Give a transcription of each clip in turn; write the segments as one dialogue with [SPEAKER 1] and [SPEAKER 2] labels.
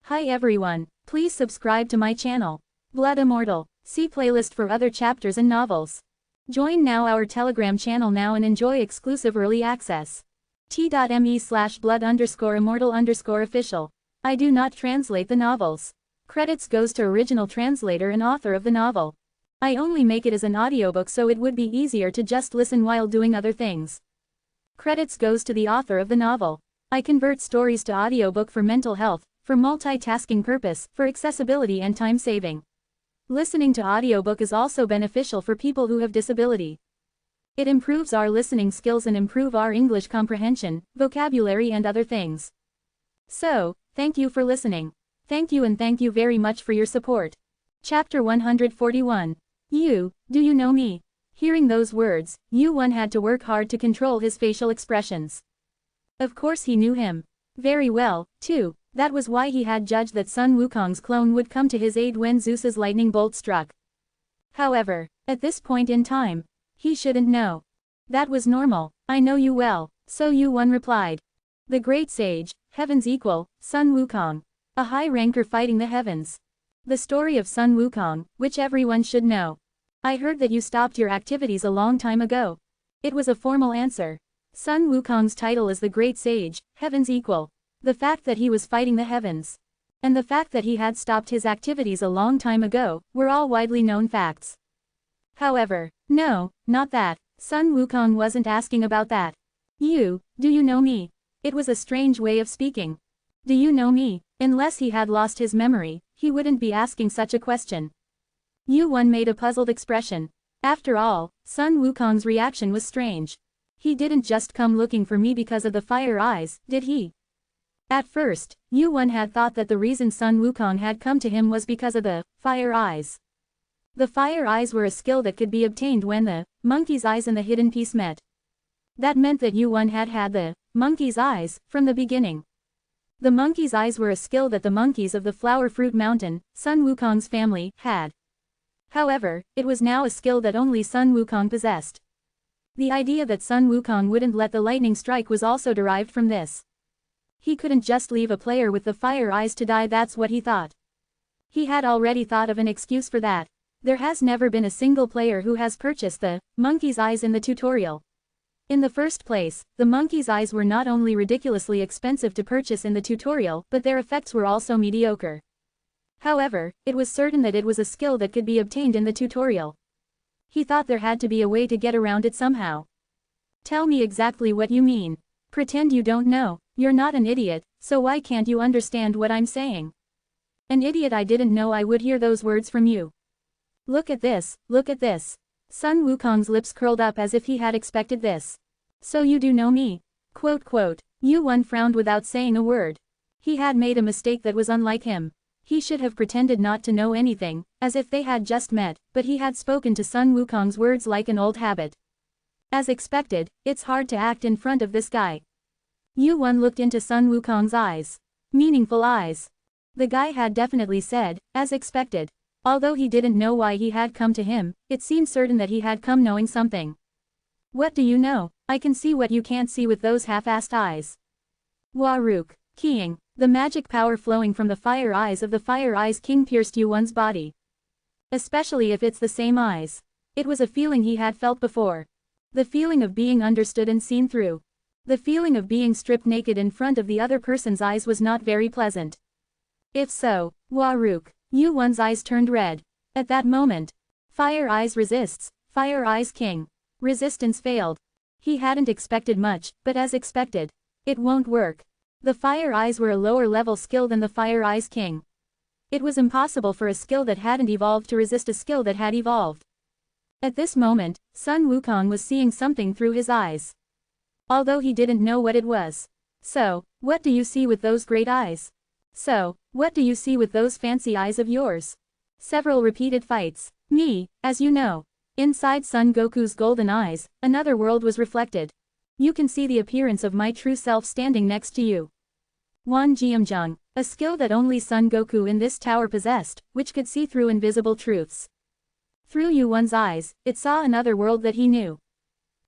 [SPEAKER 1] Hi everyone, please subscribe to my channel. Blood Immortal. See playlist for other chapters and novels. Join now our Telegram channel now and enjoy exclusive early access. t.me/blood_immortal_official. I do not translate the novels. Credits goes to original translator and author of the novel. I only make it as an audiobook so it would be easier to just listen while doing other things. Credits goes to the author of the novel. I convert stories to audiobook for mental health, for multitasking purpose, for accessibility and time saving. Listening to audiobook is also beneficial for people who have disability. It improves our listening skills and improve our English comprehension, vocabulary and other things. So, thank you for listening. Thank you and thank you very much for your support. Chapter 141. Do you know me? Hearing those words, Yu-won had to work hard to control his facial expressions. Of course he knew him. Very well, too. That was why he had judged that Sun Wukong's clone would come to his aid when Zeus's lightning bolt struck. However, at this point in time, he shouldn't know. That was normal. I know you well, so Yu-won replied. The great sage, heaven's equal, Sun Wukong. A high ranker fighting the heavens. The story of Sun Wukong, which everyone should know. I heard that you stopped your activities a long time ago. It was a formal answer. Sun Wukong's title is the great sage, heaven's equal. The fact that he was fighting the heavens, and the fact that he had stopped his activities a long time ago, were all widely known facts. However, no, not that. Sun Wukong wasn't asking about that. Do you know me? It was a strange way of speaking. Do you know me? Unless he had lost his memory, he wouldn't be asking such a question. Yu-won made a puzzled expression. After all, Sun Wukong's reaction was strange. He didn't just come looking for me because of the fire eyes, did he? At first, Yu-won had thought that the reason Sun Wukong had come to him was because of the fire eyes. The fire eyes were a skill that could be obtained when the monkey's eyes and the hidden piece met. That meant that Yu-won had had the monkey's eyes from the beginning. The monkey's eyes were a skill that the monkeys of the Flower Fruit Mountain, Sun Wukong's family, had. However, it was now a skill that only Sun Wukong possessed. The idea that Sun Wukong wouldn't let the lightning strike was also derived from this. He couldn't just leave a player with the fire eyes to die, that's what he thought. He had already thought of an excuse for that. There has never been a single player who has purchased the monkey's eyes in the tutorial. In the first place, the monkey's eyes were not only ridiculously expensive to purchase in the tutorial, but their effects were also mediocre. However, it was certain that it was a skill that could be obtained in the tutorial. He thought there had to be a way to get around it somehow. Tell me exactly what you mean. Pretend you don't know. You're not an idiot, so why can't you understand what I'm saying? An idiot, I didn't know I would hear those words from you. Look at this, look at this. Sun Wukong's lips curled up as if he had expected this. So you do know me? Yu-won frowned without saying a word. He had made a mistake that was unlike him. He should have pretended not to know anything, as if they had just met, but he had spoken to Sun Wukong's words like an old habit. As expected, it's hard to act in front of this guy. Yu-won looked into Sun Wukong's eyes. Meaningful eyes. The guy had definitely said, as expected. Although he didn't know why he had come to him, it seemed certain that he had come knowing something. What do you know? I can see what you can't see with those half-assed eyes. Waruk. Keying. The magic power flowing from the fire eyes of the Fire Eyes King pierced Yu-won's body. Especially if it's the same eyes. It was a feeling he had felt before. The feeling of being understood and seen through. The feeling of being stripped naked in front of the other person's eyes was not very pleasant. If so, Waruk. Yu-won's eyes turned red. At that moment. Fire Eyes resists. Fire Eyes King. Resistance failed. He hadn't expected much, but as expected. It won't work. The Fire Eyes were a lower level skill than the Fire Eyes King. It was impossible for a skill that hadn't evolved to resist a skill that had evolved. At this moment, Sun Wukong was seeing something through his eyes. Although he didn't know what it was. So, what do you see with those great eyes? So, what do you see with those fancy eyes of yours? Several repeated fights. Me, as you know. Inside Son Goku's golden eyes, another world was reflected. You can see the appearance of my true self standing next to you. Wan Jiamjung, a skill that only Son Goku in this tower possessed, which could see through invisible truths. Through Yu-won's eyes, it saw another world that he knew.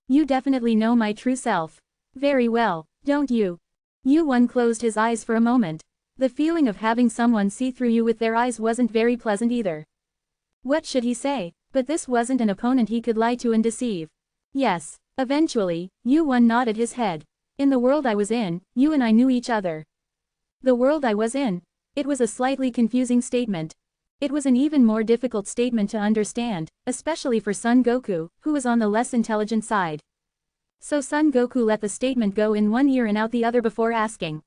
[SPEAKER 1] You definitely know my true self. Very well, don't you? Yu-won closed his eyes for a moment. The feeling of having someone see through you with their eyes wasn't very pleasant either. What should he say? But this wasn't an opponent he could lie to and deceive. Yes. Eventually, Yu-won nodded his head. In the world I was in, you and I knew each other. The world I was in. It was a slightly confusing statement. It was an even more difficult statement to understand, especially for Son Goku, who was on the less intelligent side. So Son Goku let the statement go in one ear and out the other before asking.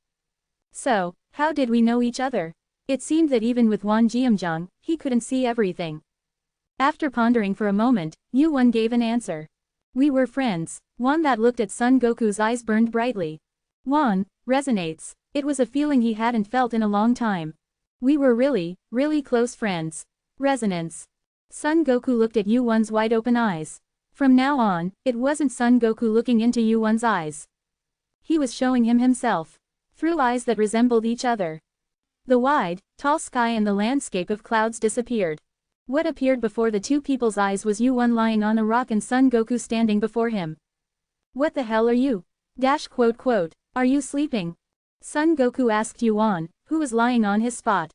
[SPEAKER 1] So, how did we know each other? It seemed that even with Wan Jiamjung, he couldn't see everything. After pondering for a moment, Yu-won gave an answer. We were friends. Wan that looked at Son Goku's eyes burned brightly. Wan, resonates. It was a feeling he hadn't felt in a long time. We were really, really close friends. Resonance. Son Goku looked at Yu-won's wide-open eyes. From now on, it wasn't Son Goku looking into Yu-won's eyes. He was showing him himself. Through eyes that resembled each other. The wide, tall sky and the landscape of clouds disappeared. What appeared before the two people's eyes was Yu-won lying on a rock and Son Goku standing before him. What the hell are you? Are you sleeping? Son Goku asked Yu-won, who was lying on his spot.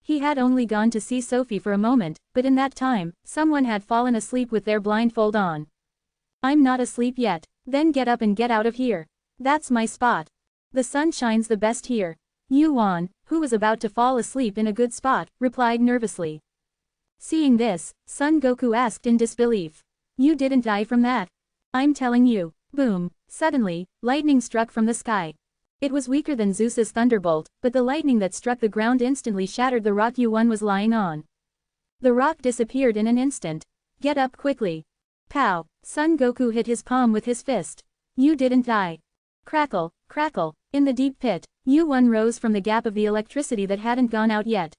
[SPEAKER 1] He had only gone to see Sophie for a moment, but in that time, someone had fallen asleep with their blindfold on. I'm not asleep yet. Then get up and get out of here. That's my spot. The sun shines the best here. Yu-won, who was about to fall asleep in a good spot, replied nervously. Seeing this, Son Goku asked in disbelief. You didn't die from that. I'm telling you. Boom. Suddenly, lightning struck from the sky. It was weaker than Zeus's thunderbolt, but the lightning that struck the ground instantly shattered the rock Yu-won was lying on. The rock disappeared in an instant. Get up quickly. Pow. Son Goku hit his palm with his fist. You didn't die. Crackle, crackle. In the deep pit, Yu-won rose from the gap of the electricity that hadn't gone out yet.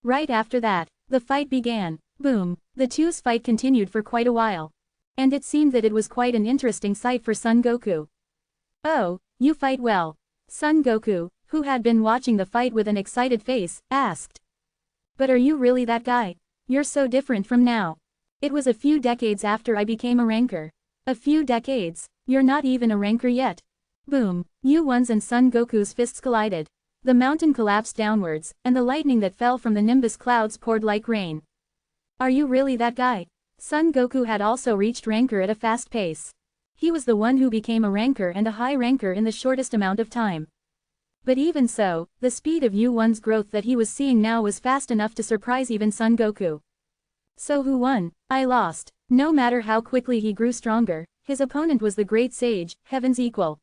[SPEAKER 1] Right after that, the fight began. Boom. The two's fight continued for quite a while. And it seemed that it was quite an interesting sight for Son Goku. Oh, you fight well. Son Goku, who had been watching the fight with an excited face, asked. But are you really that guy? You're so different from now. It was a few decades after I became a ranker. A few decades? You're not even a ranker yet. Boom. Yu-won's and Son Goku's fists collided. The mountain collapsed downwards, and the lightning that fell from the nimbus clouds poured like rain. Are you really that guy? Son Goku had also reached ranker at a fast pace. He was the one who became a ranker and a high ranker in the shortest amount of time. But even so, the speed of Yu-won's growth that he was seeing now was fast enough to surprise even Son Goku. So who won? I lost. No matter how quickly he grew stronger, his opponent was the great sage, Heaven's equal.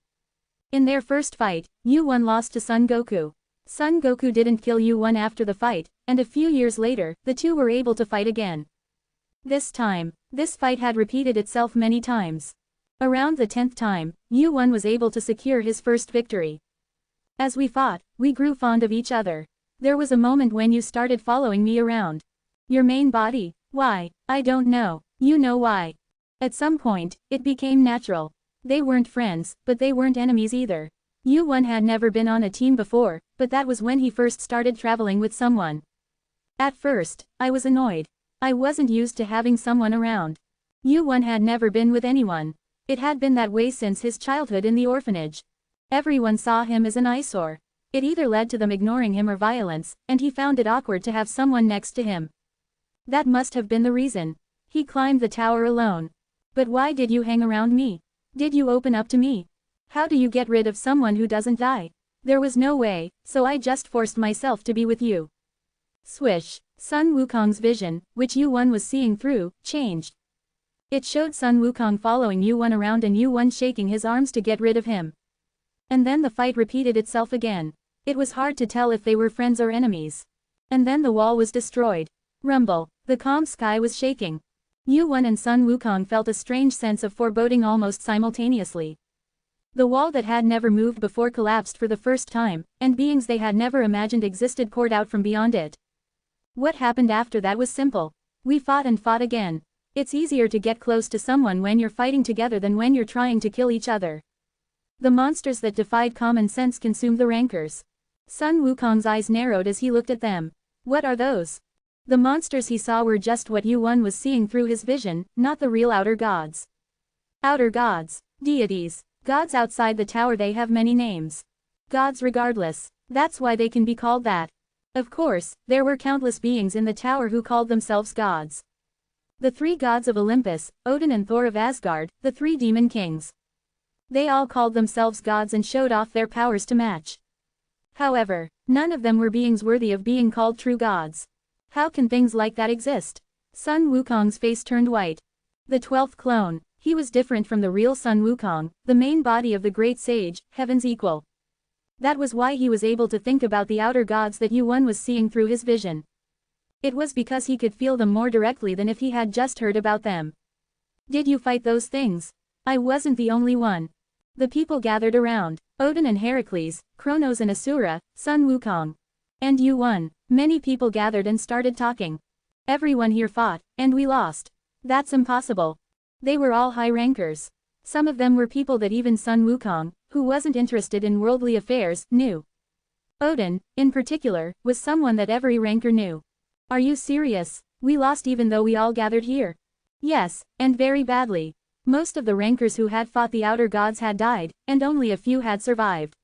[SPEAKER 1] In their first fight, Yu-won lost to Son Goku. Son Goku didn't kill Yu-won after the fight, and a few years later, the two were able to fight again. This time, this fight had repeated itself many times. Around the 10th time, Yu-won was able to secure his first victory. As we fought, we grew fond of each other. There was a moment when you started following me around. Your main body? Why? I don't know. You know why. At some point, it became natural. They weren't friends, but they weren't enemies either. Yu-won had never been on a team before, but that was when he first started traveling with someone. At first, I was annoyed. I wasn't used to having someone around. Yu-won had never been with anyone. It had been that way since his childhood in the orphanage. Everyone saw him as an eyesore. It either led to them ignoring him or violence, and he found it awkward to have someone next to him. That must have been the reason. He climbed the tower alone. But why did you hang around me? Did you open up to me? How do you get rid of someone who doesn't die? There was no way, so I just forced myself to be with you. Swish. Sun Wukong's vision, which Yu-won was seeing through, changed. It showed Sun Wukong following Yu-won around and Yu-won shaking his arms to get rid of him. And then the fight repeated itself again. It was hard to tell if they were friends or enemies. And then the wall was destroyed. Rumble. The calm sky was shaking. Yu-won and Sun Wukong felt a strange sense of foreboding almost simultaneously. The wall that had never moved before collapsed for the first time, and beings they had never imagined existed poured out from beyond it. What happened after that was simple. We fought and fought again. It's easier to get close to someone when you're fighting together than when you're trying to kill each other. The monsters that defied common sense consumed the rankers. Sun Wukong's eyes narrowed as he looked at them. What are those? The monsters he saw were just what Yu-won was seeing through his vision, not the real outer gods. Outer gods. Deities. Gods outside the tower. They have many names. Gods regardless. That's why they can be called that. Of course, there were countless beings in the tower who called themselves gods. The 3 gods of Olympus, Odin and Thor of Asgard, the 3 demon kings. They all called themselves gods and showed off their powers to match. However, none of them were beings worthy of being called true gods. How can things like that exist? Sun Wukong's face turned white. The 12th clone, he was different from the real Sun Wukong, the main body of the great sage, heaven's equal. That was why he was able to think about the outer gods that Yuan was seeing through his vision. It was because he could feel them more directly than if he had just heard about them. Did you fight those things? I wasn't the only one. The people gathered around, Odin and Heracles, Kronos and Asura, Sun Wukong. And Yuan. Many people gathered and started talking. Everyone here fought, and we lost. That's impossible. They were all high rankers. Some of them were people that even Sun Wukong, who wasn't interested in worldly affairs, knew. Odin, in particular, was someone that every ranker knew. Are you serious? We lost even though we all gathered here? Yes, and very badly. Most of the rankers who had fought the outer gods had died, and only a few had survived.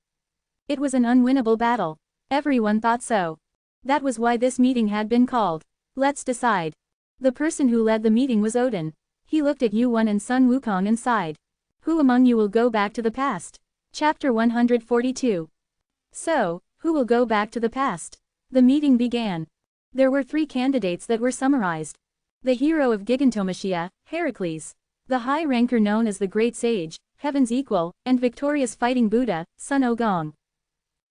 [SPEAKER 1] It was an unwinnable battle. Everyone thought so. That was why this meeting had been called. Let's decide. The person who led the meeting was Odin. He looked at Yuan and Sun Wukong and sighed. Who among you will go back to the past? Chapter 142. So, who will go back to the past? The meeting began. There were 3 candidates that were summarized. The hero of Gigantomachia, Heracles. The high ranker known as the Great Sage, Heaven's Equal, and victorious fighting Buddha, Sun Wukong.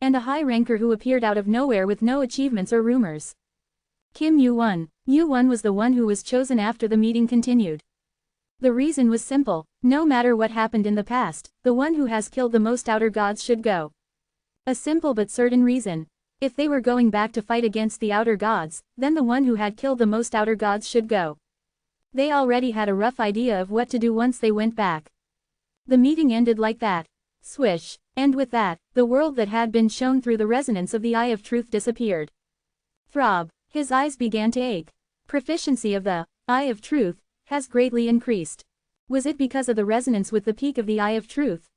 [SPEAKER 1] And a high ranker who appeared out of nowhere with no achievements or rumors. Kim Yuan. Yuan was the one who was chosen after the meeting continued. The reason was simple: no matter what happened in the past, the one who has killed the most outer gods should go. A simple but certain reason. If they were going back to fight against the outer gods, then the one who had killed the most outer gods should go. They already had a rough idea of what to do once they went back. The meeting ended like that. Swish. And with that, the world that had been shown through the resonance of the Eye of Truth disappeared. Throb. His eyes began to ache. Proficiency of the Eye of Truth has greatly increased. Was it because of the resonance with the peak of the Eye of Truth?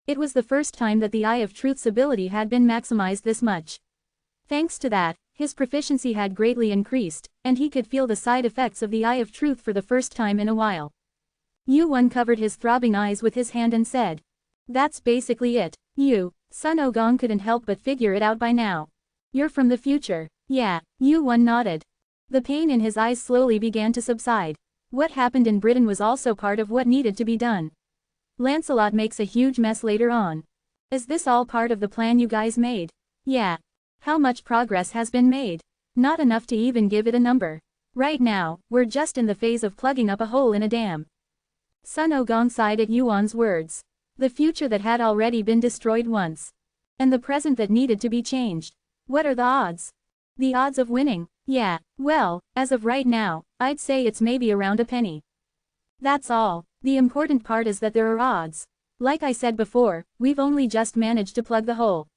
[SPEAKER 1] It was the first time that the Eye of Truth's ability had been maximized this much. Thanks to that, his proficiency had greatly increased, and he could feel the side effects of the Eye of Truth for the first time in a while. Yuan covered his throbbing eyes with his hand and said, "That's basically it. You, Sun Wukong, couldn't help but figure it out by now. You're from the future." Yeah, Yuan nodded. The pain in his eyes slowly began to subside. What happened in Britain was also part of what needed to be done. Lancelot makes a huge mess later on. Is this all part of the plan you guys made? Yeah. How much progress has been made? Not enough to even give it a number. Right now, we're just in the phase of plugging up a hole in a dam. Sun Wukong sighed at Yuan's words. The future that had already been destroyed once. And the present that needed to be changed. What are the odds? The odds of winning? Yeah, well, as of right now, I'd say it's maybe around a penny. That's all. The important part is that there are odds. Like I said before, we've only just managed to plug the hole.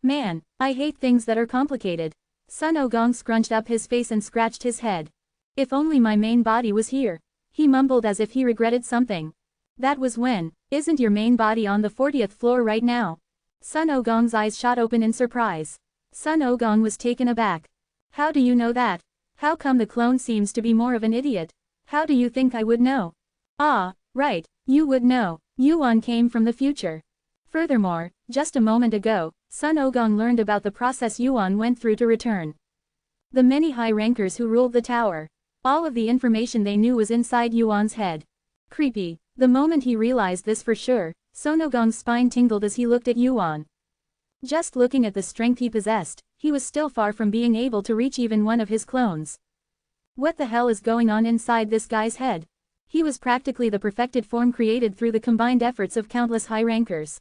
[SPEAKER 1] Man, I hate things that are complicated. Sun Wukong scrunched up his face and scratched his head. If only my main body was here. He mumbled as if he regretted something. That was when. Isn't your main body on the 40th floor right now? Sun Wukong's eyes shot open in surprise. Sun Wukong was taken aback. How do you know that? How come the clone seems to be more of an idiot? How do you think I would know? Ah, right, you would know. Yuan came from the future. Furthermore, just a moment ago, Sun Wukong learned about the process Yuan went through to return. The many high rankers who ruled the tower. All of the information they knew was inside Yuan's head. Creepy. The moment he realized this for sure, Sun Wukong's spine tingled as he looked at Yuan. Just looking at the strength he possessed, he was still far from being able to reach even one of his clones. What the hell is going on inside this guy's head? He was practically the perfected form created through the combined efforts of countless high rankers.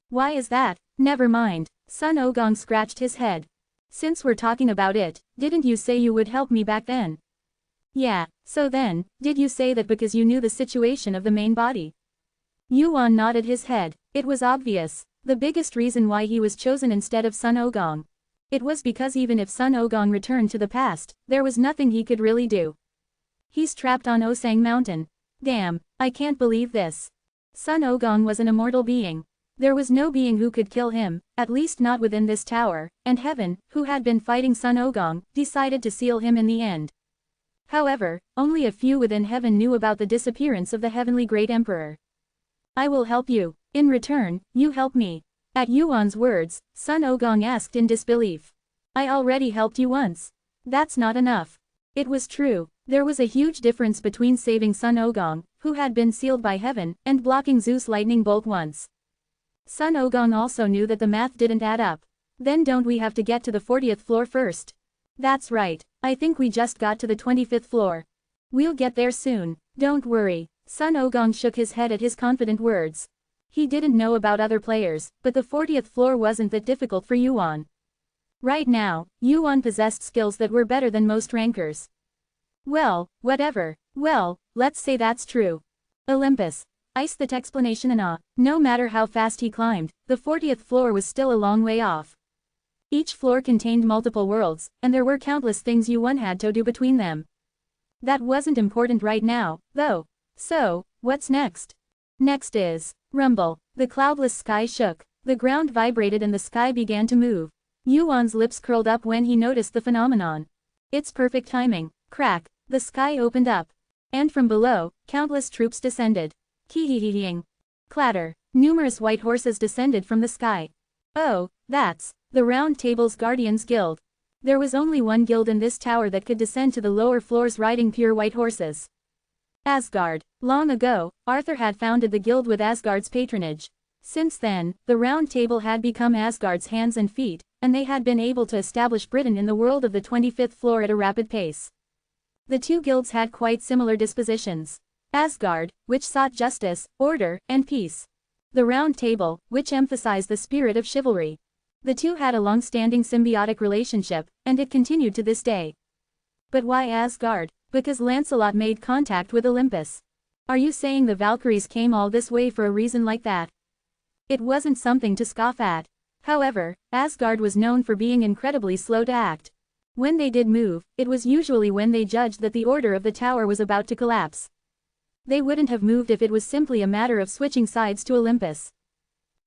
[SPEAKER 1] Why is that? Never mind. Sun Wukong scratched his head. Since we're talking about it, didn't you say you would help me back then? Yeah, so then, did you say that because you knew the situation of the main body? Yuan nodded his head. It was obvious. The biggest reason why he was chosen instead of Sun Wukong. It was because even if Sun Wukong returned to the past, there was nothing he could really do. He's trapped on Osang Mountain. Damn, I can't believe this. Sun Wukong was an immortal being. There was no being who could kill him, at least not within this tower, and Heaven, who had been fighting Sun Ogong, decided to seal him in the end. However, only a few within Heaven knew about the disappearance of the Heavenly Great Emperor. I will help you. In return, you help me. At Yuan's words, Sun Ogong asked in disbelief. I already helped you once. That's not enough. It was true. There was a huge difference between saving Sun Ogong, who had been sealed by Heaven, and blocking Zeus' lightning bolt once. Sun Ogong also knew that the math didn't add up. Then don't we have to get to the 40th floor first? That's right. I think we just got to the 25th floor. We'll get there soon. Don't worry. Sun Ogong shook his head at his confident words. He didn't know about other players, but the 40th floor wasn't that difficult for Yuan. Right now, Yuan possessed skills that were better than most rankers. Well, whatever. Well, let's say that's true. Olympus. Iced that explanation in awe. No matter how fast he climbed, the 40th floor was still a long way off. Each floor contained multiple worlds, and there were countless things Yuan had to do between them. That wasn't important right now, though. So, what's next? Next is rumble. The cloudless sky shook. The ground vibrated and the sky began to move. Yuan's lips curled up when he noticed the phenomenon. It's perfect timing. Crack. The sky opened up. And from below, countless troops descended. Hee-hee-hee-hing. Clatter. Numerous white horses descended from the sky. Oh, that's the Round Table's Guardians Guild. There was only one guild in this tower that could descend to the lower floors riding pure white horses. Asgard. Long ago, Arthur had founded the guild with Asgard's patronage. Since then, the Round Table had become Asgard's hands and feet, and they had been able to establish Britain in the world of the 25th floor at a rapid pace. The two guilds had quite similar dispositions. Asgard, which sought justice, order, and peace. The Round Table, which emphasized the spirit of chivalry. The two had a long-standing symbiotic relationship, and it continued to this day. But why Asgard? Because Lancelot made contact with Olympus. Are you saying the Valkyries came all this way for a reason like that? It wasn't something to scoff at. However, Asgard was known for being incredibly slow to act. When they did move, it was usually when they judged that the order of the tower was about to collapse. They wouldn't have moved if it was simply a matter of switching sides to Olympus.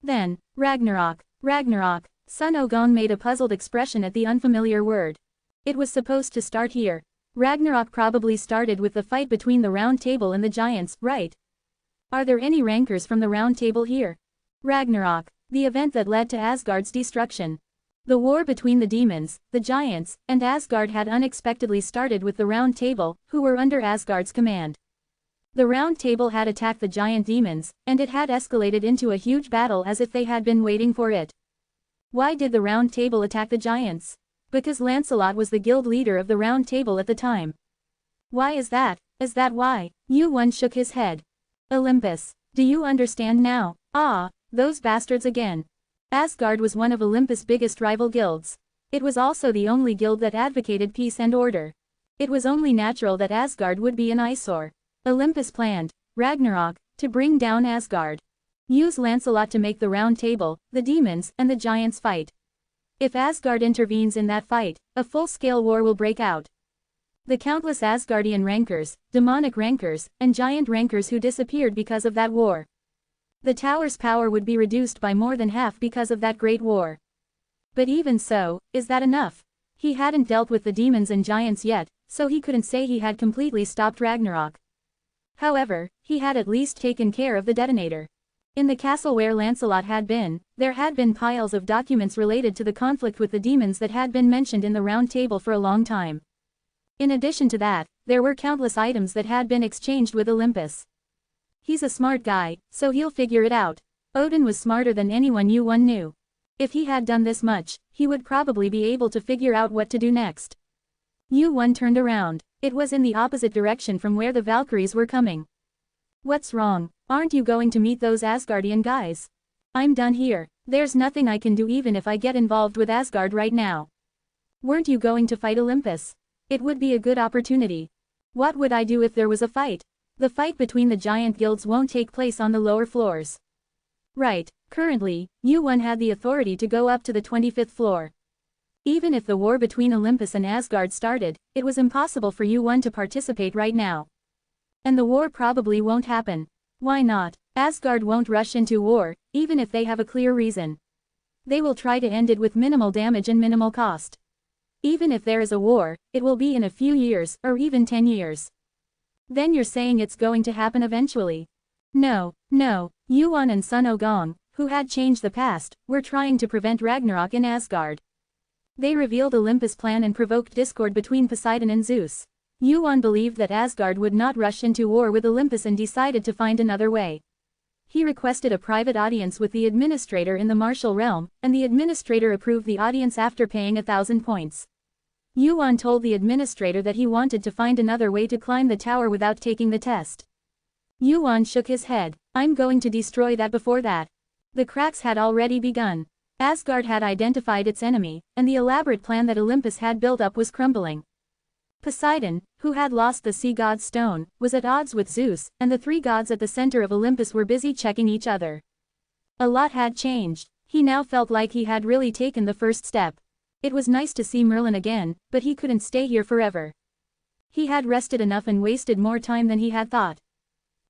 [SPEAKER 1] Then, Ragnarok. Ragnarok. Sun Ogong made a puzzled expression at the unfamiliar word. It was supposed to start here. Ragnarok probably started with the fight between the Round Table and the giants, right? Are there any rankers from the Round Table here? Ragnarok. The event that led to Asgard's destruction. The war between the demons, the giants, and Asgard had unexpectedly started with the Round Table, who were under Asgard's command. The Round Table had attacked the giant demons, and it had escalated into a huge battle as if they had been waiting for it. Why did the Round Table attack the giants? Because Lancelot was the guild leader of the Round Table at the time. Why is that? Is that why? Yuan shook his head. Olympus. Do you understand now? Ah, those bastards again. Asgard was one of Olympus' biggest rival guilds. It was also the only guild that advocated peace and order. It was only natural that Asgard would be an eyesore. Olympus planned, Ragnarok, to bring down Asgard. Use Lancelot to make the Round Table, the demons, and the giants fight. If Asgard intervenes in that fight, a full-scale war will break out. The countless Asgardian rankers, demonic rankers, and giant rankers who disappeared because of that war. The tower's power would be reduced by more than half because of that great war. But even so, is that enough? He hadn't dealt with the demons and giants yet, so he couldn't say he had completely stopped Ragnarok. However, he had at least taken care of the detonator. In the castle where Lancelot had been, there had been piles of documents related to the conflict with the demons that had been mentioned in the Round Table for a long time. In addition to that, there were countless items that had been exchanged with Olympus. He's a smart guy, so he'll figure it out. Odin was smarter than anyone Yuan knew. If he had done this much, he would probably be able to figure out what to do next. Yuan turned around. It was in the opposite direction from where the Valkyries were coming. What's wrong? Aren't you going to meet those Asgardian guys? I'm done here. There's nothing I can do even if I get involved with Asgard right now. Weren't you going to fight Olympus? It would be a good opportunity. What would I do if there was a fight? The fight between the giant guilds won't take place on the lower floors. Right, currently, Yuan had the authority to go up to the 25th floor. Even if the war between Olympus and Asgard started, it was impossible for Yuan to participate right now. And the war probably won't happen. Why not? Asgard won't rush into war, even if they have a clear reason. They will try to end it with minimal damage and minimal cost. Even if there is a war, it will be in a few years, or even 10 years. Then you're saying it's going to happen eventually. No, Yuan and Sun Ogong, who had changed the past, were trying to prevent Ragnarok in Asgard. They revealed Olympus' plan and provoked discord between Poseidon and Zeus. Yuan believed that Asgard would not rush into war with Olympus and decided to find another way. He requested a private audience with the administrator in the martial realm, and the administrator approved the audience after paying 1,000 points. Yuan told the administrator that he wanted to find another way to climb the tower without taking the test. Yuan shook his head. I'm going to destroy that before that. The cracks had already begun. Asgard had identified its enemy, and the elaborate plan that Olympus had built up was crumbling. Poseidon, who had lost the sea god's stone, was at odds with Zeus, and the three gods at the center of Olympus were busy checking each other. A lot had changed. He now felt like he had really taken the first step. It was nice to see Merlin again, but he couldn't stay here forever. He had rested enough and wasted more time than he had thought.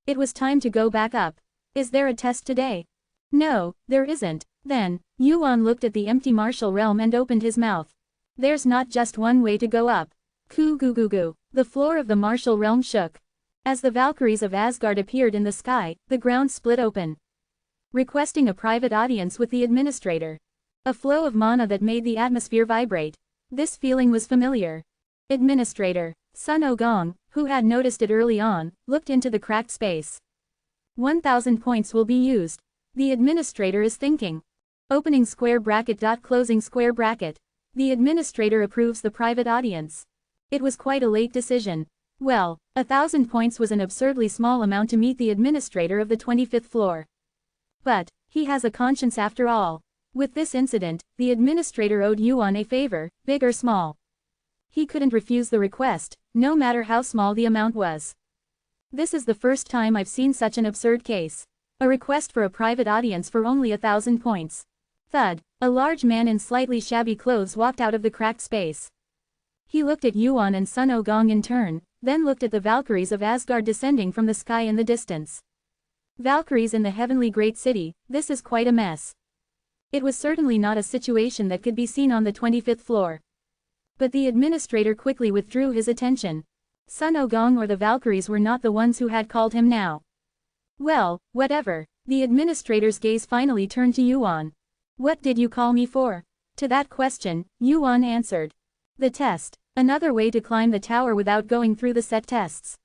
[SPEAKER 1] It was time to go back up. Is there a test today? No, there isn't. Then, Yuan looked at the empty martial realm and opened his mouth. There's not just one way to go up. Coo goo goo goo. The floor of the martial realm shook. As the Valkyries of Asgard appeared in the sky, the ground split open. Requesting a private audience with the administrator. A flow of mana that made the atmosphere vibrate. This feeling was familiar. Administrator, Sun Ogong, who had noticed it early on, looked into the cracked space. 1,000 points will be used. The administrator is thinking. Opening square bracket. Closing square bracket. The administrator approves the private audience. It was quite a late decision. Well, 1,000 points was an absurdly small amount to meet the administrator of the 25th floor. But, he has a conscience after all. With this incident, the administrator owed Yuan a favor, big or small. He couldn't refuse the request, no matter how small the amount was. This is the first time I've seen such an absurd case. A request for a private audience for only 1,000 points. Thud, a large man in slightly shabby clothes walked out of the cracked space. He looked at Yuan and Sun Ogong in turn, then looked at the Valkyries of Asgard descending from the sky in the distance. Valkyries in the heavenly great city, this is quite a mess. It was certainly not a situation that could be seen on the 25th floor. But the administrator quickly withdrew his attention. Sun Ogong or the Valkyries were not the ones who had called him now. Well, whatever. The administrator's gaze finally turned to Yuan. What did you call me for? To that question, Yuan answered. The test. Another way to climb the tower without going through the set tests.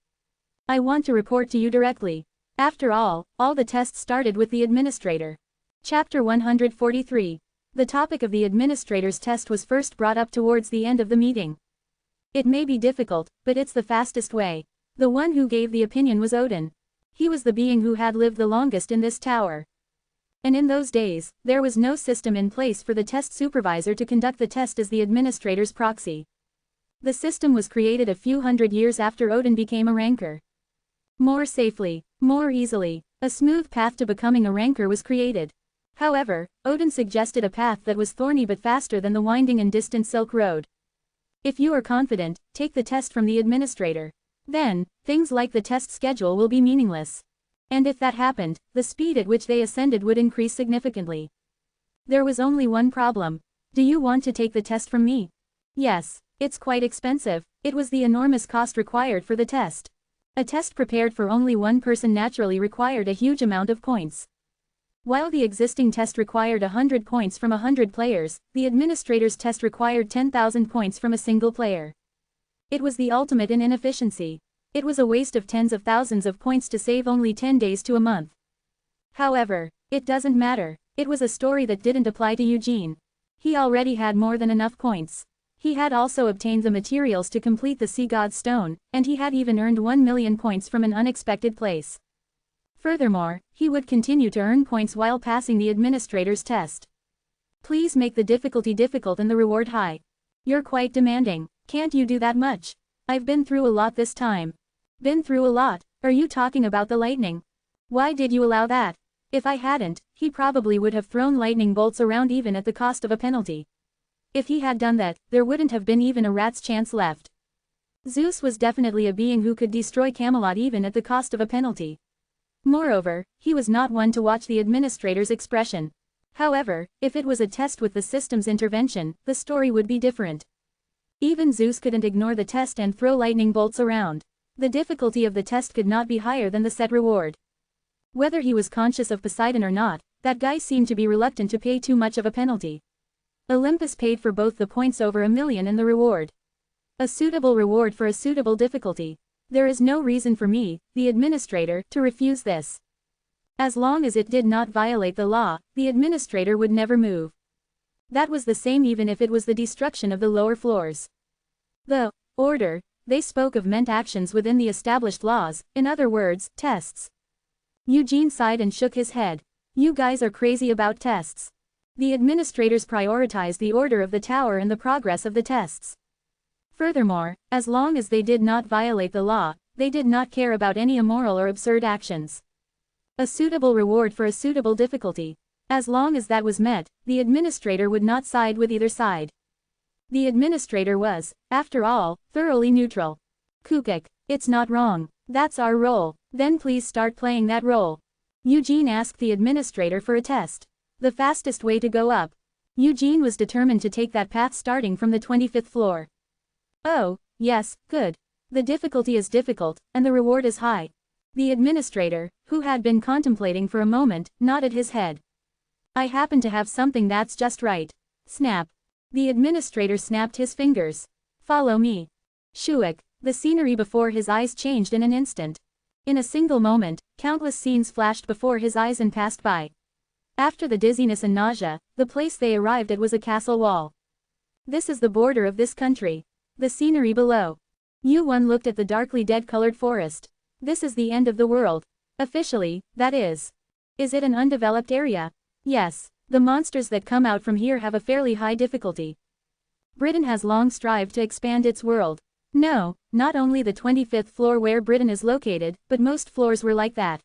[SPEAKER 1] I want to report to you directly. After all the tests started with the administrator. Chapter 143. The topic of the administrator's test was first brought up towards the end of the meeting. It may be difficult, but it's the fastest way. The one who gave the opinion was Odin. He was the being who had lived the longest in this tower. And in those days, there was no system in place for the test supervisor to conduct the test as the administrator's proxy. The system was created a few hundred years after Odin became a ranker. More safely, more easily, a smooth path to becoming a ranker was created. However, Odin suggested a path that was thorny but faster than the winding and distant Silk Road. If you are confident, take the test from the administrator. Then, things like the test schedule will be meaningless. And if that happened, the speed at which they ascended would increase significantly. There was only one problem. Do you want to take the test from me? Yes. It's quite expensive. It was the enormous cost required for the test. A test prepared for only one person naturally required a huge amount of points. While the existing test required 100 points from 100 players, the administrator's test required 10,000 points from a single player. It was the ultimate in inefficiency. It was a waste of tens of thousands of points to save only 10 days to a month. However, it doesn't matter. It was a story that didn't apply to Eugene. He already had more than enough points. He had also obtained the materials to complete the Sea God's Stone, and he had even earned 1 million points from an unexpected place. Furthermore, he would continue to earn points while passing the administrator's test. Please make the difficulty difficult and the reward high. You're quite demanding. Can't you do that much? I've been through a lot this time. Been through a lot? Are you talking about the lightning? Why did you allow that? If I hadn't, he probably would have thrown lightning bolts around even at the cost of a penalty. If he had done that, there wouldn't have been even a rat's chance left. Zeus was definitely a being who could destroy Camelot even at the cost of a penalty. Moreover, he was not one to watch the administrator's expression. However, if it was a test with the system's intervention, the story would be different. Even Zeus couldn't ignore the test and throw lightning bolts around. The difficulty of the test could not be higher than the set reward. Whether he was conscious of Poseidon or not, that guy seemed to be reluctant to pay too much of a penalty. Olympus paid for both the points over $1 million and the reward. A suitable reward for a suitable difficulty. There is no reason for me, the administrator, to refuse this. As long as it did not violate the law, the administrator would never move. That was the same even if it was the destruction of the lower floors. The order they spoke of meant actions within the established laws, in other words, tests. Eugene sighed and shook his head. You guys are crazy about tests. The administrators prioritize the order of the tower and the progress of the tests. Furthermore, as long as they did not violate the law, they did not care about any immoral or absurd actions. A suitable reward for a suitable difficulty. As long as that was met, the administrator would not side with either side. The administrator was, after all, thoroughly neutral. Kukik, it's not wrong. That's our role. Then please start playing that role. Eugene asked the administrator for a test. The fastest way to go up. Eugene was determined to take that path starting from the 25th floor. Oh, yes, good. The difficulty is difficult, and the reward is high. The administrator, who had been contemplating for a moment, nodded his head. I happen to have something that's just right. Snap. The administrator snapped his fingers. Follow me. Shuik, the scenery before his eyes changed in an instant. In a single moment, countless scenes flashed before his eyes and passed by. After the dizziness and nausea, the place they arrived at was a castle wall. This is the border of this country. The scenery below. Yu-1 looked at the darkly dead-colored forest. This is the end of the world. Officially, that is. Is it an undeveloped area? Yes. The monsters that come out from here have a fairly high difficulty. Britain has long strived to expand its world. No, not only the 25th floor where Britain is located, but most floors were like that.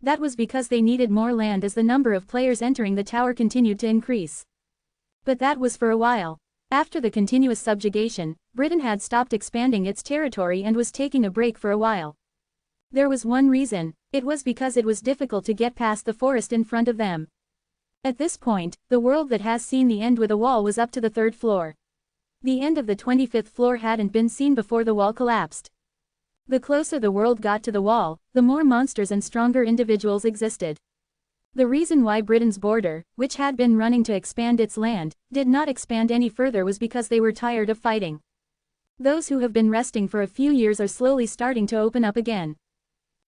[SPEAKER 1] That was because they needed more land as the number of players entering the tower continued to increase. But that was for a while. After the continuous subjugation, Britain had stopped expanding its territory and was taking a break for a while. There was one reason. It was because it was difficult to get past the forest in front of them. At this point, the world that has seen the end with a wall was up to the 3rd floor. The end of the 25th floor hadn't been seen before the wall collapsed. The closer the world got to the wall, the more monsters and stronger individuals existed. The reason why Britain's border, which had been running to expand its land, did not expand any further was because they were tired of fighting. Those who have been resting for a few years are slowly starting to open up again.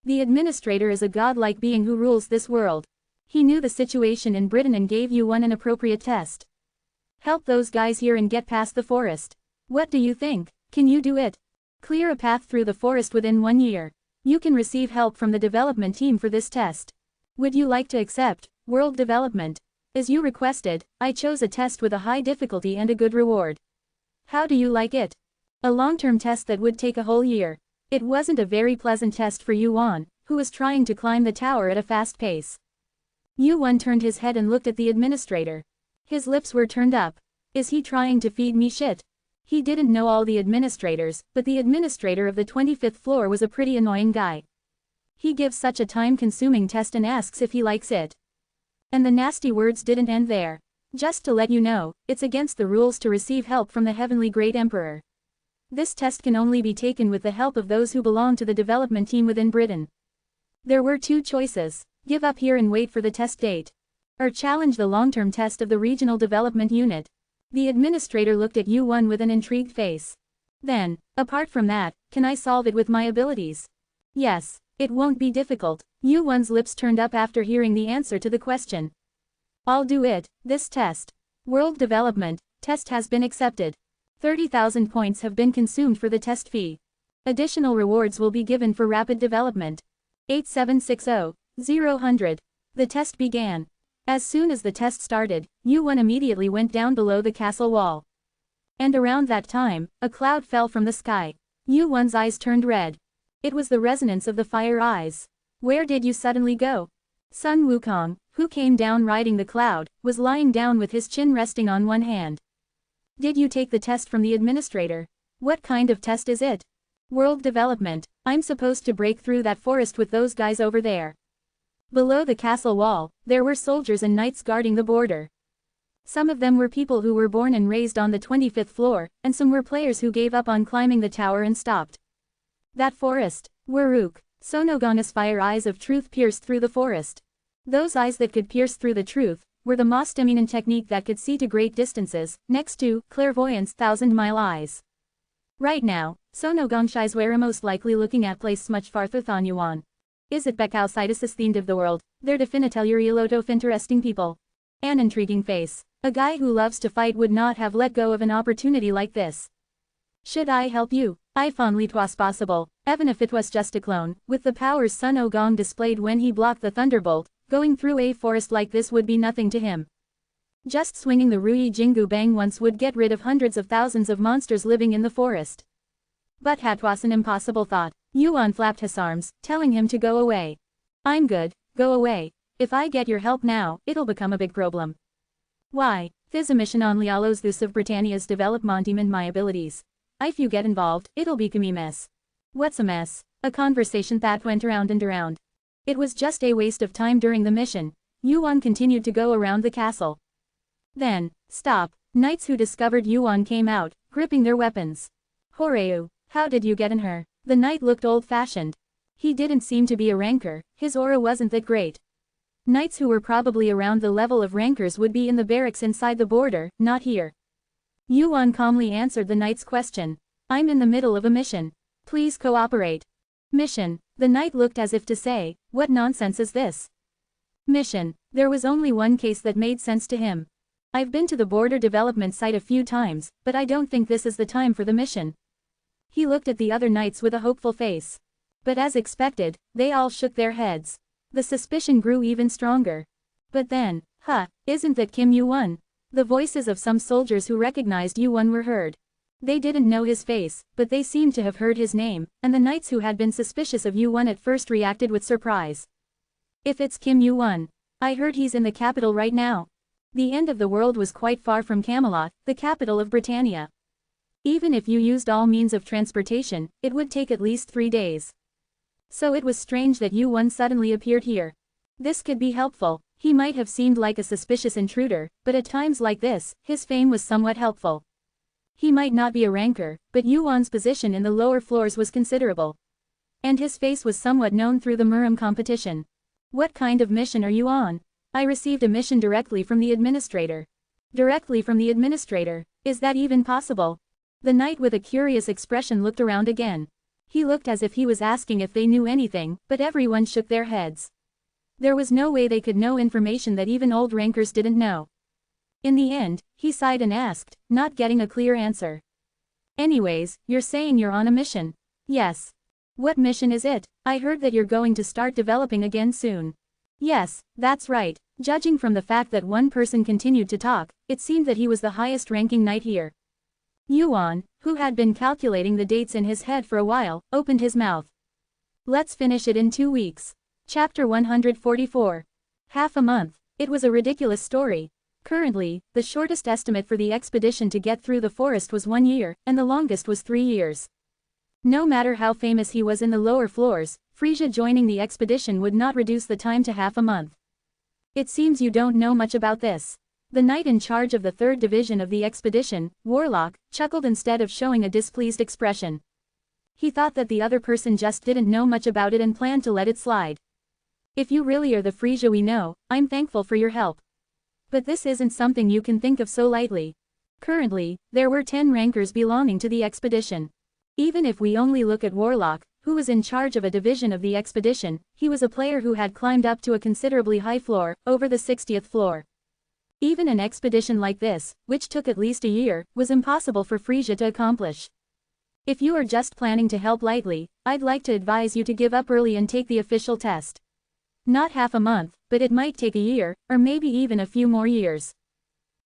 [SPEAKER 1] The administrator is a godlike being who rules this world. He knew the situation in Britain and gave Yu-1 an appropriate test. Help those guys here and get past the forest. What do you think? Can you do it? Clear a path through the forest within 1 year. You can receive help from the development team for this test. Would you like to accept world development? As you requested, I chose a test with a high difficulty and a good reward. How do you like it? A long-term test that would take a whole year. It wasn't a very pleasant test for Yu-1, who was trying to climb the tower at a fast pace. Yu-1 turned his head and looked at the administrator. His lips were turned up. Is he trying to feed me shit? He didn't know all the administrators, but the administrator of the 25th floor was a pretty annoying guy. He gives such a time-consuming test and asks if he likes it. And the nasty words didn't end there. Just to let you know, it's against the rules to receive help from the Heavenly Great Emperor. This test can only be taken with the help of those who belong to the development team within Britain. There were 2 choices. Give up here and wait for the test date. Or challenge the long-term test of the Regional Development Unit. The administrator looked at Yu-1 with an intrigued face. Then, apart from that, can I solve it with my abilities? Yes, it won't be difficult. Yu-1's lips turned up after hearing the answer to the question. I'll do it. This test. World Development test has been accepted. 30,000 points have been consumed for the test fee. Additional rewards will be given for rapid development. 8760-000. The test began. As soon as the test started, Yu-1 immediately went down below the castle wall. And around that time, a cloud fell from the sky. Yu-1's eyes turned red. It was the resonance of the fire eyes. Where did you suddenly go? Sun Wukong, who came down riding the cloud, was lying down with his chin resting on one hand. Did you take the test from the administrator? What kind of test is it? World development. I'm supposed to break through that forest with those guys over there. Below the castle wall, there were soldiers and knights guarding the border. Some of them were people who were born and raised on the 25th floor, and some were players who gave up on climbing the tower and stopped. That forest. Waruk. Sonogong's fire eyes of truth pierced through the forest. Those eyes that could pierce through the truth were the most dominant technique that could see to great distances, next to clairvoyance, thousand-mile eyes. Right now, Sonogong's eyes were most likely looking at places much farther than Yuan. Is it back outside is themed of the world? They're definitely a lot of interesting people. An intriguing face. A guy who loves to fight would not have let go of an opportunity like this. Should I help you? I fondly it was possible, even if it was just a clone, with the powers Sun Ogong displayed when he blocked the thunderbolt, going through a forest like this would be nothing to him. Just swinging the Rui Jingu Bang once would get rid of hundreds of thousands of monsters living in the forest. But that was an impossible thought. Yuan flapped his arms, telling him to go away. I'm good, go away. If I get your help now, it'll become a big problem. Why? There's a mission on Lialo's use of Britannia's development and my abilities. If you get involved, it'll become a mess. What's a mess? A conversation that went around and around. It was just a waste of time during the mission. Yuan continued to go around the castle. Then, stop. Knights who discovered Yuan came out, gripping their weapons. Horeu, how did you get in her? The knight looked old-fashioned. He didn't seem to be a ranker, his aura wasn't that great. Knights who were probably around the level of rankers would be in the barracks inside the border, not here. Yuan calmly answered the knight's question. I'm in the middle of a mission. Please cooperate. Mission. The knight looked as if to say, what nonsense is this? Mission. There was only one case that made sense to him. I've been to the border development site a few times, but I don't think this is the time for the mission. He looked at the other knights with a hopeful face. But as expected, they all shook their heads. The suspicion grew even stronger. But then, isn't that Kim Yuan? The voices of some soldiers who recognized Yuan were heard. They didn't know his face, but they seemed to have heard his name, and the knights who had been suspicious of Yuan at first reacted with surprise. If it's Kim Yuan, I heard he's in the capital right now. The end of the world was quite far from Camelot, the capital of Britannia. Even if you used all means of transportation, it would take at least 3 days. So it was strange that Yuan suddenly appeared here. This could be helpful. He might have seemed like a suspicious intruder, but at times like this, his fame was somewhat helpful. He might not be a ranker, but Yuan's position in the lower floors was considerable. And his face was somewhat known through the Muram competition. What kind of mission are you on? I received a mission directly from the administrator. Directly from the administrator? Is that even possible? The knight with a curious expression looked around again. He looked as if he was asking if they knew anything, but everyone shook their heads. There was no way they could know information that even old rankers didn't know. In the end, he sighed and asked, not getting a clear answer. Anyways, you're saying you're on a mission? Yes. What mission is it? I heard that you're going to start developing again soon. Yes, that's right. Judging from the fact that one person continued to talk, it seemed that he was the highest-ranking knight here. Yuan, who had been calculating the dates in his head for a while, opened his mouth. Let's finish it in 2 weeks. Chapter 144. Half a month. It was a ridiculous story. Currently, the shortest estimate for the expedition to get through the forest was 1 year, and the longest was 3 years. No matter how famous he was in the lower floors, Frisia joining the expedition would not reduce the time to half a month. It seems you don't know much about this. The knight in charge of the 3rd division of the expedition, Warlock, chuckled instead of showing a displeased expression. He thought that the other person just didn't know much about it and planned to let it slide. If you really are the Frisia we know, I'm thankful for your help. But this isn't something you can think of so lightly. Currently, there were 10 rankers belonging to the expedition. Even if we only look at Warlock, who was in charge of a division of the expedition, he was a player who had climbed up to a considerably high floor, over the 60th floor. Even an expedition like this, which took at least a year, was impossible for Frisia to accomplish. If you are just planning to help lightly, I'd like to advise you to give up early and take the official test. Not half a month, but it might take a year, or maybe even a few more years.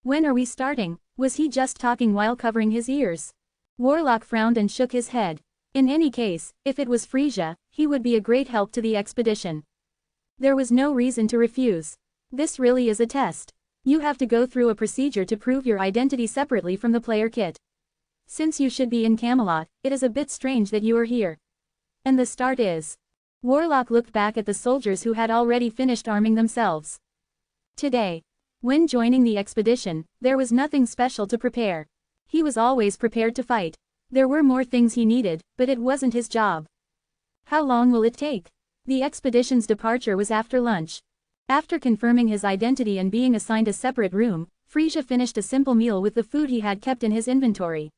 [SPEAKER 1] When are we starting? Was he just talking while covering his ears? Warlock frowned and shook his head. In any case, if it was Frisia, he would be a great help to the expedition. There was no reason to refuse. This really is a test. You have to go through a procedure to prove your identity separately from the player kit. Since you should be in Camelot, it is a bit strange that you are here. And the start is Warlock looked back at the soldiers who had already finished arming themselves. Today, when joining the expedition, there was nothing special to prepare. He was always prepared to fight. There were more things he needed, but it wasn't his job. How long will it take? The expedition's departure was after lunch. After confirming his identity and being assigned a separate room, Frisia finished a simple meal with the food he had kept in his inventory.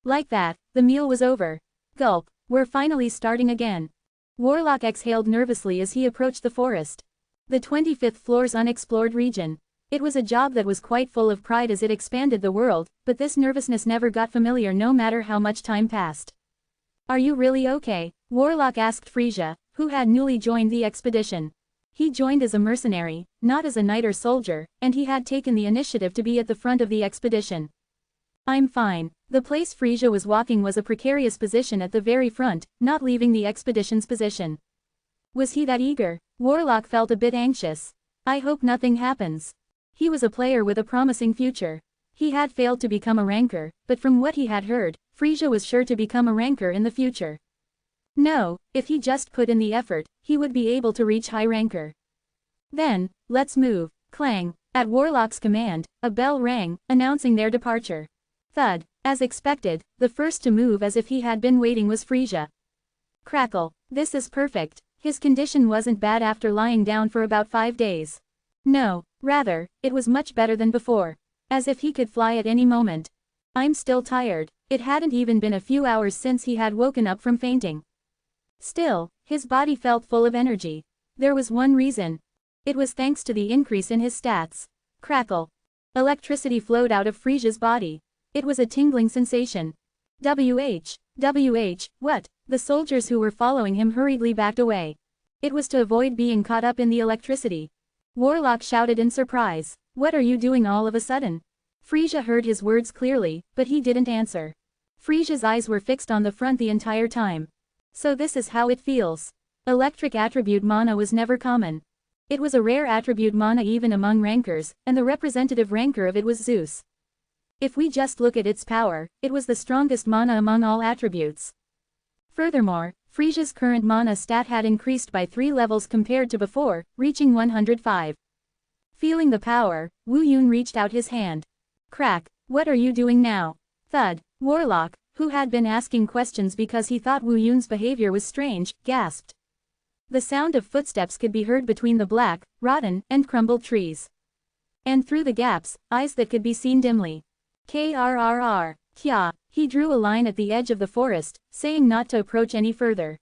[SPEAKER 1] Like that, the meal was over. Gulp, we're finally starting again. Warlock exhaled nervously as he approached the forest. The 25th floor's unexplored region. It was a job that was quite full of pride as it expanded the world, but this nervousness never got familiar no matter how much time passed. Are you really okay? Warlock asked Frisia, who had newly joined the expedition. He joined as a mercenary, not as a knight or soldier, and he had taken the initiative to be at the front of the expedition. I'm fine. The place Frisia was walking was a precarious position at the very front, not leaving the expedition's position. Was he that eager? Warlock felt a bit anxious. I hope nothing happens. He was a player with a promising future. He had failed to become a ranker, but from what he had heard, Frisia was sure to become a ranker in the future. No, if he just put in the effort, he would be able to reach high ranker. Then, let's move. Clang. At Warlock's command, a bell rang, announcing their departure. Thud. As expected, the first to move as if he had been waiting was Frisia. Crackle. This is perfect. His condition wasn't bad after lying down for about 5 days. No, rather, it was much better than before. As if he could fly at any moment. I'm still tired. It hadn't even been a few hours since he had woken up from fainting. Still, his body felt full of energy. There was one reason. It was thanks to the increase in his stats. Crackle. Electricity flowed out of Frisia's body. It was a tingling sensation. What? The soldiers who were following him hurriedly backed away. It was to avoid being caught up in the electricity. Warlock shouted in surprise. What are you doing all of a sudden? Frisia heard his words clearly, but he didn't answer. Frisia's eyes were fixed on the front the entire time. So this is how it feels. Electric attribute mana was never common. It was a rare attribute mana even among rankers, and the representative ranker of it was Zeus. If we just look at its power, it was the strongest mana among all attributes. Furthermore, Frisia's current mana stat had increased by 3 levels compared to before, reaching 105. Feeling the power, Wu Yun reached out his hand. Crack, what are you doing now? Thud. Warlock, who had been asking questions because he thought Wu Yun's behavior was strange, gasped. The sound of footsteps could be heard between the black, rotten, and crumbled trees. And through the gaps, eyes that could be seen dimly. Krrr. Kya. He drew a line at the edge of the forest, saying not to approach any further.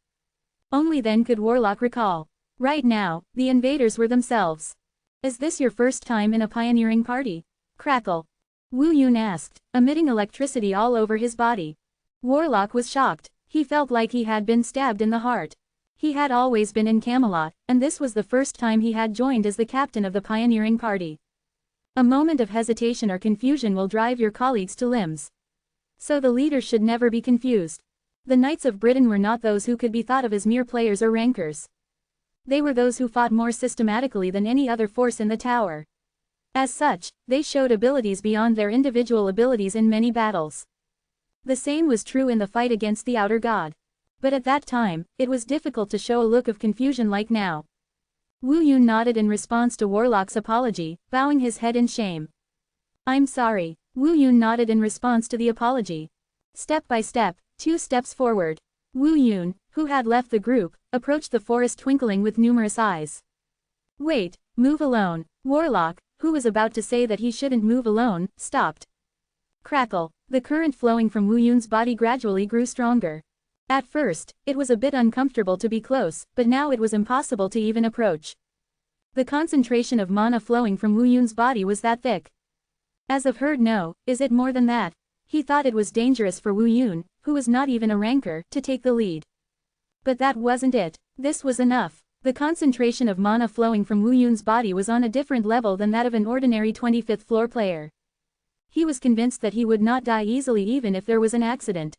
[SPEAKER 1] Only then could Warlock recall. Right now, the invaders were themselves. Is this your first time in a pioneering party? Crackle. Wu Yun asked, emitting electricity all over his body. Warlock was shocked. He felt like he had been stabbed in the heart. He had always been in Camelot, and this was the first time he had joined as the captain of the pioneering party. A moment of hesitation or confusion will drive your colleagues to limbs. So the leaders should never be confused. The Knights of Britain were not those who could be thought of as mere players or rankers. They were those who fought more systematically than any other force in the tower. As such, they showed abilities beyond their individual abilities in many battles. The same was true in the fight against the Outer God. But at that time, it was difficult to show a look of confusion like now. Wu Yun nodded in response to Warlock's apology, bowing his head in shame. I'm sorry. Wu Yun nodded in response to the apology. Step by step, 2 steps forward. Wu Yun, who had left the group, approached the forest twinkling with numerous eyes. Wait, move alone. Warlock, who was about to say that he shouldn't move alone, stopped. Crackle. The current flowing from Wu Yun's body gradually grew stronger. At first, it was a bit uncomfortable to be close, but now it was impossible to even approach. The concentration of mana flowing from Wu Yun's body was that thick. As of heard no, is it more than that? He thought it was dangerous for Wu Yun, who was not even a ranker, to take the lead. But that wasn't it. This was enough. The concentration of mana flowing from Wu Yun's body was on a different level than that of an ordinary 25th floor player. He was convinced that he would not die easily even if there was an accident.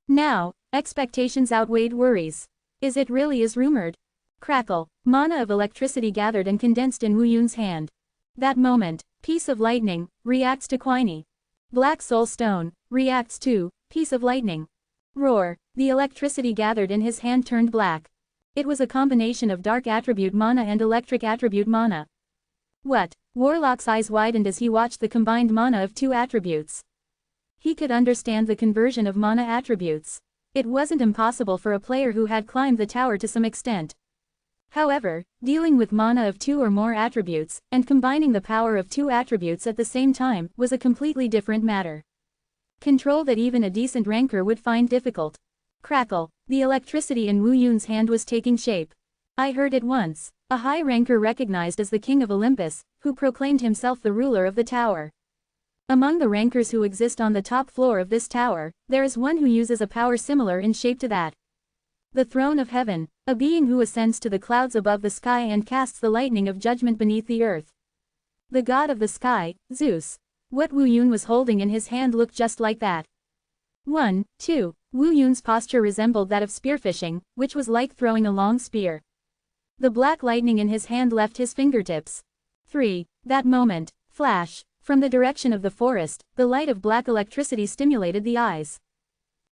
[SPEAKER 1] Now, expectations outweighed worries. Is it really as rumored? Crackle. Mana of electricity gathered and condensed in Wu Yun's hand. That moment, piece of lightning, reacts to Quiney. Black soul stone, reacts to, piece of lightning. Roar. The electricity gathered in his hand turned black. It was a combination of dark attribute mana and electric attribute mana. What? Warlock's eyes widened as he watched the combined mana of two attributes. He could understand the conversion of mana attributes. It wasn't impossible for a player who had climbed the tower to some extent. However, dealing with mana of two or more attributes, and combining the power of two attributes at the same time, was a completely different matter. Control that even a decent ranker would find difficult. Crackle. The electricity in Wu Yun's hand was taking shape. I heard it once. A high ranker recognized as the king of Olympus, who proclaimed himself the ruler of the tower. Among the rankers who exist on the top floor of this tower, there is one who uses a power similar in shape to that. The throne of heaven, a being who ascends to the clouds above the sky and casts the lightning of judgment beneath the earth. The god of the sky, Zeus. What Wu Yun was holding in his hand looked just like that. 1, 2. Wu Yun's posture resembled that of spearfishing, which was like throwing a long spear. The black lightning in his hand left his fingertips. 3. That moment, flash. From the direction of the forest, the light of black electricity stimulated the eyes.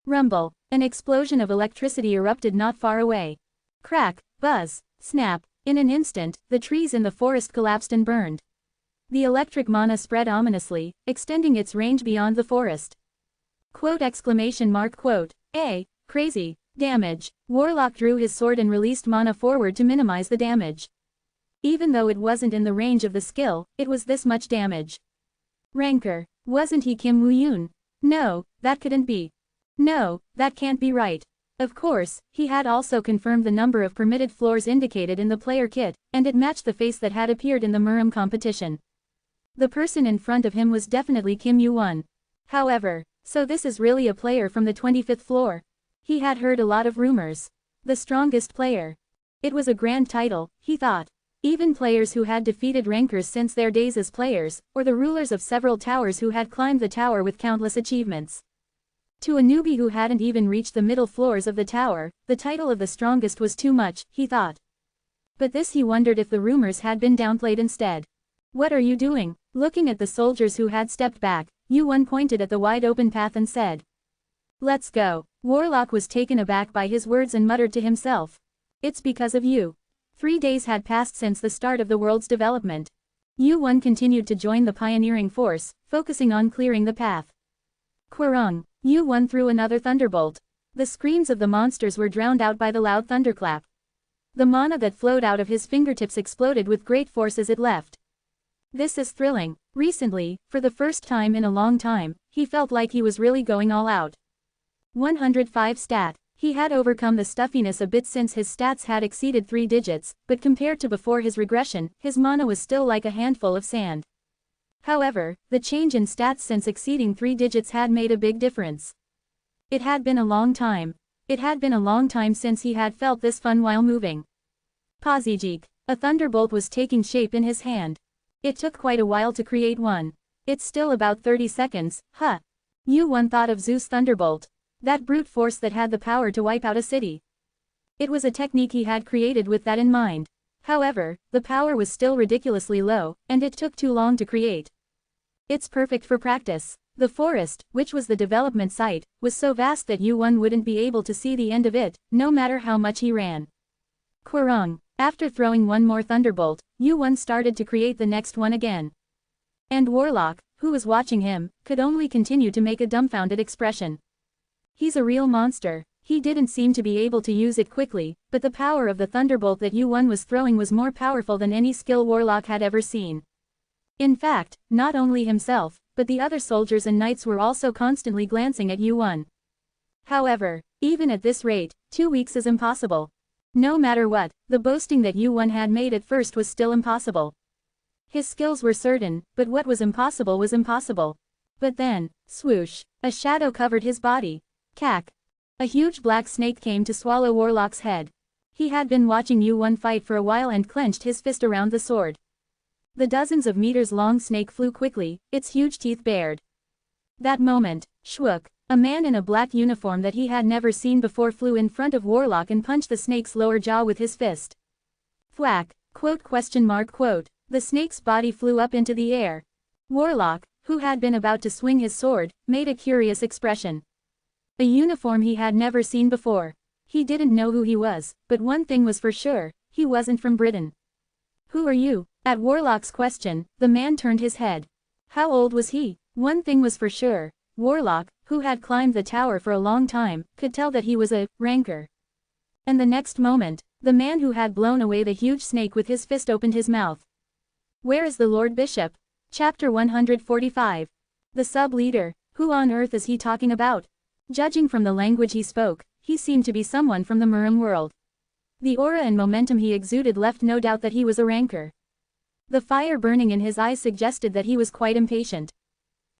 [SPEAKER 1] Rumble. An explosion of electricity erupted not far away. Crack, buzz, snap. In an instant, the trees in the forest collapsed and burned. The electric mana spread ominously, extending its range beyond the forest. Quote exclamation mark quote. Crazy. Damage. Warlock drew his sword and released mana forward to minimize the damage. Even though it wasn't in the range of the skill, it was this much damage. Ranker. Wasn't he Kim Wu Yun? No, that couldn't be. No, that can't be right. Of course, he had also confirmed the number of permitted floors indicated in the player kit, and it matched the face that had appeared in the Muram competition. The person in front of him was definitely Kim Yu-won. However, so this is really a player from the 25th floor. He had heard a lot of rumors. The strongest player. It was a grand title, he thought. Even players who had defeated rankers since their days as players, or the rulers of several towers who had climbed the tower with countless achievements. To a newbie who hadn't even reached the middle floors of the tower, the title of the strongest was too much, he thought. But this he wondered if the rumors had been downplayed instead. What are you doing? Looking at the soldiers who had stepped back, Yu-won pointed at the wide open path and said. Let's go. Warlock was taken aback by his words and muttered to himself. It's because of you. 3 days had passed since the start of the world's development. Yu-won continued to join the pioneering force, focusing on clearing the path. Quirung. Yu-won threw another thunderbolt. The screams of the monsters were drowned out by the loud thunderclap. The mana that flowed out of his fingertips exploded with great force as it left. This is thrilling. Recently, for the first time in a long time, he felt like he was really going all out. 105 stat. He had overcome the stuffiness a bit since his stats had exceeded 3 digits, but compared to before his regression, his mana was still like a handful of sand. However, the change in stats since exceeding 3 digits had made a big difference. It had been a long time. It had been a long time since he had felt this fun while moving. Pozijik. A thunderbolt was taking shape in his hand. It took quite a while to create one. It's still about 30 seconds, huh? Yu-won thought of Zeus' thunderbolt. That brute force that had the power to wipe out a city. It was a technique he had created with that in mind. However, the power was still ridiculously low, and it took too long to create. It's perfect for practice. The forest, which was the development site, was so vast that Yu-won wouldn't be able to see the end of it, no matter how much he ran. Quirung. After throwing one more thunderbolt, Yu-won started to create the next one again. And Warlock, who was watching him, could only continue to make a dumbfounded expression. He's a real monster. He didn't seem to be able to use it quickly, but the power of the thunderbolt that Yu-won was throwing was more powerful than any skill Warlock had ever seen. In fact, not only himself, but the other soldiers and knights were also constantly glancing at Yu-won. However, even at this rate, 2 weeks is impossible. No matter what, the boasting that Yu-won had made at first was still impossible. His skills were certain, but what was impossible was impossible. But then, swoosh, a shadow covered his body. Cack. A huge black snake came to swallow Warlock's head. He had been watching Yu-won fight for a while and clenched his fist around the sword. The dozens of meters long snake flew quickly, its huge teeth bared. That moment, Shwook, a man in a black uniform that he had never seen before, flew in front of Warlock and punched the snake's lower jaw with his fist. Thwack, quote question mark quote. The snake's body flew up into the air. Warlock, who had been about to swing his sword, made a curious expression. A uniform he had never seen before. He didn't know who he was, but one thing was for sure, he wasn't from Britain. Who are you? At Warlock's question, the man turned his head. How old was he? One thing was for sure, Warlock, who had climbed the tower for a long time, could tell that he was a ranker. And the next moment, the man who had blown away the huge snake with his fist opened his mouth. Where is the Lord Bishop? Chapter 145. The sub-leader. Who on earth is he talking about? Judging from the language he spoke, he seemed to be someone from the Murim world. The aura and momentum he exuded left no doubt that he was a ranker. The fire burning in his eyes suggested that he was quite impatient.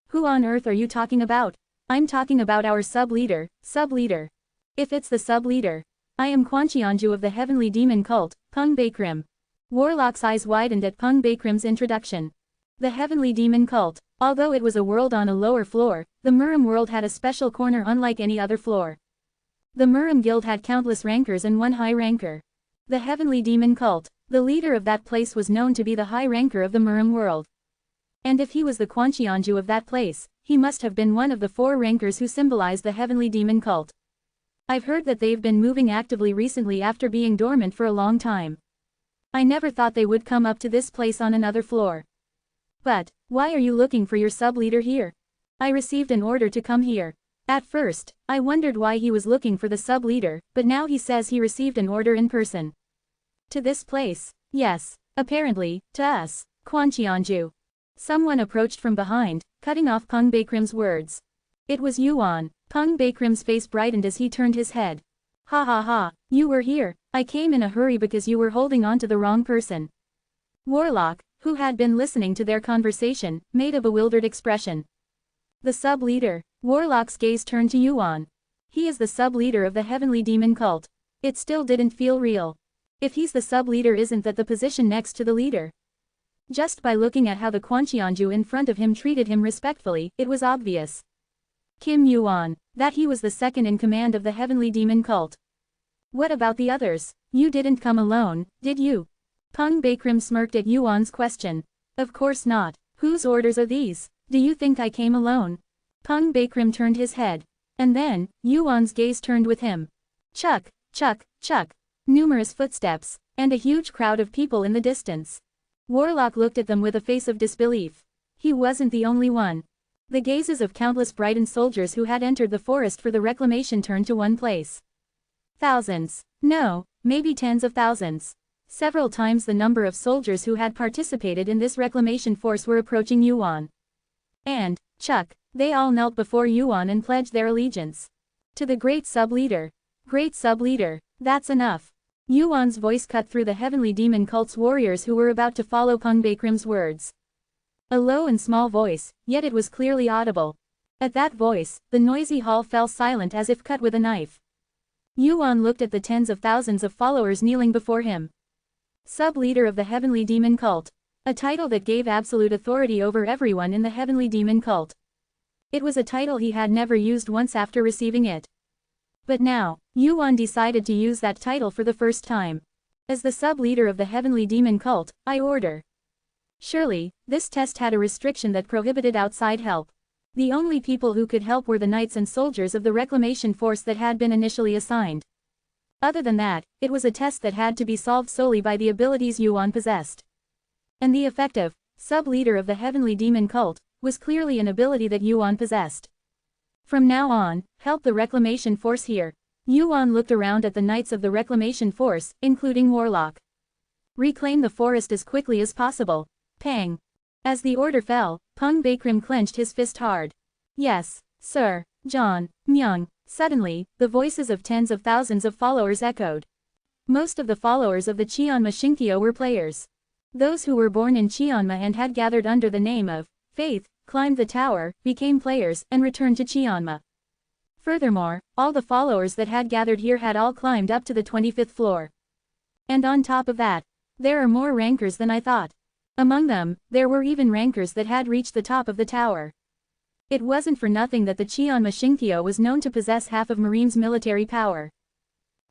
[SPEAKER 1] Who on earth are you talking about? I'm talking about our sub-leader, sub-leader. If it's the sub-leader. I am Quancheonju of the heavenly demon cult, Pung Bakrim. Warlock's eyes widened at Pung Bakrim's introduction. The heavenly demon cult. Although it was a world on a lower floor, the Murim world had a special corner unlike any other floor. The Murim guild had countless rankers and one high ranker. The heavenly demon cult. The leader of that place was known to be the high ranker of the Murim world. And if he was the Quancheonju of that place, he must have been one of the 4 rankers who symbolized the heavenly demon cult. I've heard that they've been moving actively recently after being dormant for a long time. I never thought they would come up to this place on another floor. But, why are you looking for your sub-leader here? I received an order to come here. At first, I wondered why he was looking for the sub-leader, but now he says he received an order in person. To this place? Yes, apparently, to us, Quancheonju. Someone approached from behind, cutting off Pung Bakrim's words. It was Yuan. Pung Bakrim's face brightened as he turned his head. Ha ha ha, you were here. I came in a hurry because you were holding on to the wrong person. Warlock, who had been listening to their conversation, made a bewildered expression. The sub-leader. Warlock's gaze turned to Yuan. He is the sub-leader of the heavenly demon cult. It still didn't feel real. If he's the sub-leader, isn't that the position next to the leader? Just by looking at how the Quancheonju in front of him treated him respectfully, it was obvious. Kim Yuan, that he was the second in command of the heavenly demon cult. What about the others? You didn't come alone, did you? Pung Bakrim smirked at Yuan's question. Of course not. Whose orders are these? Do you think I came alone? Pung Bakrim turned his head. And then, Yuan's gaze turned with him. Chuck, chuck, chuck. Numerous footsteps, and a huge crowd of people in the distance. Warlock looked at them with a face of disbelief. He wasn't the only one. The gazes of countless brightened soldiers who had entered the forest for the reclamation turned to one place. Thousands. No, maybe tens of thousands. Several times the number of soldiers who had participated in this reclamation force were approaching Yuan. And, Chuck, they all knelt before Yuan and pledged their allegiance. To the great sub-leader. Great sub-leader, that's enough. Yuan's voice cut through the heavenly demon cult's warriors who were about to follow Pung Bakrim's words. A low and small voice, yet it was clearly audible. At that voice, the noisy hall fell silent as if cut with a knife. Yuan looked at the tens of thousands of followers kneeling before him. Sub-leader of the heavenly demon cult. A title that gave absolute authority over everyone in the heavenly demon cult. It was a title he had never used once after receiving it. But now, Yuan decided to use that title for the first time. As the sub-leader of the heavenly demon cult, I order. Surely, this test had a restriction that prohibited outside help. The only people who could help were the knights and soldiers of the reclamation force that had been initially assigned. Other than that, it was a test that had to be solved solely by the abilities Yuan possessed. And the effective, sub-leader of the heavenly demon cult, was clearly an ability that Yuan possessed. From now on, help the reclamation force here. Yuan looked around at the knights of the reclamation force, including Warlock. Reclaim the forest as quickly as possible. Pang. As the order fell, Pung Bakrim clenched his fist hard. Yes, sir, John, Myung. Suddenly, the voices of tens of thousands of followers echoed. Most of the followers of the Cheonma Shinkyo were players. Those who were born in Cheonma and had gathered under the name of Faith, climbed the tower, became players, and returned to Cheonma. Furthermore, all the followers that had gathered here had all climbed up to the 25th floor. And on top of that, there are more rankers than I thought. Among them, there were even rankers that had reached the top of the tower. It wasn't for nothing that the Cheonma Shinkyo was known to possess half of Murim's military power.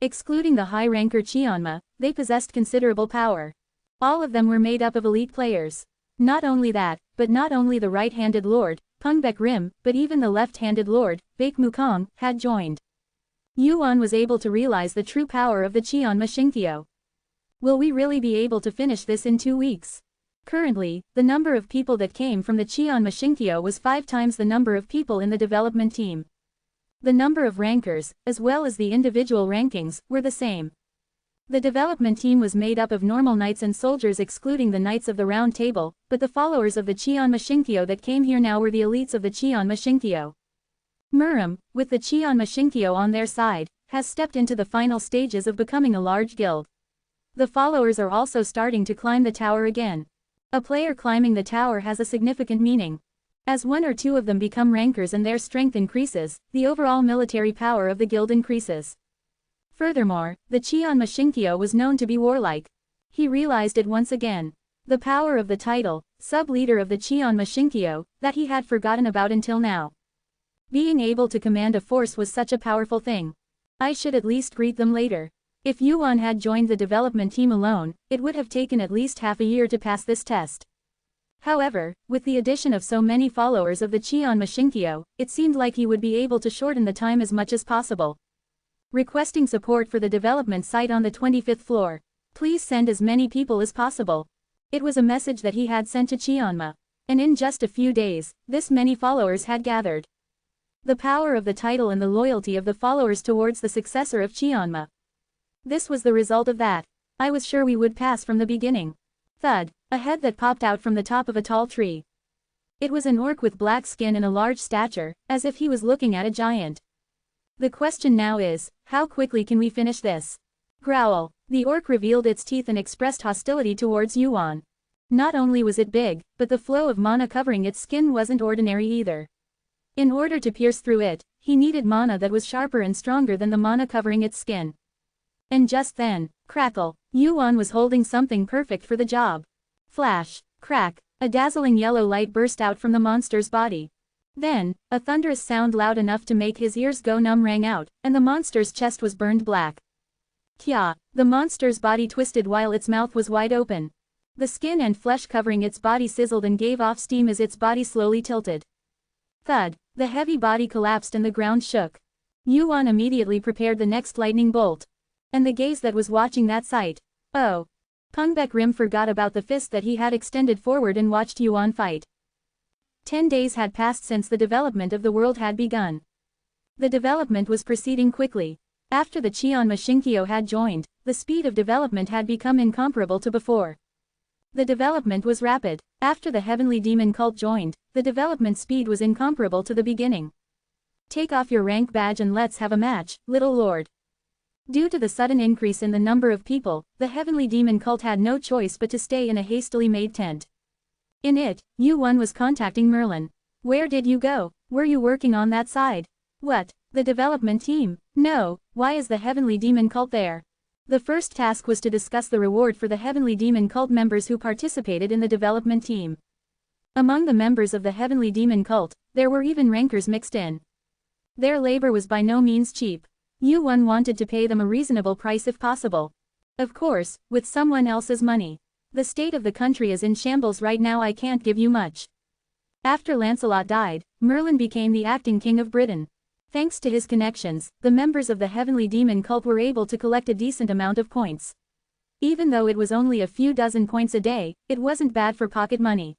[SPEAKER 1] Excluding the high-ranker Cheonma, they possessed considerable power. All of them were made up of elite players. Not only that, but not only the right-handed lord, Pung Bakrim, but even the left-handed lord, Baek Mukong, had joined. Yuan was able to realize the true power of the Qianma Shinkyo. Will we really be able to finish this in 2 weeks? Currently, the number of people that came from the Qianma Shinkyo was 5 times the number of people in the development team. The number of rankers, as well as the individual rankings, were the same. The development team was made up of normal knights and soldiers excluding the knights of the Round Table, but the followers of the Qianma Shinkyo that came here now were the elites of the Qianma Shinkyo. Murim, with the Qianma Shinkyo on their side, has stepped into the final stages of becoming a large guild. The followers are also starting to climb the tower again. A player climbing the tower has a significant meaning. As 1 or 2 of them become rankers and their strength increases, the overall military power of the guild increases. Furthermore, the Qianma Shinkyo was known to be warlike. He realized it once again. The power of the title, sub-leader of the Qianma Shinkyo, that he had forgotten about until now. Being able to command a force was such a powerful thing. I should at least greet them later. If Yuan had joined the development team alone, it would have taken at least half a year to pass this test. However, with the addition of so many followers of the Qianma Shinkyo, it seemed like he would be able to shorten the time as much as possible. Requesting support for the development site on the 25th floor. Please send as many people as possible. It was a message that he had sent to Qianma. And in just a few days, this many followers had gathered. The power of the title and the loyalty of the followers towards the successor of Qianma. This was the result of that. I was sure we would pass from the beginning. Thud, a head that popped out from the top of a tall tree. It was an orc with black skin and a large stature, as if he was looking at a giant. The question now is, how quickly can we finish this? Growl. The orc revealed its teeth and expressed hostility towards Yuan. Not only was it big, but the flow of mana covering its skin wasn't ordinary either. In order to pierce through it, he needed mana that was sharper and stronger than the mana covering its skin. And just then, crackle, Yuan was holding something perfect for the job. Flash, crack, a dazzling yellow light burst out from the monster's body. Then, a thunderous sound loud enough to make his ears go numb rang out, and the monster's chest was burned black. Kya, the monster's body twisted while its mouth was wide open. The skin and flesh covering its body sizzled and gave off steam as its body slowly tilted. Thud, the heavy body collapsed and the ground shook. Yuan immediately prepared the next lightning bolt. And the gaze that was watching that sight. Oh. Pungbek Rim forgot about the fist that he had extended forward and watched Yuan fight. 10 days had passed since the development of the world had begun. The development was proceeding quickly. After the Qianma Shinkyo had joined, the speed of development had become incomparable to before. The development was rapid. After the Heavenly Demon Cult joined, the development speed was incomparable to the beginning. Take off your rank badge and let's have a match, little lord. Due to the sudden increase in the number of people, the Heavenly Demon Cult had no choice but to stay in a hastily made tent. In it, Yuan was contacting Merlin. Where did you go? Were you working on that side? What? The development team? No, why is the Heavenly Demon Cult there? The first task was to discuss the reward for the Heavenly Demon Cult members who participated in the development team. Among the members of the Heavenly Demon Cult, there were even rankers mixed in. Their labor was by no means cheap. Yuan wanted to pay them a reasonable price if possible. Of course, with someone else's money. The state of the country is in shambles right now. I can't give you much. After Lancelot died, Merlin became the acting king of Britain. Thanks to his connections, the members of the Heavenly Demon Cult were able to collect a decent amount of points. Even though it was only a few dozen points a day, it wasn't bad for pocket money.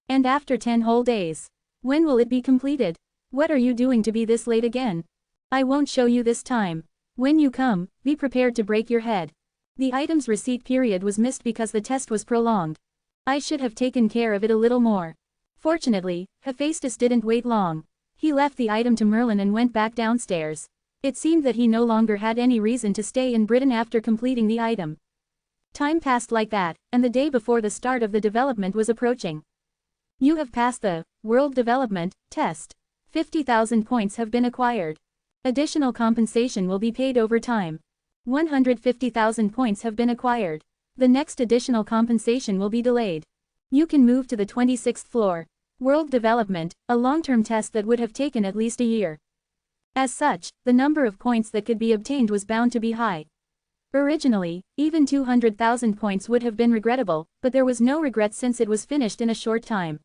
[SPEAKER 1] And after 10 whole days. When will it be completed? What are you doing to be this late again? I won't show you this time. When you come, be prepared to break your head. The item's receipt period was missed because the test was prolonged. I should have taken care of it a little more. Hephaestus didn't wait long. He left the item to Merlin and went back downstairs. It seemed that he no longer had any reason to stay in Britain after completing the item. Time passed like that, and the day before the start of the development was approaching. You have passed the World Development Test. 50,000 points have been acquired. Additional compensation will be paid over time. 150,000 points have been acquired. The next additional compensation will be delayed. You can move to the 26th floor. World Development, a long-term test that would have taken at least a year. As such, the number of points that could be obtained was bound to be high. Originally, even 200,000 points would have been regrettable, but there was no regret since it was finished in a short time.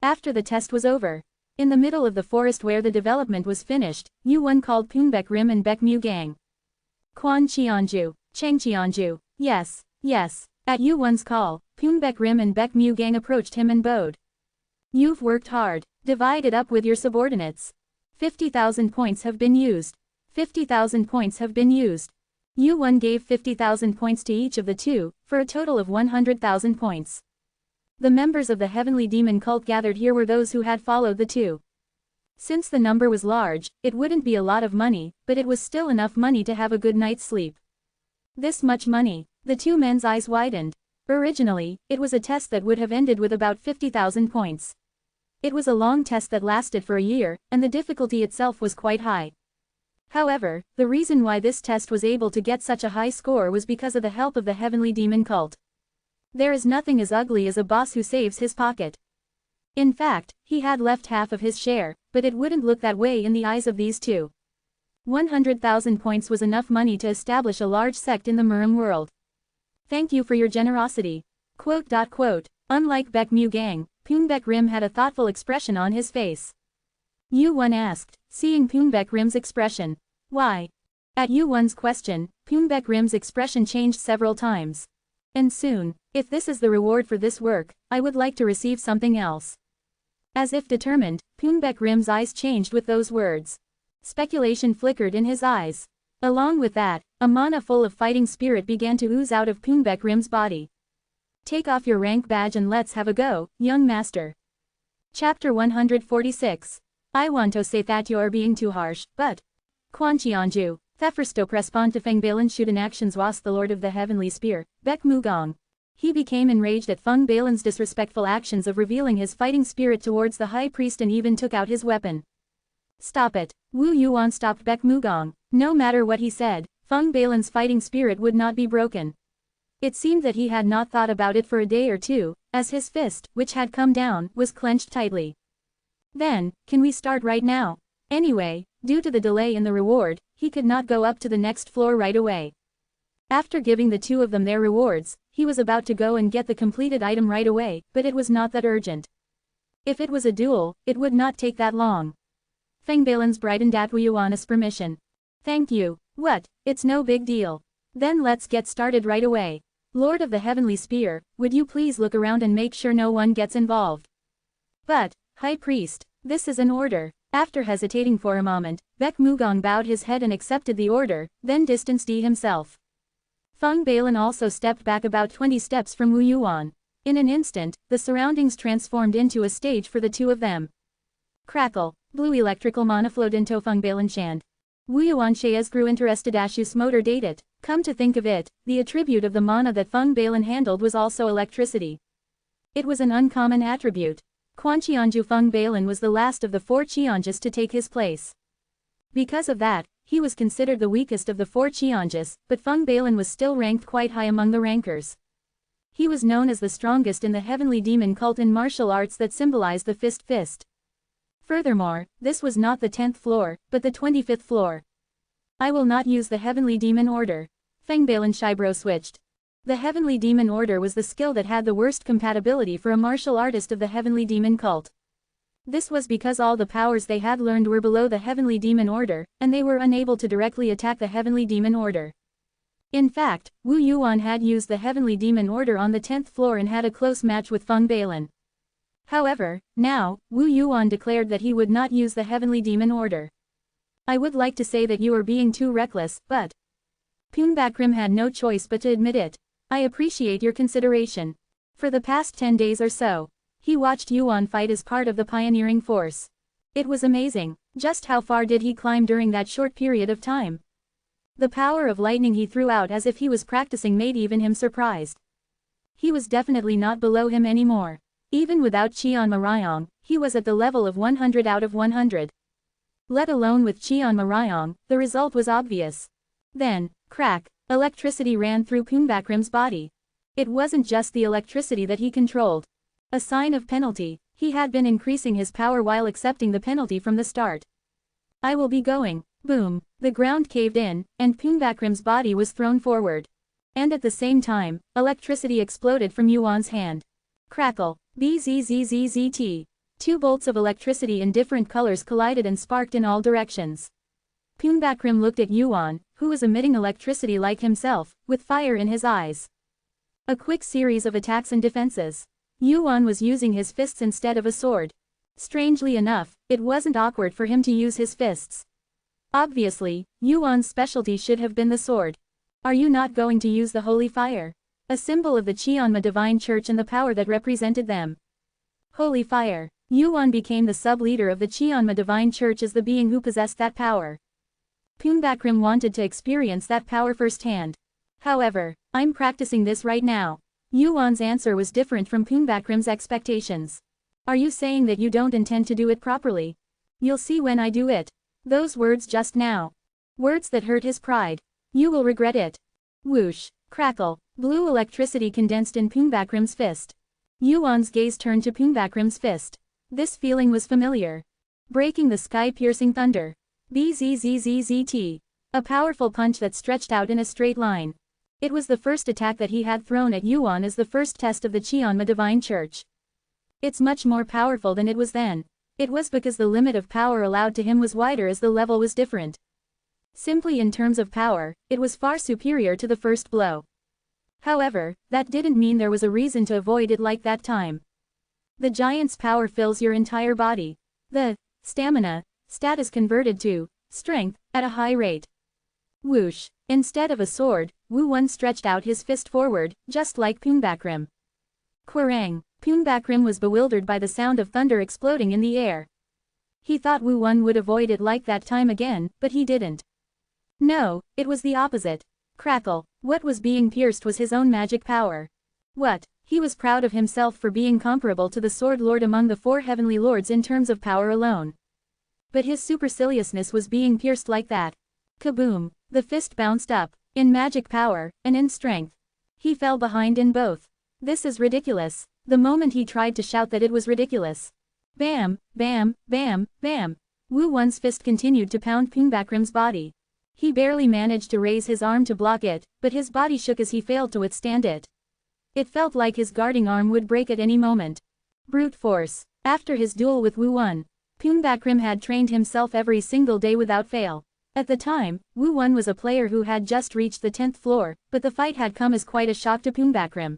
[SPEAKER 1] After the test was over, In the middle of the forest where the development was finished, Yuan called Poonbaek Rim and Baek Mu Gang. Quan Cheonju, Chang Cheonju, yes, yes. At Yuan's call, Poonbaek Rim and Baek Mu Gang approached him and bowed. You've worked hard. Divide it up with your subordinates. 50,000 points have been used. 50,000 points have been used. Yuan gave 50,000 points to each of the two, for a total of 100,000 points. The members of the heavenly demon cult gathered here were those who had followed the two. Since the number was large, it wouldn't be a lot of money, but it was still enough money to have a good night's sleep. This much money. The two men's eyes widened. Originally, it was a test that would have ended with about 50,000 points. It was a long test that lasted for a year, and the difficulty itself was quite high. However, the reason why this test was able to get such a high score was because of the help of the heavenly demon cult. There is nothing as ugly as a boss who saves his pocket. In fact, he had left half of his share, but it wouldn't look that way in the eyes of these two. 100,000 points was enough money to establish a large sect in the Murim world. Thank you for your generosity. Unlike Baek Mu Gang, Poonbaek Rim had a thoughtful expression on his face. Yuan asked, seeing Poonbaek Rim's expression. Why? At Yuan's question, Poonbaek Rim's expression changed several times. And soon, if this is the reward for this work, I would like to receive something else. As if determined, Poonbaek Rim's eyes changed with those words. Speculation flickered in his eyes. Along with that, a mana full of fighting spirit began to ooze out of Poonbaek Rim's body. Take off your rank badge and let's have a go, young master. Chapter 146. I want to say that you're being too harsh, but... Quan Cheonju, Theffersto Prespon to Feng Balin Shudan actions was the Lord of the Heavenly Spear, Baek Mu Gong. He became enraged at Feng Balin's disrespectful actions of revealing his fighting spirit towards the high priest and even took out his weapon. Stop it. Wu Yuan stopped Baek Mu Gong. No matter what he said, Feng Balin's fighting spirit would not be broken. It seemed that he had not thought about it for a day or two, as his fist, which had come down, was clenched tightly. Then, can we start right now? Anyway, due to the delay in the reward, he could not go up to the next floor right away. After giving the two of them their rewards, he was about to go and get the completed item right away, but it was not that urgent. If it was a duel, it would not take that long. Feng Balin's brightened at Wu Yuan's permission. Thank you. What? It's no big deal. Then let's get started right away. Lord of the Heavenly Spear, would you please look around and make sure no one gets involved? But, High Priest, this is an order. After hesitating for a moment, Baek Mu Gong bowed his head and accepted the order, then distanced himself. Feng Balin also stepped back about 20 steps from Wu Yuan. In an instant, the surroundings transformed into a stage for the two of them. Crackle, blue electrical mana flowed into Feng Balin Shand. Wu Yuan Shaez grew interested as Shus motor date it. Come to think of it, the attribute of the mana that Feng Balin handled was also electricity. It was an uncommon attribute. Quan Cheonju Feng Balin was the last of the 4 Cheonjas to take his place. Because of that, he was considered the weakest of the 4 Cheonjas, but Feng Balin was still ranked quite high among the rankers. He was known as the strongest in the heavenly demon cult in martial arts that symbolized the fist. Furthermore, this was not the 10th floor, but the 25th floor. I will not use the Heavenly Demon Order. Feng Balin Shibro switched. The Heavenly Demon Order was the skill that had the worst compatibility for a martial artist of the Heavenly Demon cult. This was because all the powers they had learned were below the Heavenly Demon Order, and they were unable to directly attack the Heavenly Demon Order. In fact, Wu Yuan had used the Heavenly Demon Order on the 10th floor and had a close match with Feng Balin. However, now, Wu Yuan declared that he would not use the Heavenly Demon Order. I would like to say that you are being too reckless, but... Poonbaek Rim had no choice but to admit it. I appreciate your consideration. For the past 10 days or so, he watched Yuan fight as part of the pioneering force. It was amazing. Just how far did he climb during that short period of time? The power of lightning he threw out as if he was practicing made even him surprised. He was definitely not below him anymore. Even without Cheon Marayong, he was at the level of 100 out of 100. Let alone with Cheon Marayong, the result was obvious. Then, crack, electricity ran through Poonbaek Rim's body. It wasn't just the electricity that he controlled. A sign of penalty, he had been increasing his power while accepting the penalty from the start. I will be going. Boom, the ground caved in, and Poonbaek Rim's body was thrown forward. And at the same time, electricity exploded from Yuan's hand. Crackle, bzzzzzt. Two bolts of electricity in different colors collided and sparked in all directions. Poonbakrim looked at Yuan, who was emitting electricity like himself, with fire in his eyes. A quick series of attacks and defenses. Yuan was using his fists instead of a sword. Strangely enough, it wasn't awkward for him to use his fists. Obviously, Yuan's specialty should have been the sword. Are you not going to use the holy fire? A symbol of the Cheonma divine church and the power that represented them. Holy fire. Yuan became the sub-leader of the Cheonma divine church as the being who possessed that power. Poonbakrim wanted to experience that power firsthand. However, I'm practicing this right now. Yuan's answer was different from Poonbakrim's expectations. Are you saying that you don't intend to do it properly? You'll see when I do it. Those words just now. Words that hurt his pride. You will regret it. Whoosh, crackle, blue electricity condensed in Poonbakrim's fist. Yuan's gaze turned to Poonbakrim's fist. This feeling was familiar. Breaking the sky-piercing thunder. Bzzzt. A powerful punch that stretched out in a straight line. It was the first attack that he had thrown at Yuan as the first test of the Cheonma Divine Church. It's much more powerful than it was then. It was because the limit of power allowed to him was wider as the level was different. Simply in terms of power, it was far superior to the first blow. However, that didn't mean there was a reason to avoid it like that time. The giant's power fills your entire body. The stamina stat is converted to strength at a high rate. Whoosh. Instead of a sword, Wu Won stretched out his fist forward, just like Poonbakrim. Quirang. Poonbakrim was bewildered by the sound of thunder exploding in the air. He thought Wu Won would avoid it like that time again, but he didn't. No, it was the opposite. Crackle. What was being pierced was his own magic power. What? He was proud of himself for being comparable to the Sword Lord among the four heavenly lords in terms of power alone. But his superciliousness was being pierced like that. Kaboom! The fist bounced up, in magic power, and in strength. He fell behind in both. This is ridiculous. The moment he tried to shout that it was ridiculous. Bam, bam, bam, bam. Wu Won's fist continued to pound Poonbakrim's body. He barely managed to raise his arm to block it, but his body shook as he failed to withstand it. It felt like his guarding arm would break at any moment. Brute force. After his duel with Wu Won, Poonbakrim had trained himself every single day without fail. At the time, Wu Won was a player who had just reached the 10th floor, but the fight had come as quite a shock to Poonbakrim.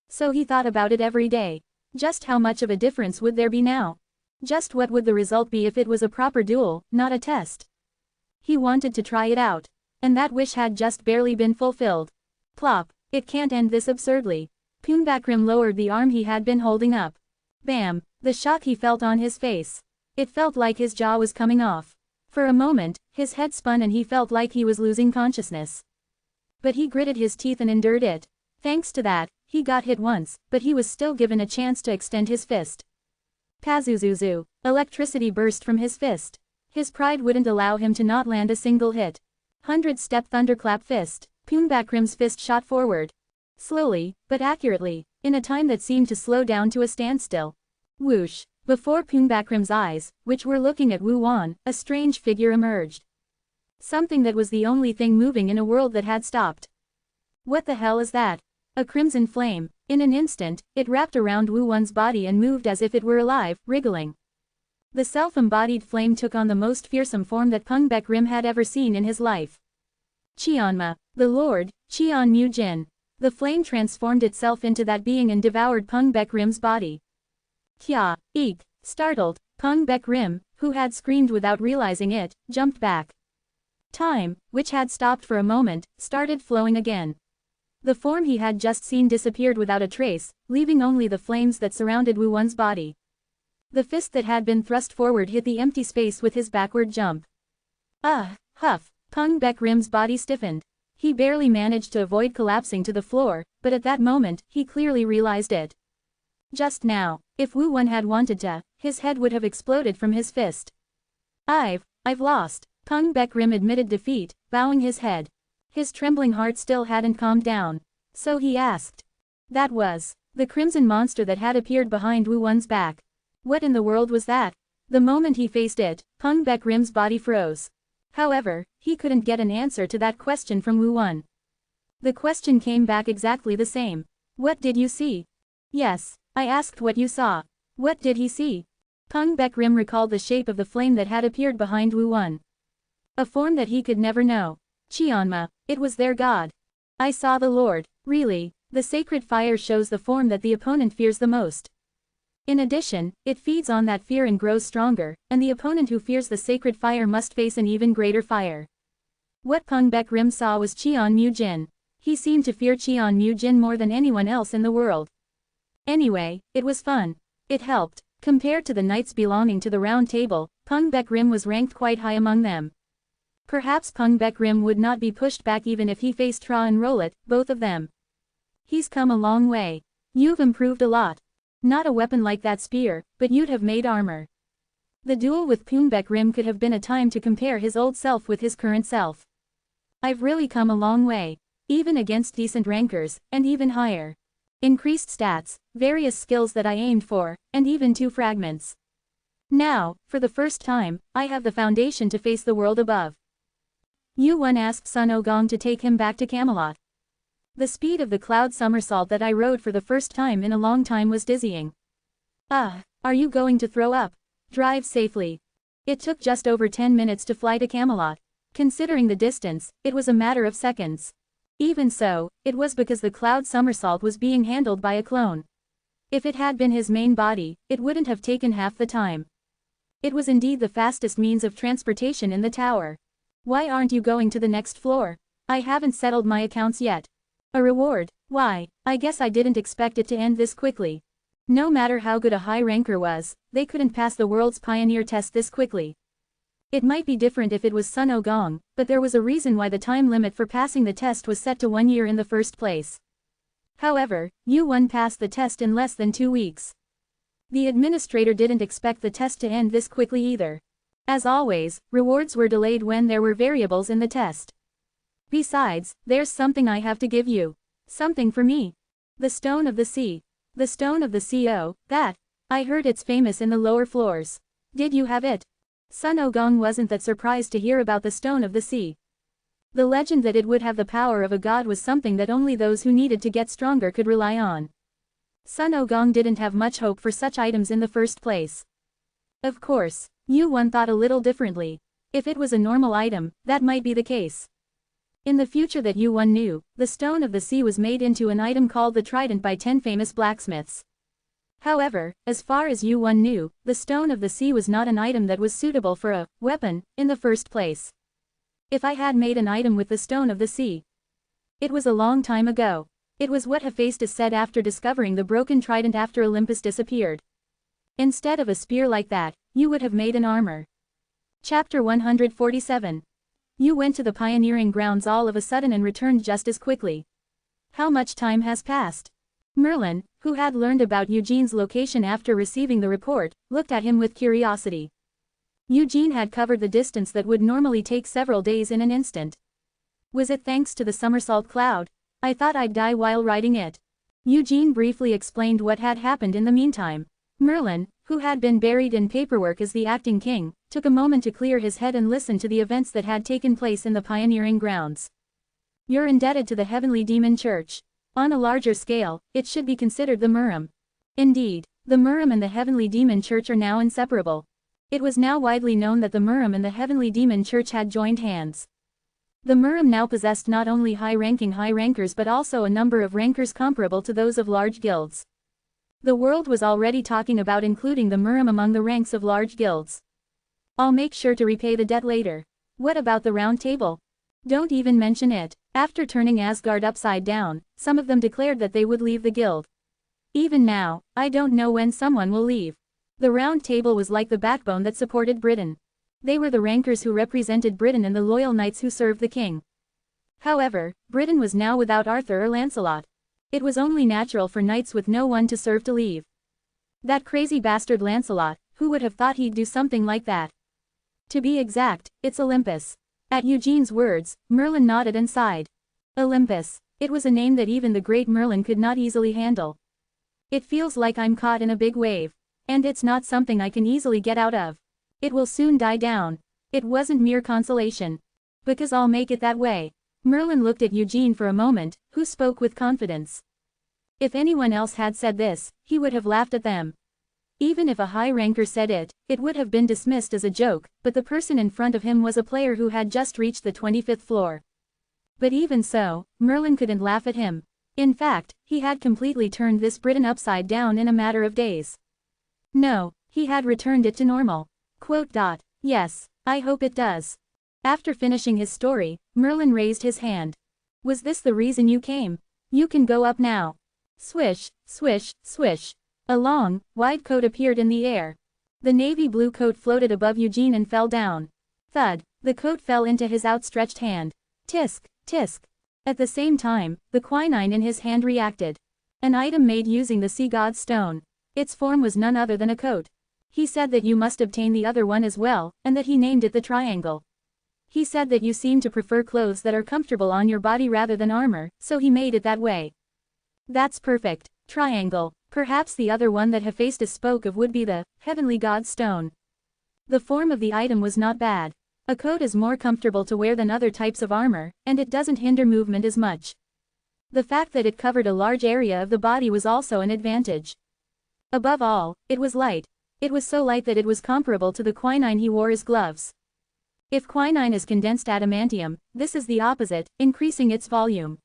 [SPEAKER 1] So he thought about it every day. Just how much of a difference would there be now? Just what would the result be if it was a proper duel, not a test? He wanted to try it out. And that wish had just barely been fulfilled. Plop. It can't end this absurdly. Poonbakrim lowered the arm he had been holding up. Bam. The shock he felt on his face. It felt like his jaw was coming off. For a moment, his head spun and he felt like he was losing consciousness. But he gritted his teeth and endured it. Thanks to that, he got hit once, but he was still given a chance to extend his fist. Pazuzuzu. Electricity burst from his fist. His pride wouldn't allow him to not land a single hit. 100-step thunderclap fist. Poonbakrim's fist shot forward. Slowly, but accurately, in a time that seemed to slow down to a standstill. Whoosh. Before Poonbakrim's eyes, which were looking at Wu Won, a strange figure emerged. Something that was the only thing moving in a world that had stopped. What the hell is that? A crimson flame. In an instant, it wrapped around Wu Won's body and moved as if it were alive, wriggling. The self-embodied flame took on the most fearsome form that Poonbakrim had ever seen in his life. Cheonma, the Lord, Cheon Mu Jin. The flame transformed itself into that being and devoured Poonbakrim's body. Kya, eek, startled, Poonbakrim, who had screamed without realizing it, jumped back. Time, which had stopped for a moment, started flowing again. The form he had just seen disappeared without a trace, leaving only the flames that surrounded Wu Won's body. The fist that had been thrust forward hit the empty space with his backward jump. Huff. Poonbakrim's body stiffened. He barely managed to avoid collapsing to the floor, but at that moment, he clearly realized it. Just now, if Wu Won had wanted to, his head would have exploded from his fist. I've lost. Poonbakrim admitted defeat, bowing his head. His trembling heart still hadn't calmed down. So he asked. That was the crimson monster that had appeared behind Wu Won's back. What in the world was that? The moment he faced it, Poonbakrim's body froze. However, he couldn't get an answer to that question from Wu Won. The question came back exactly the same. What did you see? Yes, I asked what you saw. What did he see? Peng Bekrim recalled the shape of the flame that had appeared behind Wu Wan. A form that he could never know. Qianma, it was their god. I saw the Lord. Really, the sacred fire shows the form that the opponent fears the most. In addition, it feeds on that fear and grows stronger, and the opponent who fears the sacred fire must face an even greater fire. What Peng Bekrim saw was Qian Mu Jin. He seemed to fear Qian Mu Jin more than anyone else in the world. Anyway, it was fun. It helped. Compared to the knights belonging to the Round Table, Peng Bekrim was ranked quite high among them. Perhaps Peng Bekrim would not be pushed back even if he faced Tra and Rolet, both of them. He's come a long way. You've improved a lot. Not a weapon like that spear, but you'd have made armor. The duel with Peng Bekrim could have been a time to compare his old self with his current self. I've really come a long way. Even against decent rankers, and even higher. Increased stats, various skills that I aimed for, and even 2 fragments. Now, for the first time, I have the foundation to face the world above. Yu Wan asked Sun Ogong to take him back to Camelot. The speed of the cloud somersault that I rode for the first time in a long time was dizzying. Are you going to throw up? Drive safely. It took just over 10 minutes to fly to Camelot. Considering the distance, it was a matter of seconds. Even so, it was because the cloud somersault was being handled by a clone. If it had been his main body, it wouldn't have taken half the time. It was indeed the fastest means of transportation in the tower. Why aren't you going to the next floor? I haven't settled my accounts yet. A reward? Why, I guess I didn't expect it to end this quickly. No matter how good a high ranker was, they couldn't pass the world's pioneer test this quickly. It might be different if it was Sun Ogong, but there was a reason why the time limit for passing the test was set to 1 year in the first place. However, Yu Wan passed the test in less than 2 weeks. The administrator didn't expect the test to end this quickly either. As always, rewards were delayed when there were variables in the test. Besides, there's something I have to give you. Something for me. The Stone of the Sea. The Stone of the Sea, oh, that. I heard it's famous in the lower floors. Did you have it? Sun Ogong wasn't that surprised to hear about the Stone of the Sea. The legend that it would have the power of a god was something that only those who needed to get stronger could rely on. Sun Ogong didn't have much hope for such items in the first place. Of course, Yu Wan thought a little differently. If it was a normal item, that might be the case. In the future that Yu Wan knew, the Stone of the Sea was made into an item called the Trident by 10 famous blacksmiths. However, as far as Yu Wan knew, the Stone of the Sea was not an item that was suitable for a weapon in the first place. If I had made an item with the Stone of the Sea. It was a long time ago. It was what Hephaestus said after discovering the broken trident after Olympus disappeared. Instead of a spear like that, you would have made an armor. Chapter 147. You went to the pioneering grounds all of a sudden and returned just as quickly. How much time has passed? Merlin, who had learned about Eugene's location after receiving the report, looked at him with curiosity. Eugene had covered the distance that would normally take several days in an instant. Was it thanks to the somersault cloud? I thought I'd die while riding it. Eugene briefly explained what had happened in the meantime. Merlin, who had been buried in paperwork as the acting king, took a moment to clear his head and listen to the events that had taken place in the pioneering grounds. You're indebted to the Heavenly Demon Church. On a larger scale, it should be considered the Murim. Indeed, the Murim and the Heavenly Demon Church are now inseparable. It was now widely known that the Murim and the Heavenly Demon Church had joined hands. The Murim now possessed not only high-ranking high rankers but also a number of rankers comparable to those of large guilds. The world was already talking about including the Murim among the ranks of large guilds. I'll make sure to repay the debt later. What about the Round Table? Don't even mention it. After turning Asgard upside down, some of them declared that they would leave the guild. Even now, I don't know when someone will leave. The Round Table was like the backbone that supported Britain. They were the rankers who represented Britain and the loyal knights who served the king. However, Britain was now without Arthur or Lancelot. It was only natural for knights with no one to serve to leave. That crazy bastard Lancelot, who would have thought he'd do something like that? To be exact, it's Olympus. At Eugene's words, Merlin nodded and sighed. Olympus. It was a name that even the great Merlin could not easily handle. It feels like I'm caught in a big wave. And it's not something I can easily get out of. It will soon die down. It wasn't mere consolation. Because I'll make it that way. Merlin looked at Eugene for a moment, who spoke with confidence. If anyone else had said this, he would have laughed at them. Even if a high ranker said it, it would have been dismissed as a joke, but the person in front of him was a player who had just reached the 25th floor. But even so, Merlin couldn't laugh at him. In fact, he had completely turned this Briton upside down in a matter of days. No, he had returned it to normal. Yes, I hope it does. After finishing his story, Merlin raised his hand. Was this the reason you came? You can go up now. Swish, swish, swish. A long, wide coat appeared in the air. The navy blue coat floated above Eugene and fell down. Thud, the coat fell into his outstretched hand. Tisk, tisk. At the same time, the quinine in his hand reacted. An item made using the sea god stone. Its form was none other than a coat. He said that you must obtain the other one as well, and that he named it the triangle. He said that you seem to prefer clothes that are comfortable on your body rather than armor, so he made it that way. That's perfect. Triangle. Perhaps the other one that Hephaestus spoke of would be the heavenly god stone. The form of the item was not bad. A coat is more comfortable to wear than other types of armor, and it doesn't hinder movement as much. The fact that it covered a large area of the body was also an advantage. Above all, it was light. It was so light that it was comparable to the quinine he wore as gloves. If quinine is condensed adamantium, this is the opposite, increasing its volume.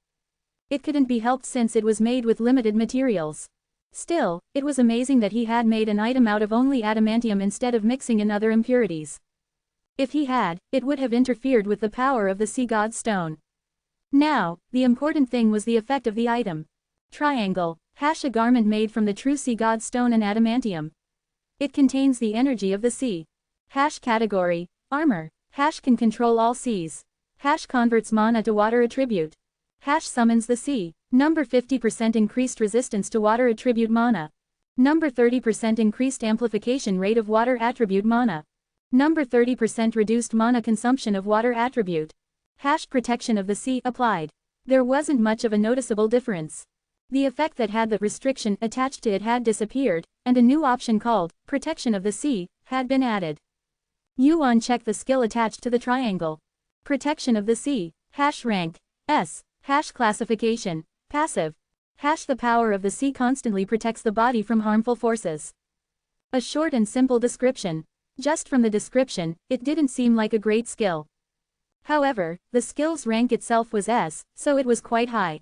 [SPEAKER 1] It couldn't be helped since it was made with limited materials. Still, it was amazing that he had made an item out of only adamantium instead of mixing in other impurities. If he had, it would have interfered with the power of the sea god stone. Now, the important thing was the effect of the item. Triangle. A garment made from the true sea god stone and adamantium. It contains the energy of the sea. Category. Armor. Can control all seas. Converts mana to water attribute. Summons the sea. Number 50% increased resistance to water attribute mana. Number 30% increased amplification rate of water attribute mana. Number 30% reduced mana consumption of water attribute. Protection of the sea applied. There wasn't much of a noticeable difference. The effect that had the restriction attached to it had disappeared, and a new option called protection of the sea had been added. Yuan checked the skill attached to the triangle. Protection of the sea. Rank. S. Classification. Passive. The power of the sea constantly protects the body from harmful forces. A short and simple description. Just from the description, it didn't seem like a great skill. However, the skill's rank itself was S, so it was quite high.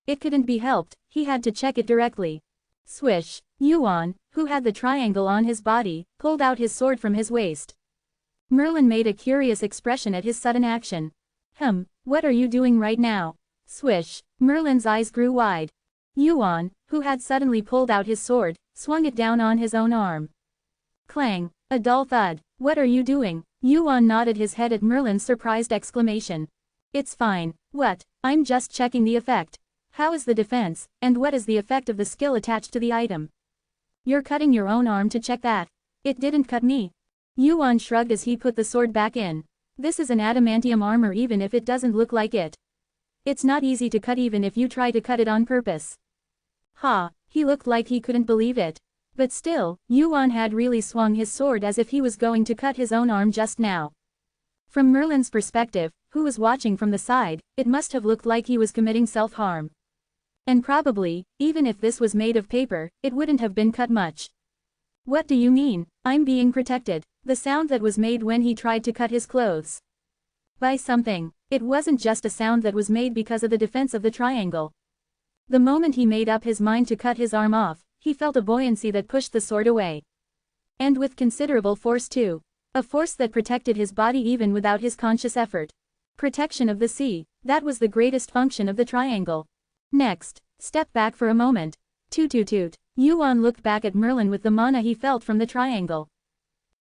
[SPEAKER 1] It couldn't be helped, he had to check it directly. Swish. Yuan, who had the triangle on his body, pulled out his sword from his waist. Merlin made a curious expression at his sudden action. What are you doing right now? Swish. Merlin's eyes grew wide. Yuan, who had suddenly pulled out his sword, swung it down on his own arm. Clang. A dull thud. What are you doing? Yuan nodded his head at Merlin's surprised exclamation. It's fine. What? I'm just checking the effect. How is the defense, and what is the effect of the skill attached to the item? You're cutting your own arm to check that. It didn't cut me. Yuan shrugged as he put the sword back in. This is an adamantium armor even if it doesn't look like it. It's not easy to cut even if you try to cut it on purpose. He looked like he couldn't believe it. But still, Yuan had really swung his sword as if he was going to cut his own arm just now. From Merlin's perspective, who was watching from the side, it must have looked like he was committing self-harm. And probably, even if this was made of paper, it wouldn't have been cut much. What do you mean? I'm being protected. The sound that was made when he tried to cut his clothes. By something. It wasn't just a sound that was made because of the defense of the triangle. The moment he made up his mind to cut his arm off, he felt a buoyancy that pushed the sword away. And with considerable force too. A force that protected his body even without his conscious effort. Protection of the sea, that was the greatest function of the triangle. Next, step back for a moment. Toot toot toot. Yuan looked back at Merlin with the mana he felt from the triangle.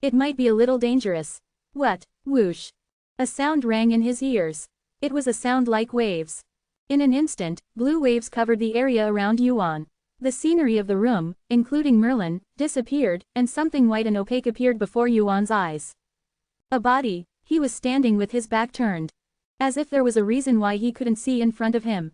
[SPEAKER 1] It might be a little dangerous. What? Whoosh. A sound rang in his ears. It was a sound like waves. In an instant, blue waves covered the area around Yuan. The scenery of the room, including Merlin, disappeared, and something white and opaque appeared before Yuan's eyes. A body. He was standing with his back turned. As if there was a reason why he couldn't see in front of him.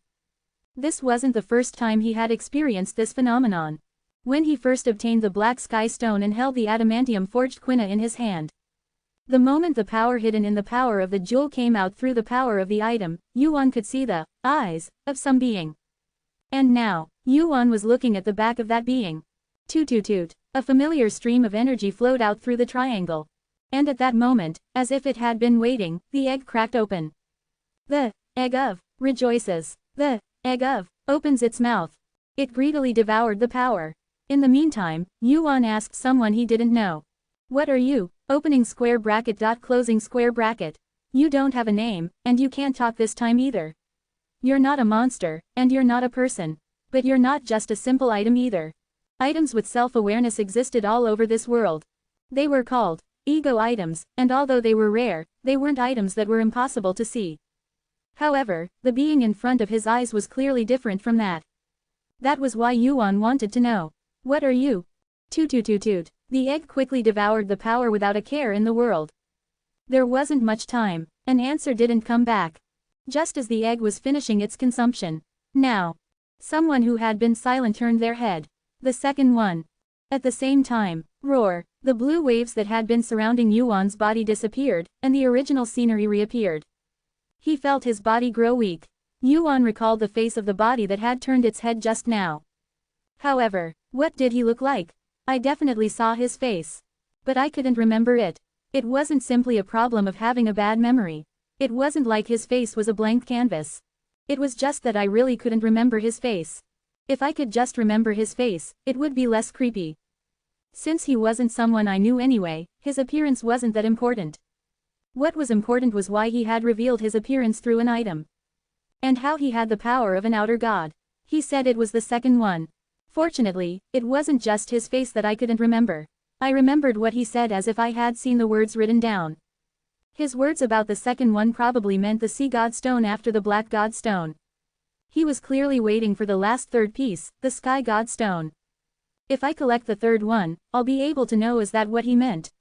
[SPEAKER 1] This wasn't the first time he had experienced this phenomenon. When he first obtained the black sky stone and held the adamantium forged quina in his hand. The moment the power hidden in the power of the jewel came out through the power of the item, Yuan could see the eyes of some being. And now, Yuan was looking at the back of that being. Toot toot toot. A familiar stream of energy flowed out through the triangle. And at that moment, as if it had been waiting, the egg cracked open. The egg of rejoices. The egg of opens its mouth. It greedily devoured the power. In the meantime, Yuan asked someone he didn't know. What are you? Opening square bracket dot closing square bracket. You don't have a name, and you can't talk this time either. You're not a monster, and you're not a person. But you're not just a simple item either. Items with self-awareness existed all over this world. They were called ego items, and although they were rare, they weren't items that were impossible to see. However, the being in front of his eyes was clearly different from that. That was why Yuan wanted to know. What are you? Toot toot toot toot. The egg quickly devoured the power without a care in the world. There wasn't much time. An answer didn't come back. Just as the egg was finishing its consumption. Now. Someone who had been silent turned their head. The second one. At the same time, roar, the blue waves that had been surrounding Yuan's body disappeared, and the original scenery reappeared. He felt his body grow weak. Yuan recalled the face of the body that had turned its head just now. However, what did he look like? I definitely saw his face. But I couldn't remember it. It wasn't simply a problem of having a bad memory. It wasn't like his face was a blank canvas. It was just that I really couldn't remember his face. If I could just remember his face, it would be less creepy. Since he wasn't someone I knew anyway, his appearance wasn't that important. What was important was why he had revealed his appearance through an item. And how he had the power of an outer god. He said it was the second one. Fortunately, it wasn't just his face that I couldn't remember. I remembered what he said as if I had seen the words written down. His words about the second one probably meant the sea god stone after the black god stone. He was clearly waiting for the last third piece, the sky god stone. If I collect the third one, I'll be able to know is that what he meant.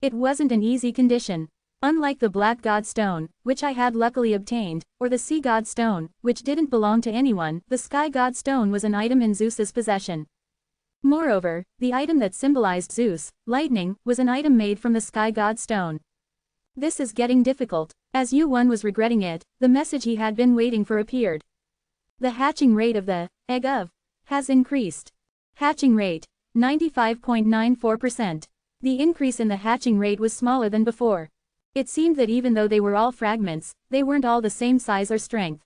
[SPEAKER 1] It wasn't an easy condition. Unlike the black god stone, which I had luckily obtained, or the sea god stone, which didn't belong to anyone, the sky god stone was an item in Zeus's possession. Moreover, the item that symbolized Zeus, lightning, was an item made from the sky god stone. This is getting difficult. As Yuan was regretting it, the message he had been waiting for appeared. The hatching rate of the egg of has increased. Hatching rate, 95.94%. The increase in the hatching rate was smaller than before. It seemed that even though they were all fragments, they weren't all the same size or strength.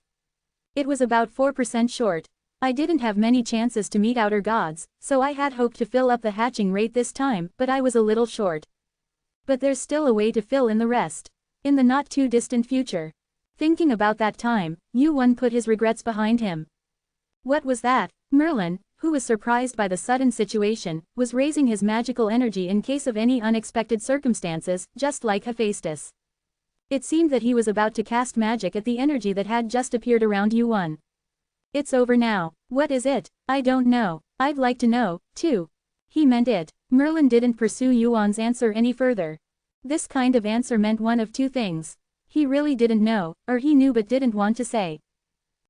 [SPEAKER 1] It was about 4% short. I didn't have many chances to meet outer gods, so I had hoped to fill up the hatching rate this time, but I was a little short. But there's still a way to fill in the rest. In the not too distant future. Thinking about that time, Yuan put his regrets behind him. What was that? Merlin, who was surprised by the sudden situation, was raising his magical energy in case of any unexpected circumstances, just like Hephaestus. It seemed that he was about to cast magic at the energy that had just appeared around Yuan. It's over now. What is it? I don't know. I'd like to know, too. He meant it. Merlin didn't pursue Yuan's answer any further. This kind of answer meant one of two things. He really didn't know, or he knew but didn't want to say.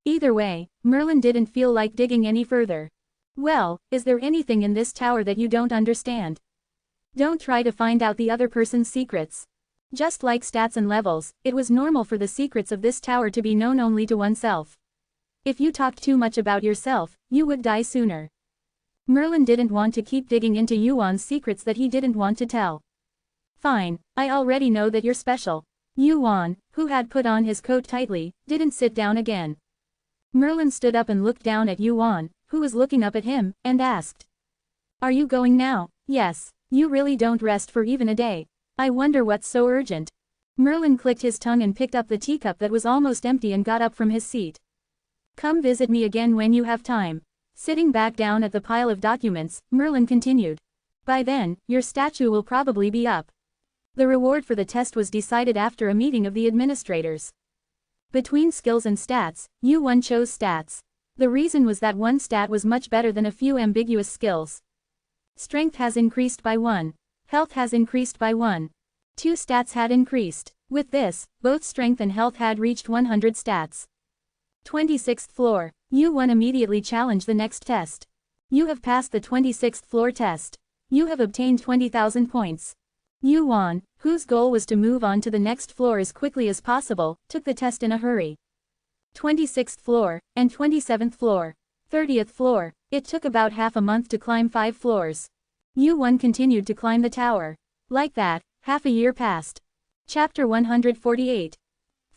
[SPEAKER 1] Either way, Merlin didn't feel like digging any further. Well, is there anything in this tower that you don't understand? Don't try to find out the other person's secrets. Just like stats and levels, it was normal for the secrets of this tower to be known only to oneself. If you talked too much about yourself, you would die sooner. Merlin didn't want to keep digging into Yuan's secrets that he didn't want to tell. Fine, I already know that you're special. Yuan, who had put on his coat tightly, didn't sit down again. Merlin stood up and looked down at Yuan, who was looking up at him, and asked. Are you going now? Yes. You really don't rest for even a day. I wonder what's so urgent. Merlin clicked his tongue and picked up the teacup that was almost empty and got up from his seat. Come visit me again when you have time. Sitting back down at the pile of documents, Merlin continued. By then, your statue will probably be up. The reward for the test was decided after a meeting of the administrators. Between skills and stats, Yuan chose stats. The reason was that one stat was much better than a few ambiguous skills. Strength has increased by 1. Health has increased by 1. 2 stats had increased. With this, both strength and health had reached 100 stats. 26th floor. Yuan immediately challenged the next test. You have passed the 26th floor test. You have obtained 20,000 points. Yuan, whose goal was to move on to the next floor as quickly as possible, took the test in a hurry. 26th floor, and 27th floor. 30th floor. It took about half a month to climb 5 floors. Yu-1 continued to climb the tower. Like that, half a year passed. Chapter 148.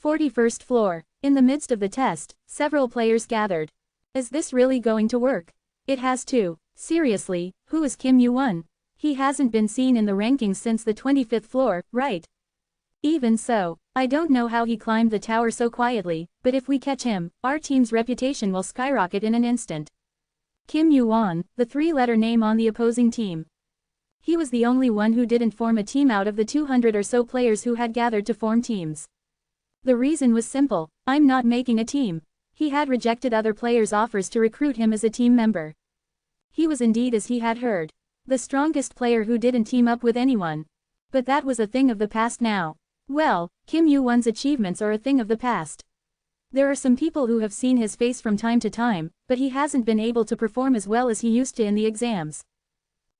[SPEAKER 1] 41st floor. In the midst of the test, several players gathered. Is this really going to work? It has to. Seriously, who is Kim Yu-1? He hasn't been seen in the rankings since the 25th floor, right? Even so, I don't know how he climbed the tower so quietly, but if we catch him, our team's reputation will skyrocket in an instant. Kim Yu-1, the 3-letter name on the opposing team. He was the only one who didn't form a team out of the 200 or so players who had gathered to form teams. The reason was simple: I'm not making a team. He had rejected other players' offers to recruit him as a team member. He was indeed, as he had heard, the strongest player who didn't team up with anyone. But that was a thing of the past now. Well, Kim Yu-1's achievements are a thing of the past. There are some people who have seen his face from time to time, but he hasn't been able to perform as well as he used to in the exams.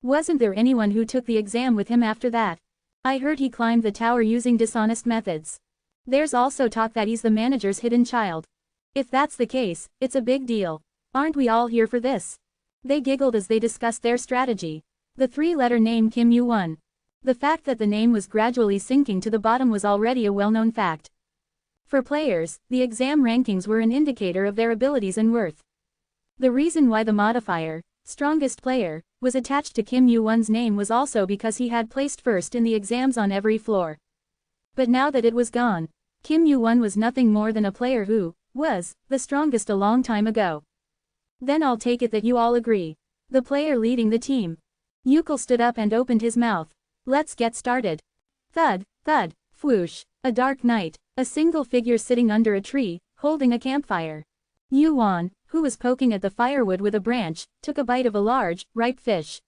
[SPEAKER 1] Wasn't there anyone who took the exam with him after that? I heard he climbed the tower using dishonest methods. There's also talk that he's the manager's hidden child. If that's the case, it's a big deal. Aren't we all here for this? They giggled as they discussed their strategy. The 3-letter name Kim Yu-1. The fact that the name was gradually sinking to the bottom was already a well-known fact. For players, the exam rankings were an indicator of their abilities and worth. The reason why the modifier, strongest player, was attached to Kim Yu-1's name was also because he had placed first in the exams on every floor. But now that it was gone, Kim Yu-1 was nothing more than a player who was the strongest a long time ago. Then I'll take it that you all agree. The player leading the team. Yukil stood up and opened his mouth. Let's get started. Thud, thud, whoosh, a dark night, a single figure sitting under a tree, holding a campfire. Yu-1, who was poking at the firewood with a branch, took a bite of a large, ripe fish.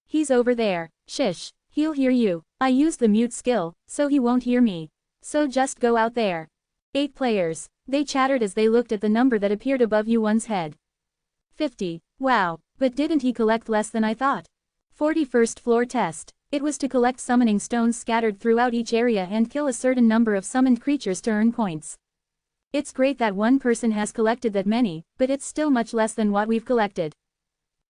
[SPEAKER 1] He's over there. Shish, he'll hear you. I used the mute skill, so he won't hear me. So just go out there. 8 players. They chattered as they looked at the number that appeared above Yu-1's head. 50. Wow, but didn't he collect less than I thought? 41st floor test. It was to collect summoning stones scattered throughout each area and kill a certain number of summoned creatures to earn points. It's great that one person has collected that many, but it's still much less than what we've collected.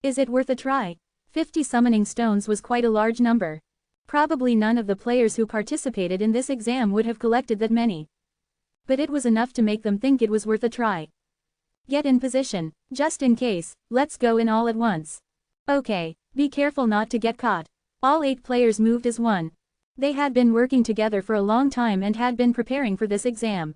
[SPEAKER 1] Is it worth a try? 50 summoning stones was quite a large number. Probably none of the players who participated in this exam would have collected that many. But it was enough to make them think it was worth a try. Get in position, just in case. Let's go in all at once. Okay, be careful not to get caught. All 8 players moved as one. They had been working together for a long time and had been preparing for this exam.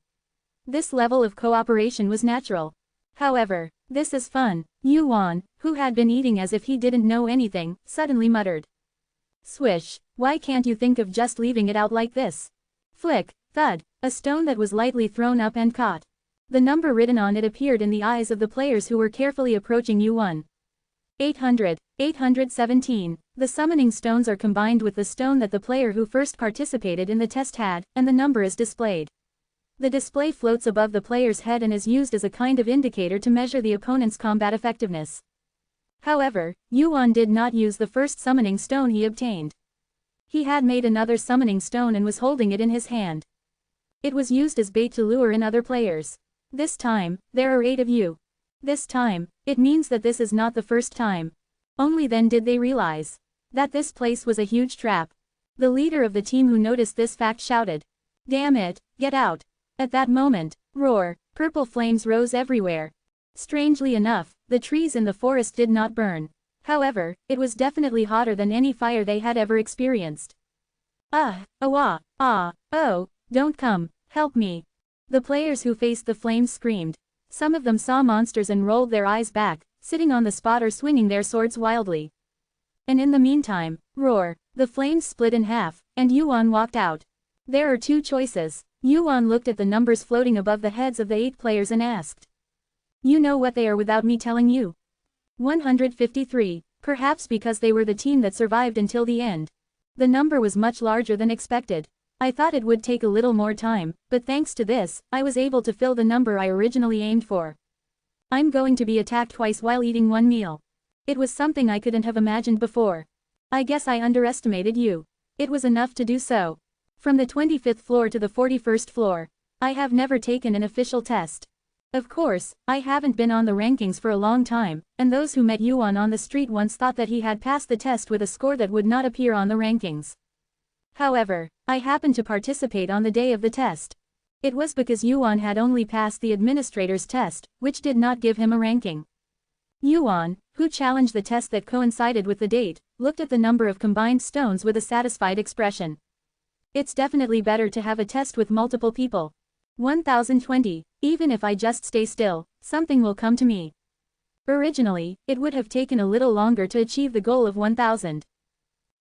[SPEAKER 1] This level of cooperation was natural. However, this is fun. Yu-1, who had been eating as if he didn't know anything, suddenly muttered. Swish, why can't you think of just leaving it out like this? Flick, thud, a stone that was lightly thrown up and caught. The number written on it appeared in the eyes of the players who were carefully approaching Yu-1. 800, 817. The summoning stones are combined with the stone that the player who first participated in the test had, and the number is displayed. The display floats above the player's head and is used as a kind of indicator to measure the opponent's combat effectiveness. However, Yu-1 did not use the first summoning stone he obtained. He had made another summoning stone and was holding it in his hand. It was used as bait to lure in other players. This time, there are 8 of you. This time, it means that this is not the first time. Only then did they realize that this place was a huge trap. The leader of the team who noticed this fact shouted, "Damn it, get out." At that moment, roar, purple flames rose everywhere. Strangely enough, the trees in the forest did not burn. However, it was definitely hotter than any fire they had ever experienced. Oh, don't come, help me. The players who faced the flames screamed. Some of them saw monsters and rolled their eyes back, sitting on the spot or swinging their swords wildly. And in the meantime, roar, the flames split in half, and Yu-1 walked out. There are 2 choices. Yu-1 looked at the numbers floating above the heads of the 8 players and asked. You know what they are without me telling you? 153, perhaps because they were the team that survived until the end. The number was much larger than expected. I thought it would take a little more time, but thanks to this, I was able to fill the number I originally aimed for. I'm going to be attacked twice while eating one meal. It was something I couldn't have imagined before. I guess I underestimated you. It was enough to do so. From the 25th floor to the 41st floor. I have never taken an official test. Of course, I haven't been on the rankings for a long time, and those who met Yuan on the street once thought that he had passed the test with a score that would not appear on the rankings. However, I happened to participate on the day of the test. It was because Yuan had only passed the administrator's test, which did not give him a ranking. Yuan, who challenged the test that coincided with the date, looked at the number of combined stones with a satisfied expression. It's definitely better to have a test with multiple people. 1020. Even if I just stay still, something will come to me. Originally, it would have taken a little longer to achieve the goal of 1000.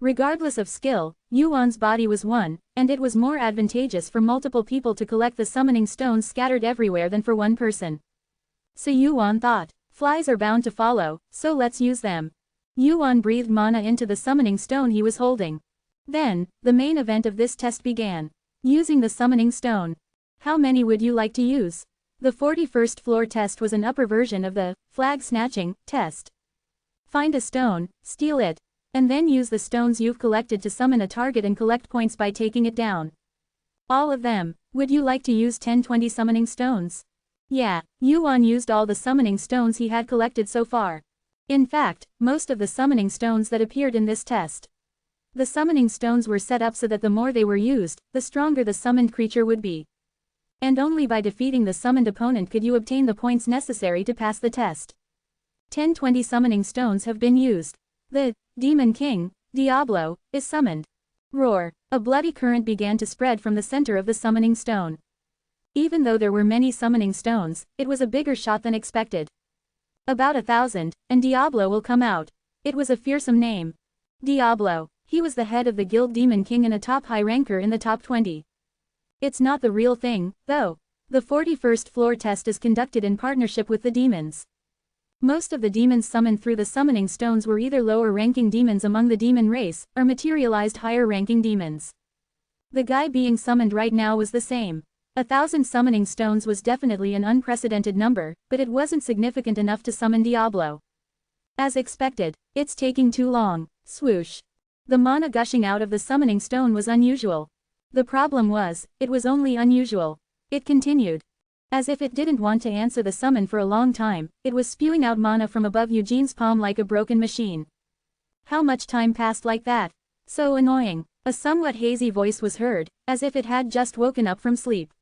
[SPEAKER 1] Regardless of skill, Yuan's body was one, and it was more advantageous for multiple people to collect the summoning stones scattered everywhere than for one person. So Yuan thought, flies are bound to follow, so let's use them. Yuan breathed mana into the summoning stone he was holding. Then, the main event of this test began. Using the summoning stone. How many would you like to use? The 41st floor test was an upper version of the flag snatching test. Find a stone, steal it, and then use the stones you've collected to summon a target and collect points by taking it down. All of them. Would you like to use 10-20 summoning stones? Yeah, Yuan used all the summoning stones he had collected so far. In fact, most of the summoning stones that appeared in this test. The summoning stones were set up so that the more they were used, the stronger the summoned creature would be. And only by defeating the summoned opponent could you obtain the points necessary to pass the test. 10-20 summoning stones have been used. The Demon King, Diablo, is summoned. Roar! A bloody current began to spread from the center of the summoning stone. Even though there were many summoning stones, it was a bigger shot than expected. About 1,000, and Diablo will come out. It was a fearsome name. Diablo. He was the head of the guild Demon King and a top high ranker in the top 20. It's not the real thing, though. The 41st floor test is conducted in partnership with the demons. Most of the demons summoned through the summoning stones were either lower-ranking demons among the demon race, or materialized higher-ranking demons. The guy being summoned right now was the same. 1,000 summoning stones was definitely an unprecedented number, but it wasn't significant enough to summon Diablo. As expected, it's taking too long. Swoosh. The mana gushing out of the summoning stone was unusual. The problem was, it was only unusual. It continued. As if it didn't want to answer the summon for a long time, it was spewing out mana from above Eugene's palm like a broken machine. How much time passed like that? So annoying. A somewhat hazy voice was heard, as if it had just woken up from sleep.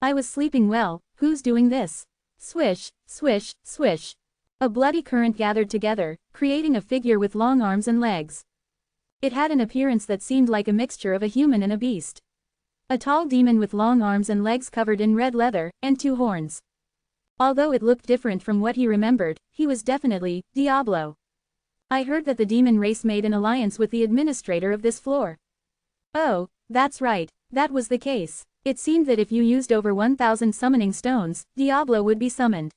[SPEAKER 1] I was sleeping well, who's doing this? Swish, swish, swish. A bloody current gathered together, creating a figure with long arms and legs. It had an appearance that seemed like a mixture of a human and a beast. A tall demon with long arms and legs covered in red leather, and 2 horns. Although it looked different from what he remembered, he was definitely Diablo. I heard that the demon race made an alliance with the administrator of this floor. Oh, that's right, that was the case. It seemed that if you used over 1,000 summoning stones, Diablo would be summoned.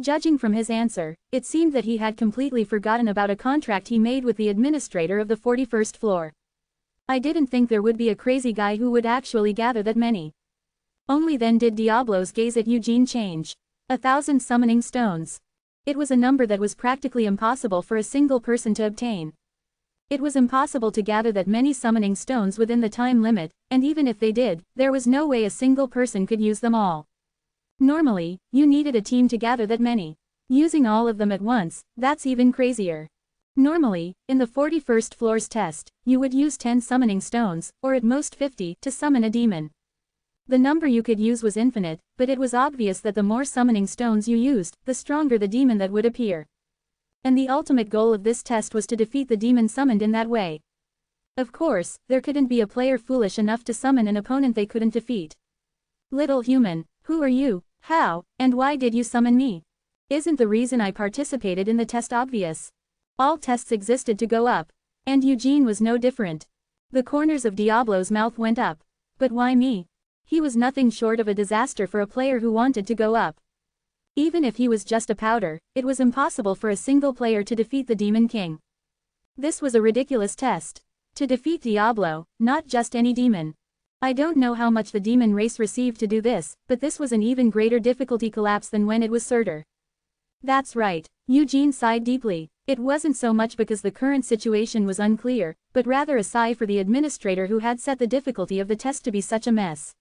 [SPEAKER 1] Judging from his answer, it seemed that he had completely forgotten about a contract he made with the administrator of the 41st floor. I didn't think there would be a crazy guy who would actually gather that many. Only then did Diablo's gaze at Eugene change. 1,000 summoning stones. It was a number that was practically impossible for a single person to obtain. It was impossible to gather that many summoning stones within the time limit, and even if they did, there was no way a single person could use them all. Normally, you needed a team to gather that many. Using all of them at once, that's even crazier. Normally, in the 41st floor's test, you would use 10 summoning stones, or at most 50, to summon a demon. The number you could use was infinite, but it was obvious that the more summoning stones you used, the stronger the demon that would appear. And the ultimate goal of this test was to defeat the demon summoned in that way. Of course, there couldn't be a player foolish enough to summon an opponent they couldn't defeat. Little human, who are you, how, and why did you summon me? Isn't the reason I participated in the test obvious? All tests existed to go up. And Eugene was no different. The corners of Diablo's mouth went up. But why me? He was nothing short of a disaster for a player who wanted to go up. Even if he was just a powder, it was impossible for a single player to defeat the Demon King. This was a ridiculous test. To defeat Diablo, not just any demon. I don't know how much the demon race received to do this, but this was an even greater difficulty collapse than when it was Surtur. That's right, Eugene sighed deeply. It wasn't so much because the current situation was unclear, but rather a sigh for the administrator who had set the difficulty of the test to be such a mess.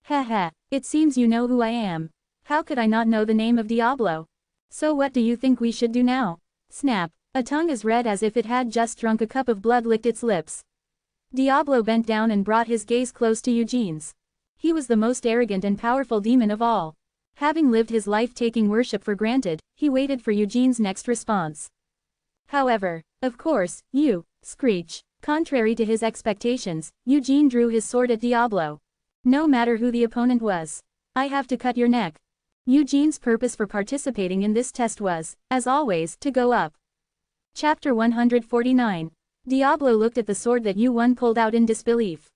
[SPEAKER 1] Heh, it seems you know who I am. How could I not know the name of Diablo? So what do you think we should do now? Snap. A tongue as red as if it had just drunk a cup of blood licked its lips. Diablo bent down and brought his gaze close to Eugene's. He was the most arrogant and powerful demon of all. Having lived his life taking worship for granted, he waited for Eugene's next response. However, of course, Screech. Contrary to his expectations, Eugene drew his sword at Diablo. No matter who the opponent was. I have to cut your neck. Eugene's purpose for participating in this test was, as always, to go up. Chapter 149. Diablo looked at the sword that Yuan pulled out in disbelief.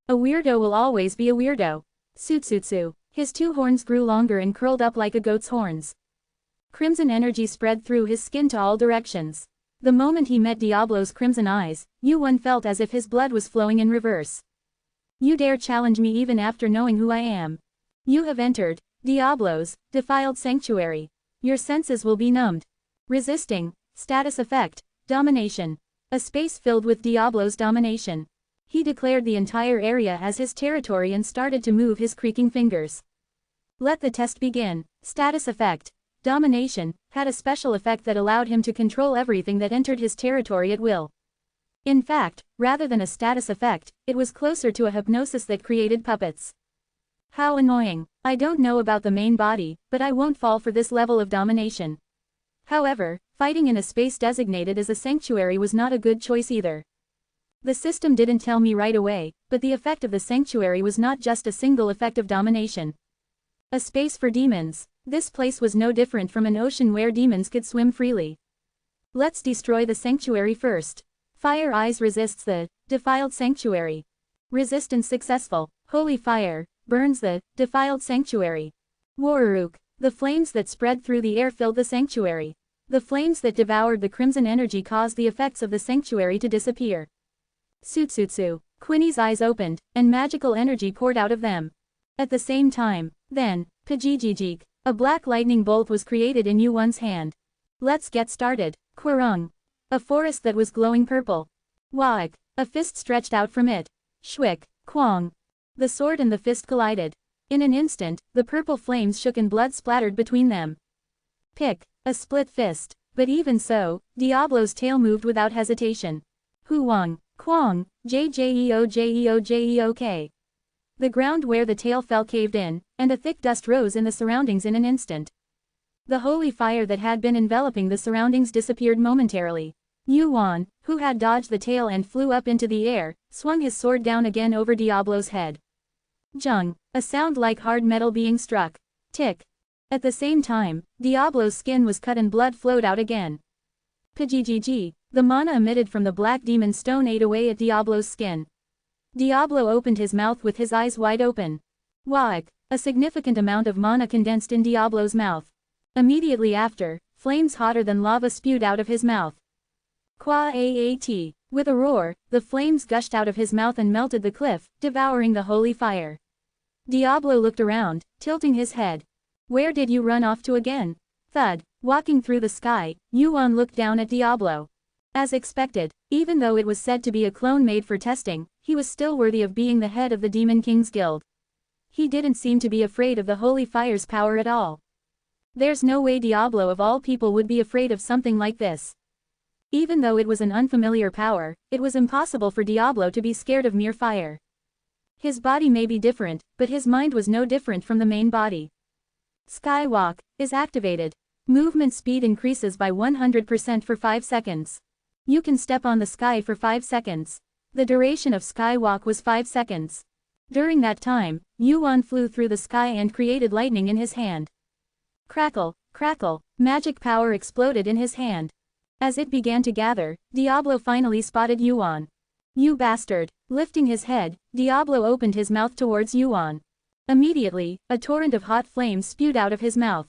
[SPEAKER 1] A weirdo will always be a weirdo. Sutsutsu. His two horns grew longer and curled up like a goat's horns. Crimson energy spread through his skin to all directions. The moment he met Diablo's crimson eyes, Yuan felt as if his blood was flowing in reverse. You dare challenge me even after knowing who I am. You have entered Diablo's defiled sanctuary. Your senses will be numbed. Resisting. Status effect. Domination. A space filled with Diablo's domination. He declared the entire area as his territory and started to move his creaking fingers. Let the test begin. Status effect. Domination had a special effect that allowed him to control everything that entered his territory at will. In fact, rather than a status effect, it was closer to a hypnosis that created puppets. How annoying. I don't know about the main body, but I won't fall for this level of domination. However, fighting in a space designated as a sanctuary was not a good choice either. The system didn't tell me right away, but the effect of the sanctuary was not just a single effect of domination. A space for demons. This place was no different from an ocean where demons could swim freely. Let's destroy the sanctuary first. Fire Eyes resists the defiled sanctuary. Resistance successful. Holy fire burns the defiled sanctuary. Waruruk. The flames that spread through the air filled the sanctuary. The flames that devoured the crimson energy caused the effects of the sanctuary to disappear. Sutsutsu. Quinny's eyes opened, and magical energy poured out of them. At the same time, then, Pajijijik. A black lightning bolt was created in Yuan's hand. Let's get started. Quirung. A forest that was glowing purple. Waik. A fist stretched out from it. Shwik. Kwang. The sword and the fist collided. In an instant, the purple flames shook and blood splattered between them. Pick. A split fist. But even so, Diablo's tail moved without hesitation. Huang. Kwang. Jjeojeojeok. The ground where the tail fell caved in, and a thick dust rose in the surroundings in an instant. The holy fire that had been enveloping the surroundings disappeared momentarily. Yuan, who had dodged the tail and flew up into the air, swung his sword down again over Diablo's head. Jung. A sound like hard metal being struck. Tick. At the same time, Diablo's skin was cut and blood flowed out again. Pajijiji. The mana emitted from the black demon stone ate away at Diablo's skin. Diablo opened his mouth with his eyes wide open. Waik. A significant amount of mana condensed in Diablo's mouth. Immediately after, flames hotter than lava spewed out of his mouth. Kwa-aat. With a roar, the flames gushed out of his mouth and melted the cliff, devouring the holy fire. Diablo looked around, tilting his head. Where did you run off to again? Thud. Walking through the sky, Yuan looked down at Diablo. As expected, even though it was said to be a clone made for testing, he was still worthy of being the head of the Demon King's Guild. He didn't seem to be afraid of the holy fire's power at all. There's no way Diablo of all people would be afraid of something like this. Even though it was an unfamiliar power, it was impossible for Diablo to be scared of mere fire. His body may be different, but his mind was no different from the main body. Skywalk is activated. Movement speed increases by 100% for 5 seconds. You can step on the sky for 5 seconds. The duration of Skywalk was 5 seconds. During that time, Yuan flew through the sky and created lightning in his hand. Crackle, crackle, magic power exploded in his hand. As it began to gather, Diablo finally spotted Yuan. You bastard! Lifting his head, Diablo opened his mouth towards Yuan. Immediately, a torrent of hot flames spewed out of his mouth.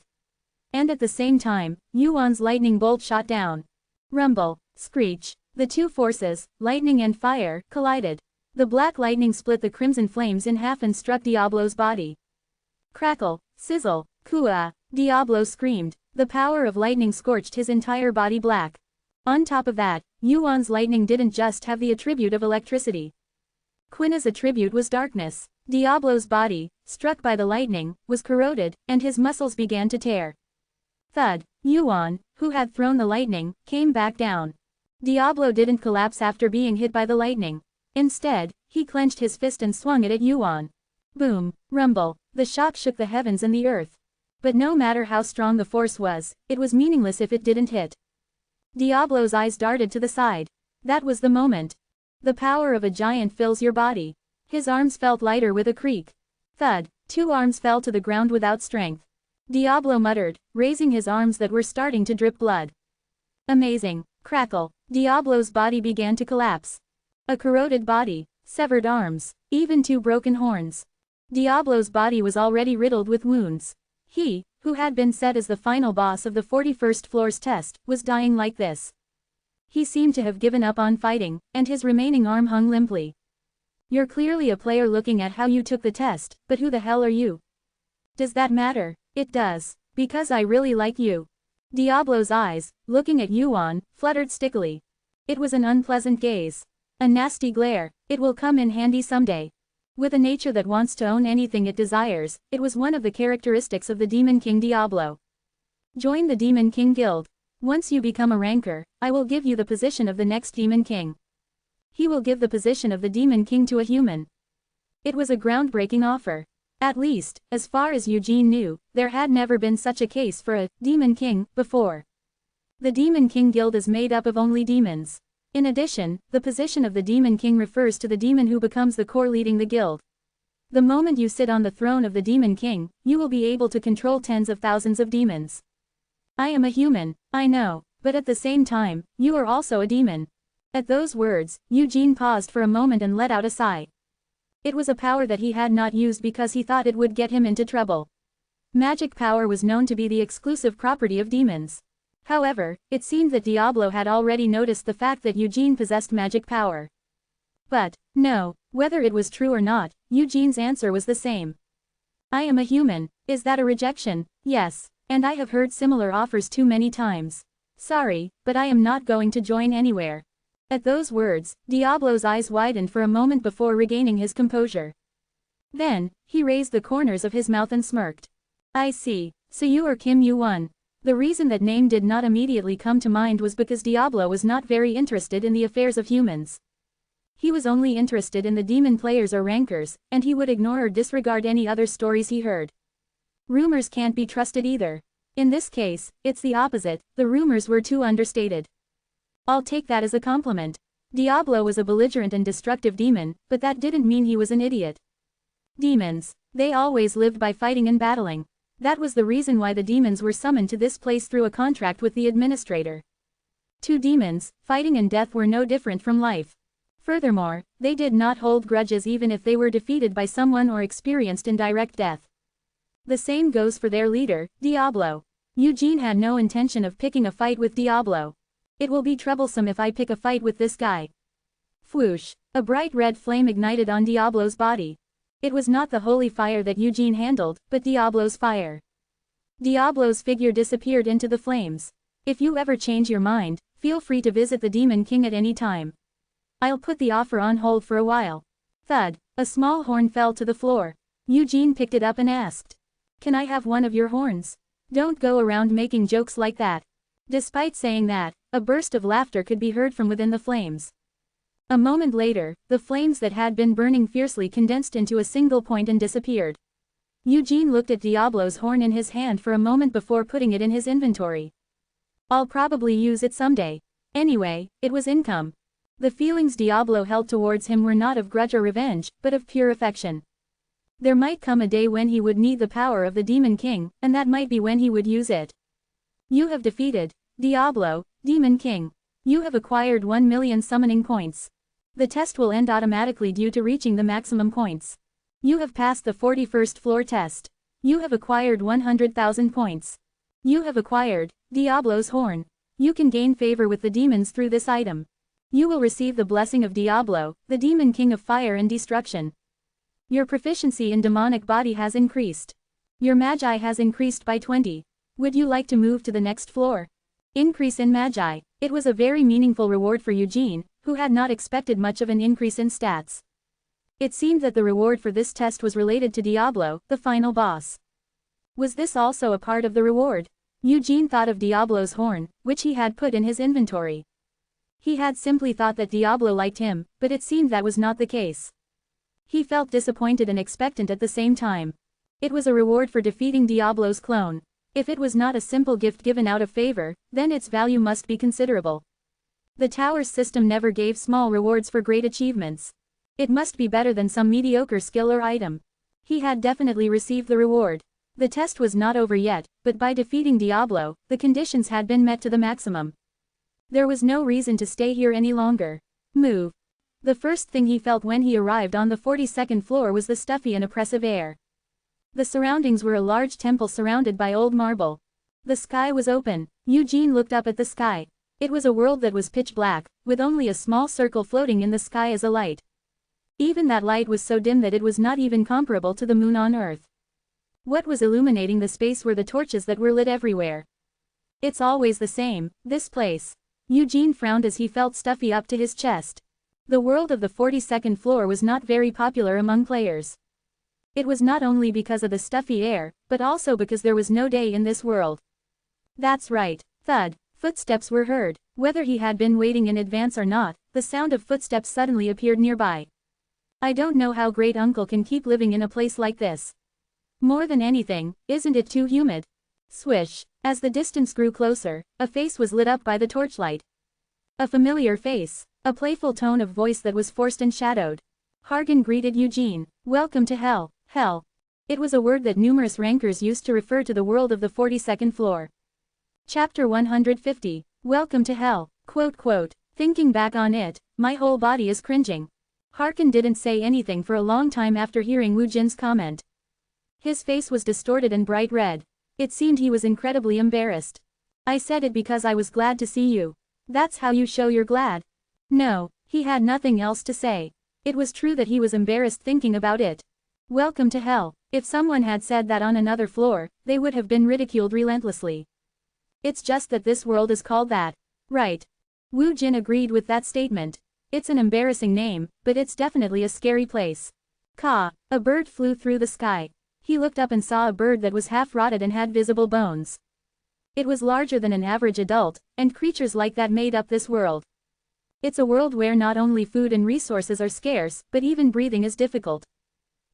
[SPEAKER 1] And at the same time, Yuan's lightning bolt shot down. Rumble, screech. The two forces, lightning and fire, collided. The black lightning split the crimson flames in half and struck Diablo's body. Crackle, sizzle, kua. Diablo screamed. The power of lightning scorched his entire body black. On top of that, Yuan's lightning didn't just have the attribute of electricity. Quina's attribute was darkness. Diablo's body, struck by the lightning, was corroded, and his muscles began to tear. Thud. Yuan, who had thrown the lightning, came back down. Diablo didn't collapse after being hit by the lightning. Instead, he clenched his fist and swung it at Yuan. Boom. Rumble. The shock shook the heavens and the earth. But no matter how strong the force was, it was meaningless if it didn't hit. Diablo's eyes darted to the side. That was the moment. The power of a giant fills your body. His arms felt lighter with a creak. Thud. 2 arms fell to the ground without strength. Diablo muttered, raising his arms that were starting to drip blood. Amazing. Crackle. Diablo's body began to collapse. A corroded body, severed arms, even 2 broken horns. Diablo's body was already riddled with wounds. He, who had been set as the final boss of the 41st floor's test, was dying like this. He seemed to have given up on fighting, and his remaining arm hung limply. You're clearly a player looking at how you took the test, but who the hell are you? Does that matter? It does. Because I really like you. Diablo's eyes, looking at Yuan, fluttered stickily. It was an unpleasant gaze. A nasty glare. It will come in handy someday. With a nature that wants to own anything it desires, it was one of the characteristics of the Demon King Diablo. Join the Demon King Guild. Once you become a ranker, I will give you the position of the next Demon King. He will give the position of the Demon King to a human. It was a groundbreaking offer. At least, as far as Eugene knew, there had never been such a case for a Demon King before. The Demon King Guild is made up of only demons. In addition, the position of the Demon King refers to the demon who becomes the core leading the guild. The moment you sit on the throne of the Demon King, you will be able to control tens of thousands of demons. I am a human, I know, but at the same time, you are also a demon. At those words, Eugene paused for a moment and let out a sigh. It was a power that he had not used because he thought it would get him into trouble. Magic power was known to be the exclusive property of demons. However, it seemed that Diablo had already noticed the fact that Eugene possessed magic power. But, no, whether it was true or not, Eugene's answer was the same. I am a human. Is that a rejection? Yes, and I have heard similar offers too many times. Sorry, but I am not going to join anywhere. At those words, Diablo's eyes widened for a moment before regaining his composure. Then, he raised the corners of his mouth and smirked. I see, so you are Kim Yuan. The reason that name did not immediately come to mind was because Diablo was not very interested in the affairs of humans. He was only interested in the demon players or rankers, and he would ignore or disregard any other stories he heard. Rumors can't be trusted either. In this case, it's the opposite, the rumors were too understated. I'll take that as a compliment. Diablo was a belligerent and destructive demon, but that didn't mean he was an idiot. Demons. They always lived by fighting and battling. That was the reason why the demons were summoned to this place through a contract with the administrator. To demons, fighting and death were no different from life. Furthermore, they did not hold grudges even if they were defeated by someone or experienced indirect death. The same goes for their leader, Diablo. Eugene had no intention of picking a fight with Diablo. It will be troublesome if I pick a fight with this guy. Whoosh! A bright red flame ignited on Diablo's body. It was not the holy fire that Eugene handled, but Diablo's fire. Diablo's figure disappeared into the flames. If you ever change your mind, feel free to visit the Demon King at any time. I'll put the offer on hold for a while. Thud. A small horn fell to the floor. Eugene picked it up and asked. Can I have one of your horns? Don't go around making jokes like that. Despite saying that, a burst of laughter could be heard from within the flames. A moment later, the flames that had been burning fiercely condensed into a single point and disappeared. Eugene looked at Diablo's horn in his hand for a moment before putting it in his inventory. I'll probably use it someday. Anyway, it was income. The feelings Diablo held towards him were not of grudge or revenge, but of pure affection. There might come a day when he would need the power of the Demon King, and that might be when he would use it. You have defeated Diablo, Demon King. You have acquired 1 million summoning points. The test will end automatically due to reaching the maximum points. You have passed the 41st floor test. You have acquired 100,000 points. You have acquired Diablo's horn. You can gain favor with the demons through this item. You will receive the blessing of Diablo, the Demon King of Fire and Destruction. Your proficiency in demonic body has increased. Your magi has increased by 20. Would you like to move to the next floor? Increase in magi. It was a very meaningful reward for Eugene, who had not expected much of an increase in stats. It seemed that the reward for this test was related to Diablo, the final boss. Was this also a part of the reward? Eugene thought of Diablo's horn, which he had put in his inventory. He had simply thought that Diablo liked him, but it seemed that was not the case. He felt disappointed and expectant at the same time. It was a reward for defeating Diablo's clone. If it was not a simple gift given out of favor, then its value must be considerable. The tower's system never gave small rewards for great achievements. It must be better than some mediocre skill or item. He had definitely received the reward. The test was not over yet, but by defeating Diablo, the conditions had been met to the maximum. There was no reason to stay here any longer. Move. The first thing he felt when he arrived on the 42nd floor was the stuffy and oppressive air. The surroundings were a large temple surrounded by old marble. The sky was open. Eugene looked up at the sky. It was a world that was pitch black, with only a small circle floating in the sky as a light. Even that light was so dim that it was not even comparable to the moon on Earth. What was illuminating the space were the torches that were lit everywhere. It's always the same, this place. Eugene frowned as he felt stuffy up to his chest. The world of the 42nd floor was not very popular among players. It was not only because of the stuffy air, but also because there was no day in this world. That's right. Thud. Footsteps were heard. Whether he had been waiting in advance or not, the sound of footsteps suddenly appeared nearby. I don't know how Great Uncle can keep living in a place like this. More than anything, isn't it too humid? Swish. As the distance grew closer, a face was lit up by the torchlight. A familiar face. A playful tone of voice that was forced and shadowed. Hargan greeted Eugene. Welcome to hell. Hell. It was a word that numerous rankers used to refer to the world of the 42nd floor. Chapter 150. Welcome to hell. Quote. Thinking back on it, my whole body is cringing. Harkan didn't say anything for a long time after hearing Wu Jin's comment. His face was distorted and bright red. It seemed he was incredibly embarrassed. I said it because I was glad to see you. That's how you show you're glad? No, he had nothing else to say. It was true that he was embarrassed thinking about it. Welcome to hell. If someone had said that on another floor, they would have been ridiculed relentlessly. It's just that this world is called that. Right. Wu Jin agreed with that statement. It's an embarrassing name, but it's definitely a scary place. Caw. A bird flew through the sky. He looked up and saw a bird that was half rotted and had visible bones. It was larger than an average adult, and creatures like that made up this world. It's a world where not only food and resources are scarce, but even breathing is difficult.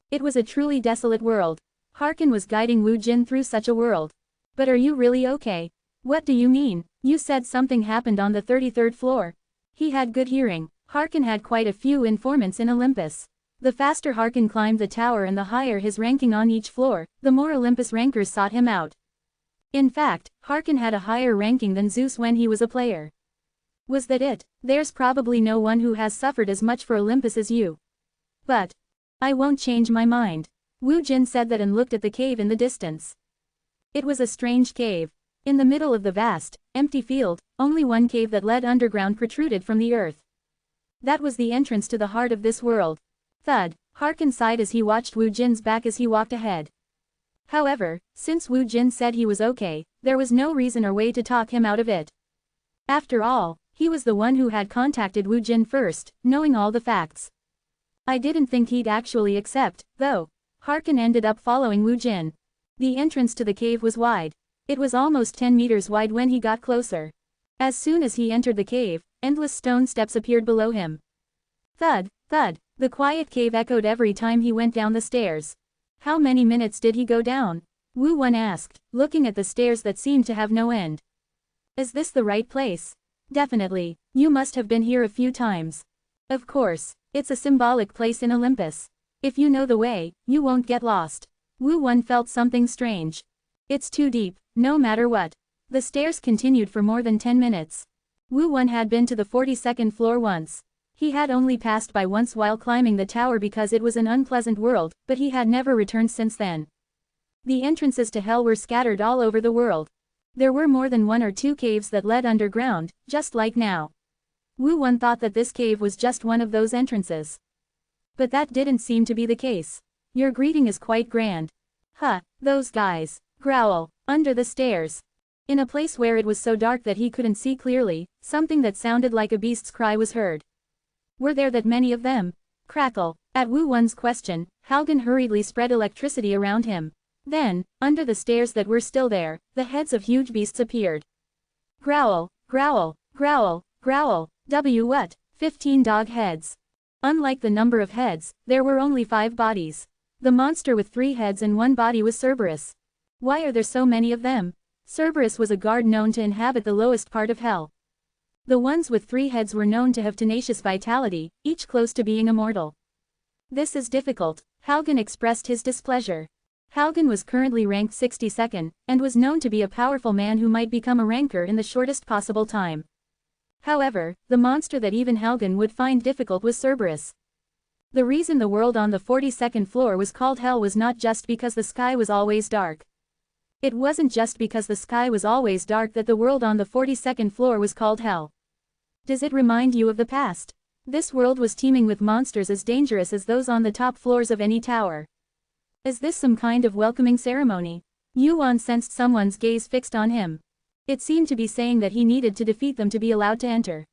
[SPEAKER 1] It was a truly desolate world. Harkan was guiding Wu Jin through such a world. But are you really okay? What do you mean? You said something happened on the 33rd floor. He had good hearing. Harkan had quite a few informants in Olympus. The faster Harkan climbed the tower and the higher his ranking on each floor, the more Olympus rankers sought him out. In fact, Harkan had a higher ranking than Zeus when he was a player. Was that it? There's probably no one who has suffered as much for Olympus as you. But I won't change my mind. Wu Jin said that and looked at the cave in the distance. It was a strange cave. In the middle of the vast, empty field, only one cave that led underground protruded from the earth. That was the entrance to the heart of this world. Thud. Harkan sighed as he watched Wu Jin's back as he walked ahead. However, since Wu Jin said he was okay, there was no reason or way to talk him out of it. After all, he was the one who had contacted Wu Jin first, knowing all the facts. I didn't think he'd actually accept, though. Harkan ended up following Wu Jin. The entrance to the cave was wide. It was almost 10 meters wide when he got closer. As soon as he entered the cave, endless stone steps appeared below him. Thud, thud. The quiet cave echoed every time he went down the stairs. How many minutes did he go down? Wu Wen asked, looking at the stairs that seemed to have no end. Is this the right place? Definitely. You must have been here a few times. Of course. It's a symbolic place in Olympus. If you know the way, you won't get lost. Wu Wen felt something strange. It's too deep, no matter what. The stairs continued for more than 10 minutes. Wu Wen had been to the 42nd floor once. He had only passed by once while climbing the tower because it was an unpleasant world, but he had never returned since then. The entrances to hell were scattered all over the world. There were more than 1 or 2 caves that led underground, just like now. Wu Wen thought that this cave was just one of those entrances. But that didn't seem to be the case. Your greeting is quite grand. Huh, those guys. Growl. Under the stairs. In a place where it was so dark that he couldn't see clearly, something that sounded like a beast's cry was heard. Were there that many of them? Crackle. At Wu Wun's question, Halgan hurriedly spread electricity around him. Then, under the stairs that were still there, the heads of huge beasts appeared. Growl, growl, growl, growl. What? 15 dog heads. Unlike the number of heads, there were only 5 bodies. The monster with 3 heads and 1 body was Cerberus. Why are there so many of them? Cerberus was a guard known to inhabit the lowest part of hell. The ones with 3 heads were known to have tenacious vitality, each close to being immortal. This is difficult, Halgan expressed his displeasure. Halgan was currently ranked 62nd, and was known to be a powerful man who might become a ranker in the shortest possible time. However, the monster that even Halgan would find difficult was Cerberus. The reason the world on the 42nd floor was called Hell was not just because the sky was always dark. It wasn't just because the sky was always dark that the world on the 42nd floor was called Hell. Does it remind you of the past? This world was teeming with monsters as dangerous as those on the top floors of any tower. Is this some kind of welcoming ceremony? Yuan sensed someone's gaze fixed on him. It seemed to be saying that he needed to defeat them to be allowed to enter.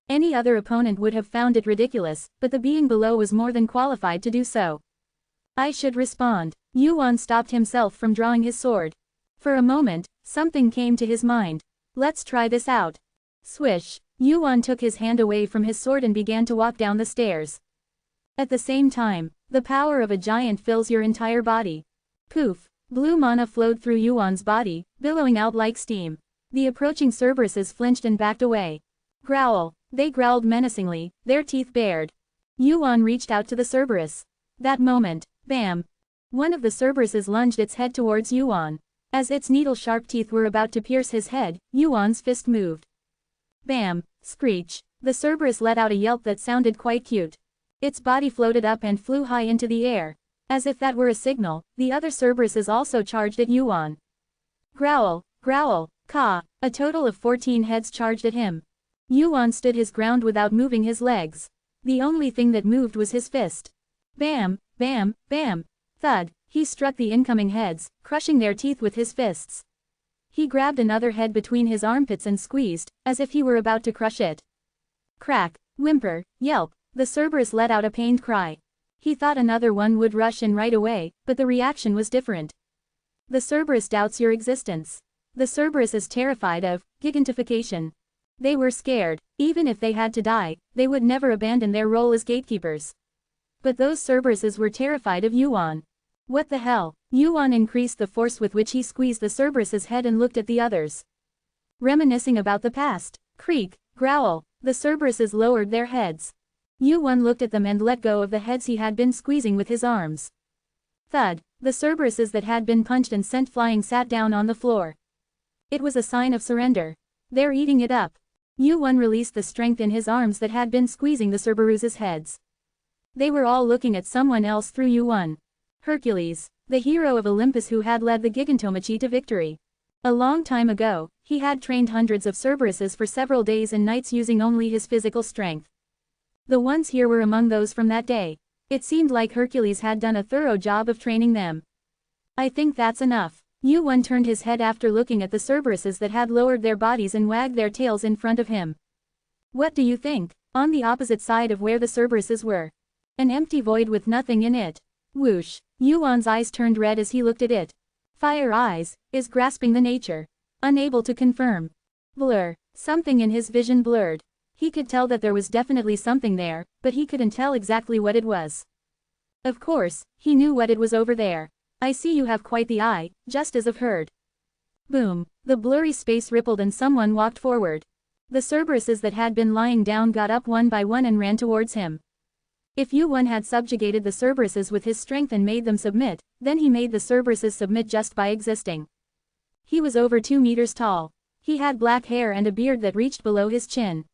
[SPEAKER 1] Any other opponent would have found it ridiculous, but the being below was more than qualified to do so. I should respond. Yuan stopped himself from drawing his sword. For a moment, something came to his mind. Let's try this out. Swish. Yuan took his hand away from his sword and began to walk down the stairs. At the same time, the power of a giant fills your entire body. Poof. Blue mana flowed through Yuan's body, billowing out like steam. The approaching Cerberuses flinched and backed away. Growl. They growled menacingly, their teeth bared. Yuan reached out to the Cerberus. That moment, bam! One of the Cerberuses lunged its head towards Yuan. As its needle-sharp teeth were about to pierce his head, Yuan's fist moved. Bam! Screech! The Cerberus let out a yelp that sounded quite cute. Its body floated up and flew high into the air. As if that were a signal, the other Cerberuses also charged at Yuan. Growl, growl, caw! A total of 14 heads charged at him. Yuan stood his ground without moving his legs. The only thing that moved was his fist. Bam, bam, bam! Thud! He struck the incoming heads, crushing their teeth with his fists. He grabbed another head between his armpits and squeezed, as if he were about to crush it. Crack, whimper, yelp, the Cerberus let out a pained cry. He thought another one would rush in right away, but the reaction was different. The Cerberus doubts your existence. The Cerberus is terrified of gigantification. They were scared. Even if they had to die, they would never abandon their role as gatekeepers. But those Cerberuses were terrified of Yuan. What the hell? Yuan increased the force with which he squeezed the Cerberus's head and looked at the others. Reminiscing about the past. Creak, growl, the Cerberuses lowered their heads. Yuan looked at them and let go of the heads he had been squeezing with his arms. Thud, the Cerberuses that had been punched and sent flying sat down on the floor. It was a sign of surrender. They're eating it up. Yuan released the strength in his arms that had been squeezing the Cerberus's heads. They were all looking at someone else through Yuan. Hercules, the hero of Olympus who had led the Gigantomachy to victory. A long time ago, he had trained hundreds of Cerberuses for several days and nights using only his physical strength. The ones here were among those from that day. It seemed like Hercules had done a thorough job of training them. I think that's enough. Yuan turned his head after looking at the Cerberuses that had lowered their bodies and wagged their tails in front of him. What do you think? On the opposite side of where the Cerberuses were. An empty void with nothing in it. Whoosh. Yuan's eyes turned red as he looked at it. Fire eyes, is grasping the nature. Unable to confirm. Blur. Something in his vision blurred. He could tell that there was definitely something there, but he couldn't tell exactly what it was. Of course, he knew what it was over there. I see you have quite the eye, just as I've heard. Boom. The blurry space rippled and someone walked forward. The Cerberuses that had been lying down got up one by one and ran towards him. If Yuan had subjugated the Cerberuses with his strength and made them submit, then he made the Cerberuses submit just by existing. He was over 2 meters tall. He had black hair and a beard that reached below his chin.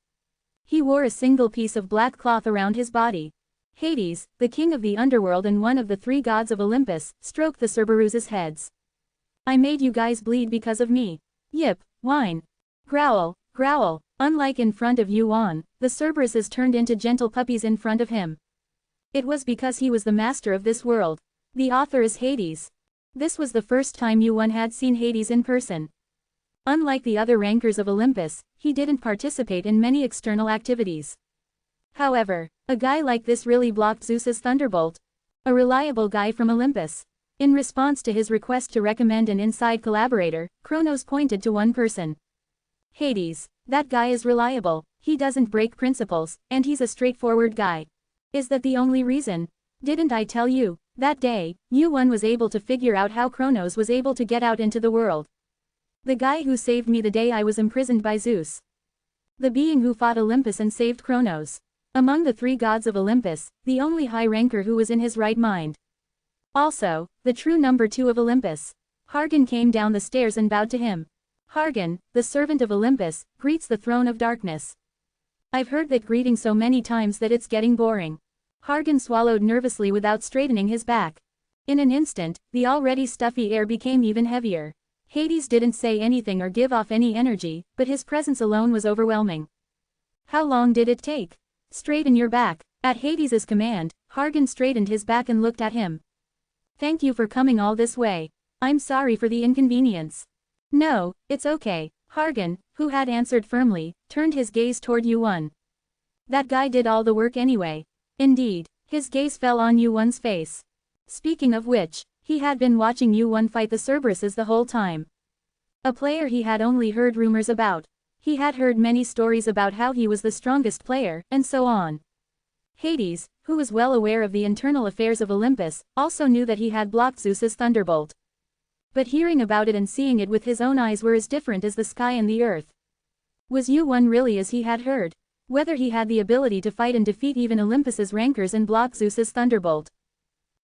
[SPEAKER 1] He wore a single piece of black cloth around his body. Hades, the king of the underworld and one of the 3 gods of Olympus, stroked the Cerberus's heads. I made you guys bleed because of me. Yip, whine. Growl, growl. Unlike in front of Yuan, the Cerberuses turned into gentle puppies in front of him. It was because he was the master of this world. The author is Hades. This was the first time Yuan had seen Hades in person. Unlike the other rankers of Olympus, he didn't participate in many external activities. However, a guy like this really blocked Zeus's thunderbolt. A reliable guy from Olympus. In response to his request to recommend an inside collaborator, Kronos pointed to one person. Hades. That guy is reliable, he doesn't break principles, and he's a straightforward guy. Is that the only reason? Didn't I tell you? That day, Yuan was able to figure out how Kronos was able to get out into the world. The guy who saved me the day I was imprisoned by Zeus. The being who fought Olympus and saved Kronos. Among the 3 gods of Olympus, the only high ranker who was in his right mind. Also, the true number 2 of Olympus. Hargan came down the stairs and bowed to him. Hargan, the servant of Olympus, greets the throne of darkness. I've heard that greeting so many times that it's getting boring. Hargan swallowed nervously without straightening his back. In an instant, the already stuffy air became even heavier. Hades didn't say anything or give off any energy, but his presence alone was overwhelming. How long did it take? Straighten your back. At Hades's command, Hargan straightened his back and looked at him. Thank you for coming all this way. I'm sorry for the inconvenience. No, it's okay. Hargan, who had answered firmly, turned his gaze toward Yuan. That guy did all the work anyway. Indeed, his gaze fell on Yuan's face. Speaking of which, he had been watching Yuan fight the Cerberuses the whole time. A player he had only heard rumors about. He had heard many stories about how he was the strongest player, and so on. Hades, who was well aware of the internal affairs of Olympus, also knew that he had blocked Zeus's thunderbolt. But hearing about it and seeing it with his own eyes were as different as the sky and the earth. Was Yuan really as he had heard? Whether he had the ability to fight and defeat even Olympus's rankers and block Zeus's thunderbolt?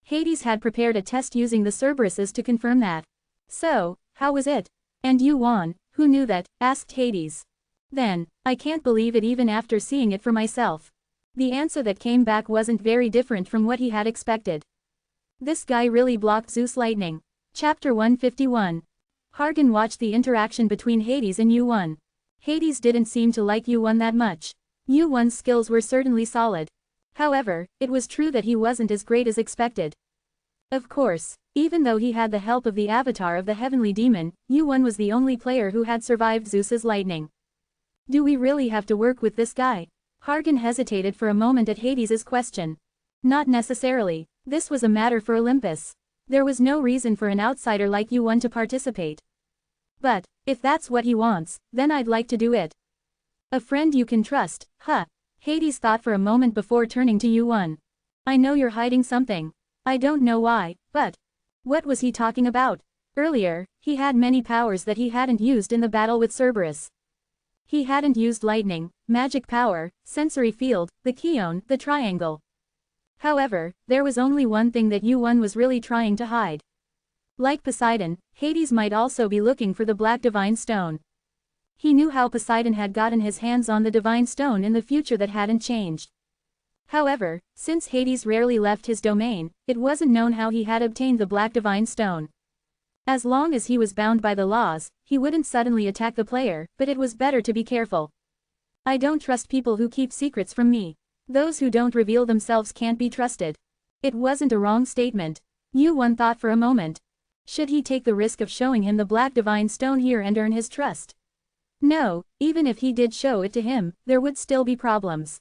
[SPEAKER 1] Hades had prepared a test using the Cerberuses to confirm that. So, how was it? And Yuan, who knew that, asked Hades. Then, I can't believe it even after seeing it for myself. The answer that came back wasn't very different from what he had expected. This guy really blocked Zeus lightning. Chapter 151. Hargan watched the interaction between Hades and Yuan. Hades didn't seem to like Yuan that much. Yuan's skills were certainly solid. However, it was true that he wasn't as great as expected. Of course, even though he had the help of the avatar of the heavenly demon, Yuan was the only player who had survived Zeus's lightning. Do we really have to work with this guy? Hargan hesitated for a moment at Hades's question. Not necessarily. This was a matter for Olympus. There was no reason for an outsider like Yuan to participate. But, if that's what he wants, then I'd like to do it. A friend you can trust, huh? Hades thought for a moment before turning to Yuan. I know you're hiding something. I don't know why, but... What was he talking about? Earlier, he had many powers that he hadn't used in the battle with Cerberus. He hadn't used lightning, magic power, sensory field, the Keon, the triangle. However, there was only one thing that Yuan was really trying to hide. Like Poseidon, Hades might also be looking for the Black Divine Stone. He knew how Poseidon had gotten his hands on the Divine Stone in the future that hadn't changed. However, since Hades rarely left his domain, it wasn't known how he had obtained the Black Divine Stone. As long as he was bound by the laws, he wouldn't suddenly attack the player, but it was better to be careful. I don't trust people who keep secrets from me. Those who don't reveal themselves can't be trusted. It wasn't a wrong statement. Yuan thought for a moment. Should he take the risk of showing him the Black Divine Stone here and earn his trust? No, even if he did show it to him, there would still be problems.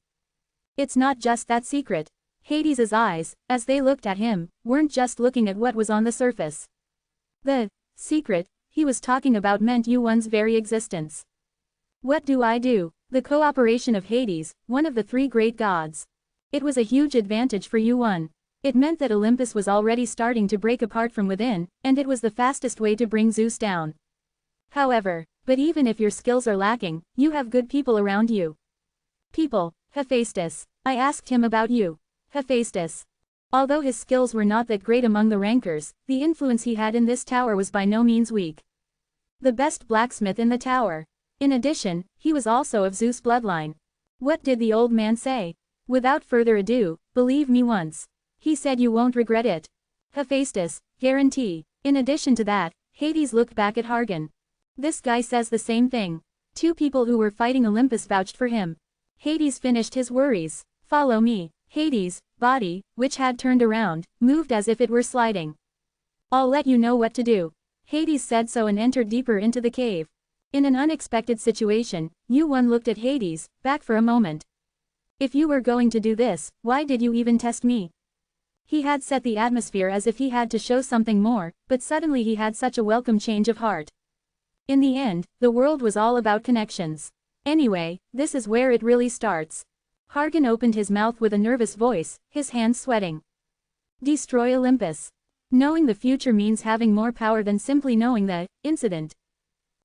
[SPEAKER 1] It's not just that secret. Hades's eyes, as they looked at him, weren't just looking at what was on the surface. The secret he was talking about meant Yuan's very existence. What do I do? The cooperation of Hades, one of the 3 great gods. It was a huge advantage for Yuan. It meant that Olympus was already starting to break apart from within, and it was the fastest way to bring Zeus down. However, but even if your skills are lacking, you have good people around you. People. Hephaestus. I asked him about you. Hephaestus. Although his skills were not that great among the rankers, the influence he had in this tower was by no means weak. The best blacksmith in the tower. In addition, he was also of Zeus' bloodline. What did the old man say? Without further ado, believe me once. He said you won't regret it. Hephaestus, guarantee. In addition to that, Hades looked back at Hargan. This guy says the same thing. 2 people who were fighting Olympus vouched for him. Hades finished his worries. Follow me. Hades' body, which had turned around, moved as if it were sliding. I'll let you know what to do. Hades said so and entered deeper into the cave. In an unexpected situation, Yuan looked at Hades, back for a moment. If you were going to do this, why did you even test me? He had set the atmosphere as if he had to show something more, but suddenly he had such a welcome change of heart. In the end, the world was all about connections. Anyway, this is where it really starts. Hargan opened his mouth with a nervous voice, his hands sweating. Destroy Olympus. Knowing the future means having more power than simply knowing the incident.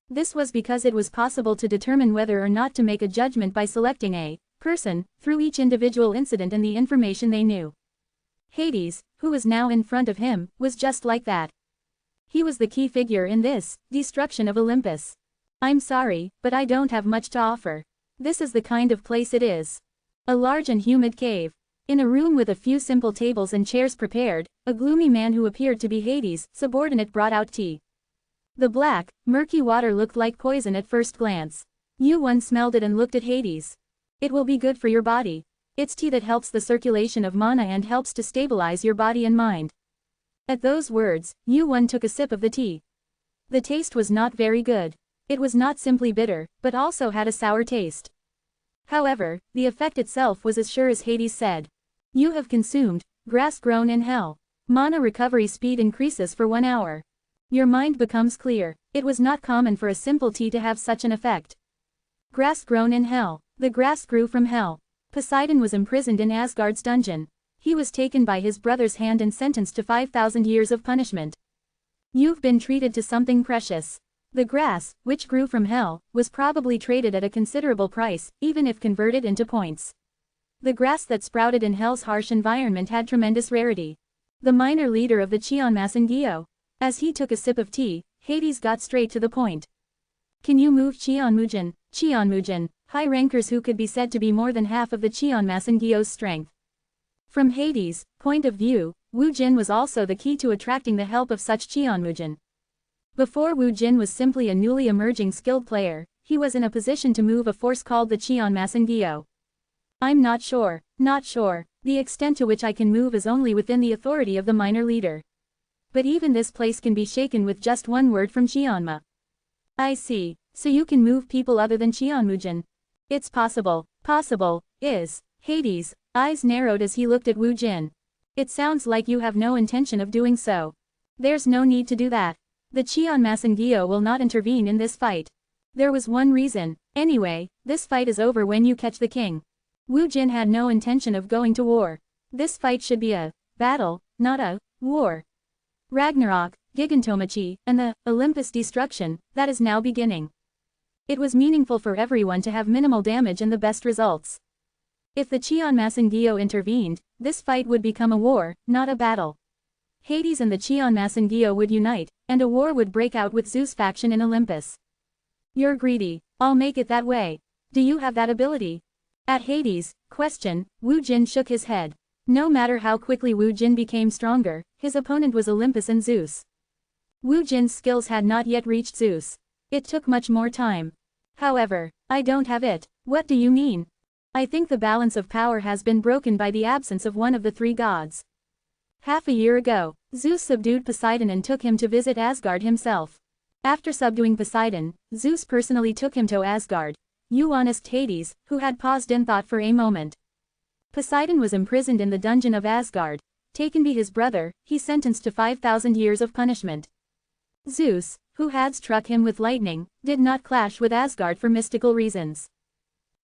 [SPEAKER 1] This was because it was possible to determine whether or not to make a judgment by selecting a person through each individual incident and the information they knew. Hades, who was now in front of him, was just like that. He was the key figure in this destruction of Olympus. I'm sorry, but I don't have much to offer. This is the kind of place it is. A large and humid cave. In a room with a few simple tables and chairs prepared, a gloomy man who appeared to be Hades' subordinate brought out tea. The black, murky water looked like poison at first glance. Yuan smelled it and looked at Hades. It will be good for your body. It's tea that helps the circulation of mana and helps to stabilize your body and mind. At those words, Yuan took a sip of the tea. The taste was not very good. It was not simply bitter, but also had a sour taste. However, the effect itself was as sure as Hades said. You have consumed grass grown in hell. Mana recovery speed increases for 1 hour. Your mind becomes clear. It was not common for a simple tea to have such an effect. Grass grown in hell. The grass grew from hell. Poseidon was imprisoned in Asgard's dungeon. He was taken by his brother's hand and sentenced to 5,000 years of punishment. You've been treated to something precious. The grass, which grew from hell, was probably traded at a considerable price, even if converted into points. The grass that sprouted in hell's harsh environment had tremendous rarity. The minor leader of the Cheonmasan-gyo. As he took a sip of tea, Hades got straight to the point. Can you move Cheonmujin? Cheonmujin, high rankers who could be said to be more than half of the Cheonmasan-gyo's strength. From Hades' point of view, Wu Jin was also the key to attracting the help of such Cheonmujin. Before Wu Jin was simply a newly emerging skilled player, he was in a position to move a force called the Cheonmasan-gyo. I'm not sure. The extent to which I can move is only within the authority of the minor leader. But even this place can be shaken with just one word from Cheonma. I see, so you can move people other than Cheonmujin. It's possible. Is. Hades' eyes narrowed as he looked at Wu Jin. It sounds like you have no intention of doing so. There's no need to do that. The Cheonmasan-gyo will not intervene in this fight. There was one reason. Anyway, this fight is over when you catch the king. Wu Jin had no intention of going to war. This fight should be a battle, not a war. Ragnarok, Gigantomachy, and the Olympus destruction, that is now beginning. It was meaningful for everyone to have minimal damage and the best results. If the Cheonmasan-gyo intervened, this fight would become a war, not a battle. Hades and the Cheonmasan-gyo would unite, and a war would break out with Zeus' faction in Olympus. You're greedy. I'll make it that way. Do you have that ability? At Hades' question, Wu Jin shook his head. No matter how quickly Wu Jin became stronger, his opponent was Olympus and Zeus. Wu Jin's skills had not yet reached Zeus. It took much more time. However, I don't have it. What do you mean? I think the balance of power has been broken by the absence of one of the 3 gods. Half a year ago, Zeus subdued Poseidon and took him to visit Asgard himself. After subduing Poseidon, Zeus personally took him to Asgard. Yuan asked Hades, who had paused in thought for a moment. Poseidon was imprisoned in the dungeon of Asgard. Taken by his brother, he sentenced to 5,000 years of punishment. Zeus, who had struck him with lightning, did not clash with Asgard for mystical reasons.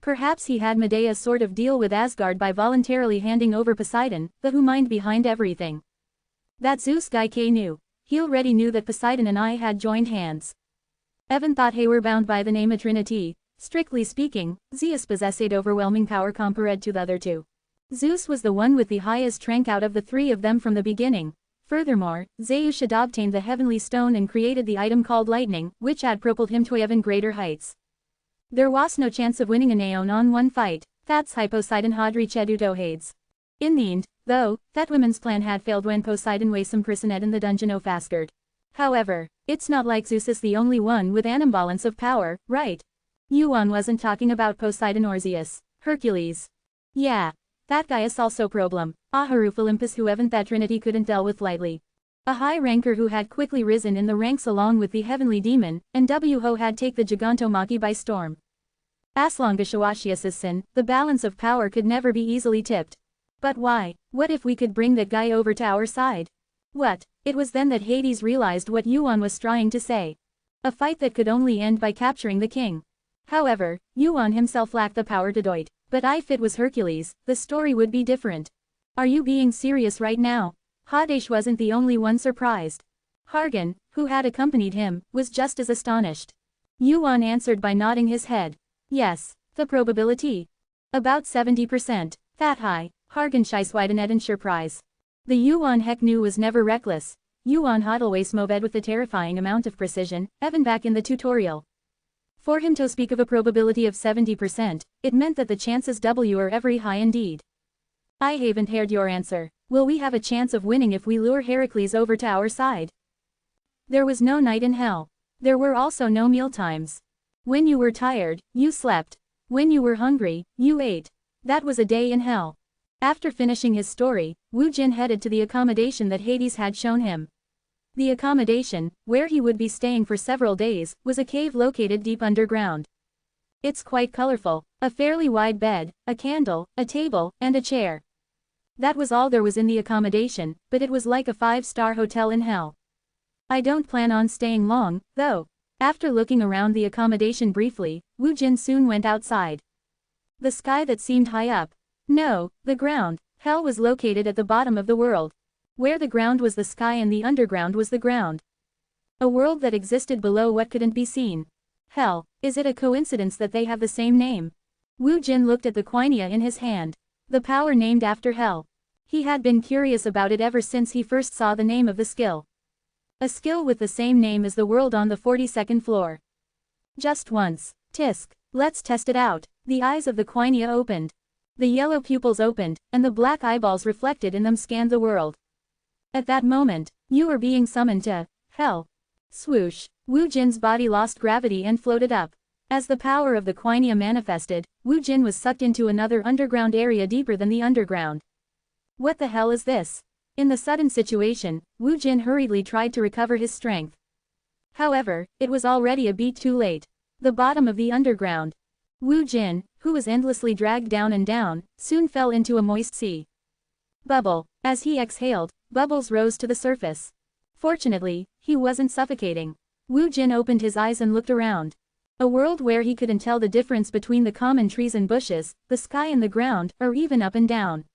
[SPEAKER 1] Perhaps he had made a sort of deal with Asgard by voluntarily handing over Poseidon, the who mind behind everything. That Zeus guy knew. He already knew that Poseidon and I had joined hands. Evan thought they were bound by the name of Trinity. Strictly speaking, Zeus possessed overwhelming power compared to the other 2. Zeus was the one with the highest rank out of the 3 of them from the beginning. Furthermore, Zeus had obtained the heavenly stone and created the item called lightning, which had propelled him to even greater heights. There was no chance of winning an Aeon on one fight. That's how Poseidon had reached Hades. In the end, though, that woman's plan had failed when Poseidon was imprisoned in the dungeon of Asgard. However, it's not like Zeus is the only one with an imbalance of power, right? Yuan wasn't talking about Poseidon or Zeus. Hercules. Yeah. That guy is also problem. Aharuf Olympus who even that Trinity couldn't deal with lightly. A high ranker who had quickly risen in the ranks along with the heavenly demon, and Who had taken the Gigantomachy by storm. Aslangashawashiasasin, the balance of power could never be easily tipped. But why? What if we could bring that guy over to our side? What? It was then that Hades realized what Yuan was trying to say. A fight that could only end by capturing the king. However, Yuan himself lacked the power to do it, but if it was Hercules, the story would be different. Are you being serious right now? Hades wasn't the only one surprised. Hargan, who had accompanied him, was just as astonished. Yuan answered by nodding his head. Yes, the probability. About 70%. That high, Hargan Scheisweiden and surprise. The Yuan Heck knew was never reckless. Yuan had always moved with a terrifying amount of precision, even back in the tutorial. For him to speak of a probability of 70%, it meant that the chances are very high indeed. I haven't heard your answer. Will we have a chance of winning if we lure Heracles over to our side? There was no night in hell. There were also no mealtimes. When you were tired, you slept. When you were hungry, you ate. That was a day in hell. After finishing his story, Wu Jin headed to the accommodation that Hades had shown him. The accommodation, where he would be staying for several days, was a cave located deep underground. It's quite colorful, a fairly wide bed, a candle, a table, and a chair. That was all there was in the accommodation, but it was like a 5-star hotel in hell. I don't plan on staying long, though. After looking around the accommodation briefly, Wu Jin soon went outside. The sky that seemed high up. No, the ground. Hell was located at the bottom of the world. Where the ground was the sky and the underground was the ground. A world that existed below what couldn't be seen. Hell, is it a coincidence that they have the same name? Wu Jin looked at the quinea in his hand. The power named after hell. He had been curious about it ever since he first saw the name of the skill. A skill with the same name as the world on the 42nd floor. Just once. Tisk. Let's test it out. The eyes of the quinea opened. The yellow pupils opened, and the black eyeballs reflected in them scanned the world. At that moment, you were being summoned to hell. Swoosh. Wu Jin's body lost gravity and floated up. As the power of the quinea manifested, Wu Jin was sucked into another underground area deeper than the underground. What the hell is this? In the sudden situation, Wu Jin hurriedly tried to recover his strength. However, it was already a beat too late. The bottom of the underground. Wu Jin, who was endlessly dragged down and down, soon fell into a moist sea. Bubble. As he exhaled, bubbles rose to the surface. Fortunately, he wasn't suffocating. Wu Jin opened his eyes and looked around. A world where he couldn't tell the difference between the common trees and bushes, the sky and the ground, or even up and down.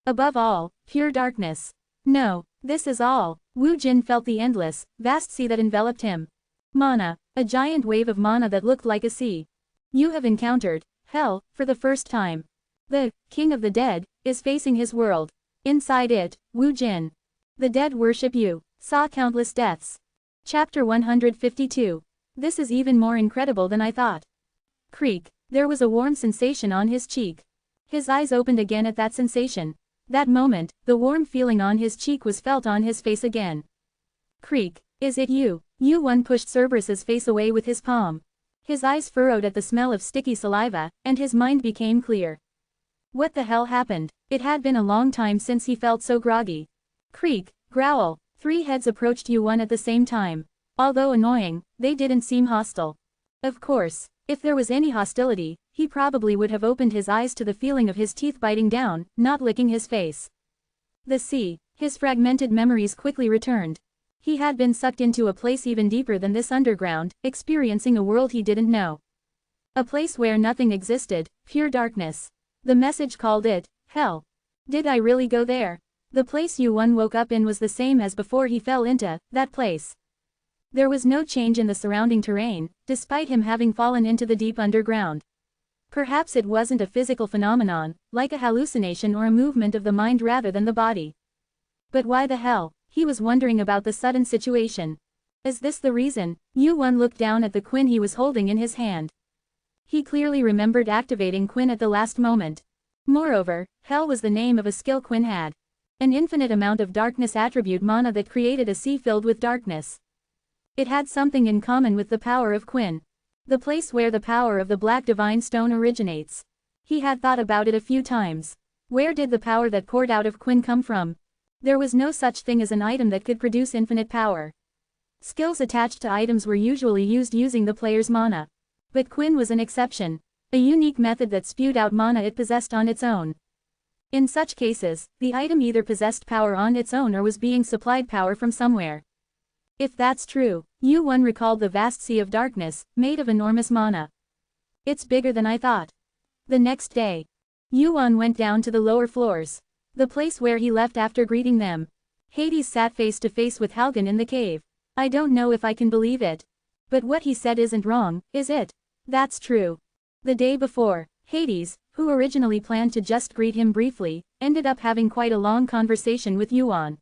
[SPEAKER 1] Above all, pure darkness. No, this is all. Wu Jin felt the endless, vast sea that enveloped him. Mana, a giant wave of mana that looked like a sea. You have encountered hell for the first time. The king of the dead is facing his world. Inside it, Wu Jin. The dead worship you. Saw countless deaths. Chapter 152. This is even more incredible than I thought. Creak. There was a warm sensation on his cheek. His eyes opened again at that sensation. That moment, the warm feeling on his cheek was felt on his face again. Creak. Is it you? Yuan pushed Cerberus's face away with his palm. His eyes furrowed at the smell of sticky saliva, and his mind became clear. What the hell happened? It had been a long time since he felt so groggy. Creak. Growl. 3 heads approached Yuan at the same time. Although annoying, they didn't seem hostile. Of course, if there was any hostility, he probably would have opened his eyes to the feeling of his teeth biting down, not licking his face. The sea. His fragmented memories quickly returned. He had been sucked into a place even deeper than this underground, experiencing a world he didn't know. A place where nothing existed, pure darkness. The message called it hell. Did I really go there? The place Yuan woke up in was the same as before he fell into that place. There was no change in the surrounding terrain, despite him having fallen into the deep underground. Perhaps it wasn't a physical phenomenon, like a hallucination or a movement of the mind rather than the body. But why the hell? He was wondering about the sudden situation. Is this the reason? Yuan looked down at the quin he was holding in his hand. He clearly remembered activating quin at the last moment. Moreover, hell was the name of a skill quin had. An infinite amount of darkness attribute mana that created a sea filled with darkness. It had something in common with the power of quin. The place where the power of the black divine stone originates. He had thought about it a few times. Where did the power that poured out of quin come from? There was no such thing as an item that could produce infinite power. Skills attached to items were usually used using the player's mana. But quin was an exception. a unique method that spewed out mana it possessed on its own. In such cases, the item either possessed power on its own or was being supplied power from somewhere. If that's true, Yu-Won recalled the vast sea of darkness, made of enormous mana. It's bigger than I thought. The next day, Yu-Won went down to the lower floors. The place where he left after greeting them. Hades sat face to face with Halgan in the cave. I don't know if I can believe it. But what he said isn't wrong, is it? That's true. The day before, Hades, who originally planned to just greet him briefly, ended up having quite a long conversation with Yu-Won.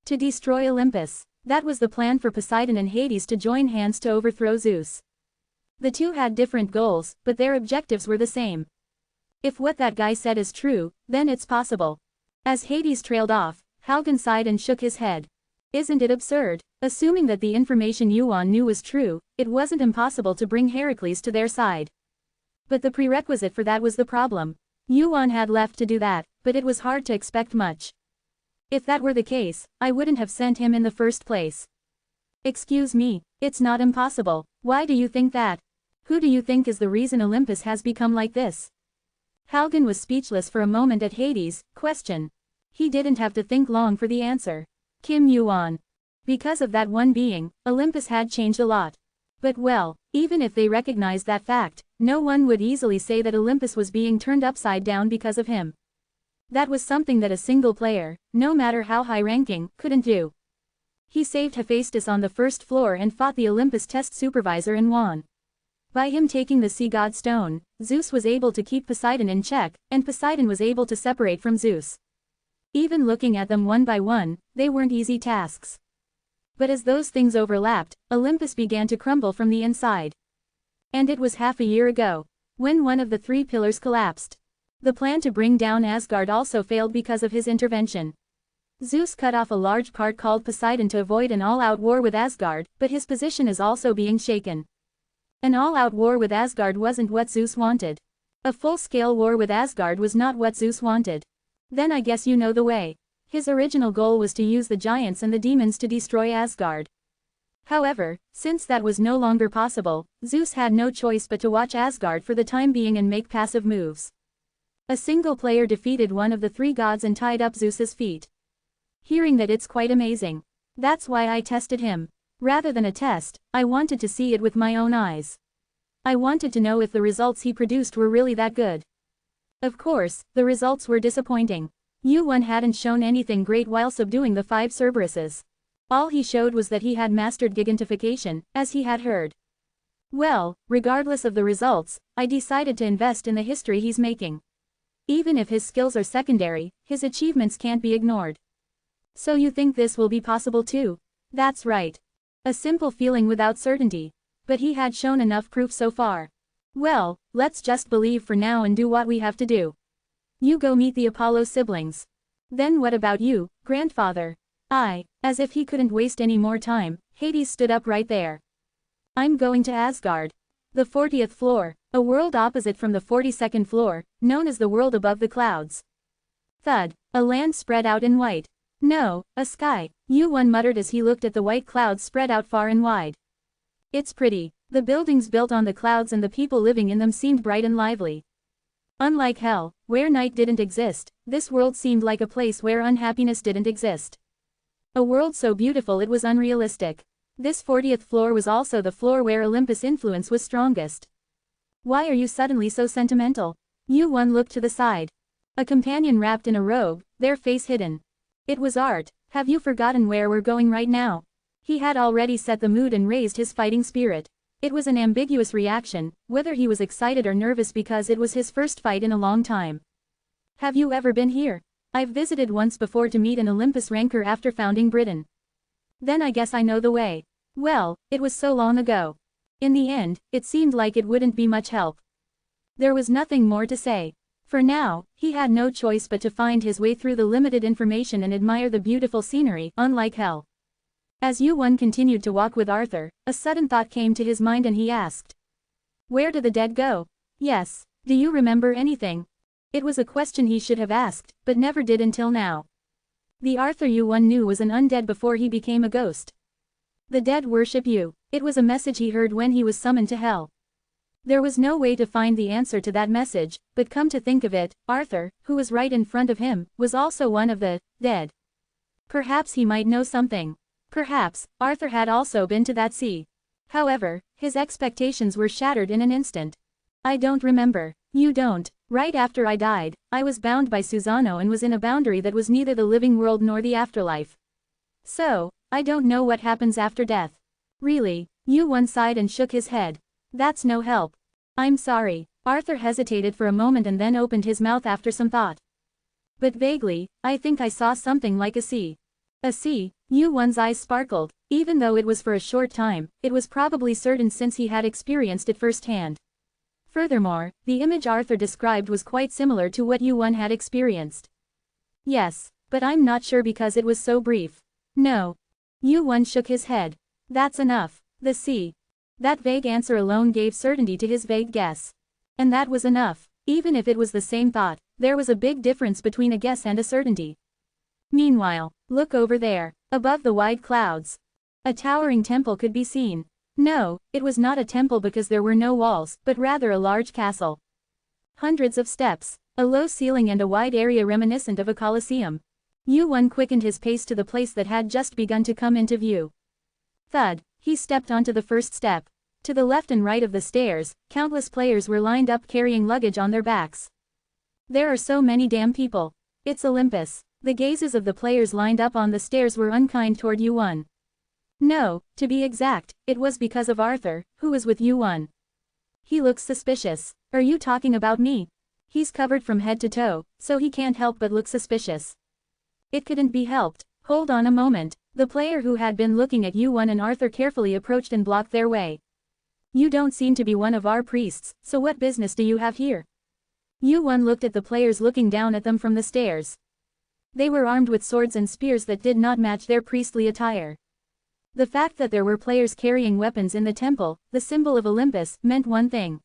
[SPEAKER 1] To destroy Olympus. That was the plan for Poseidon and Hades to join hands to overthrow Zeus. The two had different goals, but their objectives were the same. If what that guy said is true, then it's possible. As Hades trailed off, Halgan sighed and shook his head. Isn't it absurd? Assuming that the information Yu-Won knew was true, it wasn't impossible to bring Heracles to their side. But the prerequisite for that was the problem. Yu-Won had left to do that, but it was hard to expect much. If that were the case, I wouldn't have sent him in the first place. Excuse me, it's not impossible. Why do you think that? Who do you think is the reason Olympus has become like this? Halgan was speechless for a moment at Hades' question. He didn't have to think long for the answer. Kim Yu-Won. Because of that one being, Olympus had changed a lot. But well, even if they recognized that fact, no one would easily say that Olympus was being turned upside down because of him. That was something that a single player, no matter how high-ranking, couldn't do. He saved Hephaestus on the first floor and fought the Olympus test supervisor and won. By him taking the sea god stone, Zeus was able to keep Poseidon in check, and Poseidon was able to separate from Zeus. Even looking at them one by one, they weren't easy tasks. But as those things overlapped, Olympus began to crumble from the inside. And it was half a year ago, when one of the three pillars collapsed. The plan to bring down Asgard also failed because of his intervention. Zeus cut off a large part called Poseidon to avoid an all-out war with Asgard, but his position is also being shaken. An all-out war with Asgard wasn't what Zeus wanted. A full-scale war with Asgard was not what Zeus wanted. Then I guess you know the way. His original goal was to use the giants and the demons to destroy Asgard. However, since that was no longer possible, Zeus had no choice but to watch Asgard for the time being and make passive moves. A single player defeated one of the three gods and tied up Zeus's feet. Hearing that, it's quite amazing. That's why I tested him. Rather than a test, I wanted to see it with my own eyes. I wanted to know if the results he produced were really that good. Of course, the results were disappointing. Yu-Won hadn't shown anything great while subduing the 5 Cerberuses. All he showed was that he had mastered gigantification, as he had heard. Well, regardless of the results, I decided to invest in the history he's making. Even if his skills are secondary, his achievements can't be ignored. So you think this will be possible too? That's right. A simple feeling without certainty. But he had shown enough proof so far. Well, let's just believe for now and do what we have to do. You go meet the Apollo siblings. Then what about you, grandfather? As if he couldn't waste any more time, Hades stood up right there. I'm going to Asgard. The 40th floor, a world opposite from the 42nd floor, known as the world above the clouds. Thud, a land spread out in white. No, a sky, Yu-Won muttered as he looked at the white clouds spread out far and wide. It's pretty. The buildings built on the clouds and the people living in them seemed bright and lively. Unlike hell, where night didn't exist, this world seemed like a place where unhappiness didn't exist. A world so beautiful it was unrealistic. This 40th floor was also the floor where Olympus' influence was strongest. Why are you suddenly so sentimental? Yu-Won looked to the side. A companion wrapped in a robe, their face hidden. It was art. Have you forgotten where we're going right now? He had already set the mood and raised his fighting spirit. It was an ambiguous reaction, whether he was excited or nervous because it was his first fight in a long time. Have you ever been here? I've visited once before to meet an Olympus ranker after founding Britain. Then I guess I know the way. Well, it was so long ago. In the end, it seemed like it wouldn't be much help. There was nothing more to say. For now, he had no choice but to find his way through the limited information and admire the beautiful scenery, unlike hell. As Yu-Won continued to walk with Arthur, a sudden thought came to his mind and he asked. Where do the dead go? Yes. Do you remember anything? It was a question he should have asked, but never did until now. The Arthur Yu-Won knew was an undead before he became a ghost. The dead worship you. It was a message he heard when he was summoned to hell. There was no way to find the answer to that message, but come to think of it, Arthur, who was right in front of him, was also one of the dead. Perhaps he might know something. Perhaps Arthur had also been to that sea. However, his expectations were shattered in an instant. I don't remember. You don't. Right after I died, I was bound by Susano and was in a boundary that was neither the living world nor the afterlife. So, I don't know what happens after death. Really? Yu-won sighed and shook his head. That's no help. I'm sorry. Arthur hesitated for a moment and then opened his mouth after some thought. But vaguely, I think I saw something like a sea. A sea? Yu-won's eyes sparkled. Even though it was for a short time, it was probably certain since he had experienced it firsthand. Furthermore, the image Arthur described was quite similar to what Yu-won had experienced. Yes, but I'm not sure because it was so brief. No. Yu-won shook his head. That's enough. The sea. That vague answer alone gave certainty to his vague guess. And that was enough. Even if it was the same thought, there was a big difference between a guess and a certainty. Meanwhile, look over there, above the wide clouds. A towering temple could be seen. No, it was not a temple because there were no walls, but rather a large castle. Hundreds of steps, a low ceiling and a wide area reminiscent of a coliseum. Yu-won quickened his pace to the place that had just begun to come into view. Thud, he stepped onto the first step. To the left and right of the stairs, countless players were lined up carrying luggage on their backs. There are so many damn people. It's Olympus. The gazes of the players lined up on the stairs were unkind toward Yu-won. No, to be exact, it was because of Arthur, who was with Yu-won. He looks suspicious. Are you talking about me? He's covered from head to toe, so he can't help but look suspicious. It couldn't be helped. Hold on a moment. The player who had been looking at Yu-won and Arthur carefully approached and blocked their way. You don't seem to be one of our priests, so what business do you have here? Yu-won looked at the players looking down at them from the stairs. They were armed with swords and spears that did not match their priestly attire. The fact that there were players carrying weapons in the temple, the symbol of Olympus, meant one thing.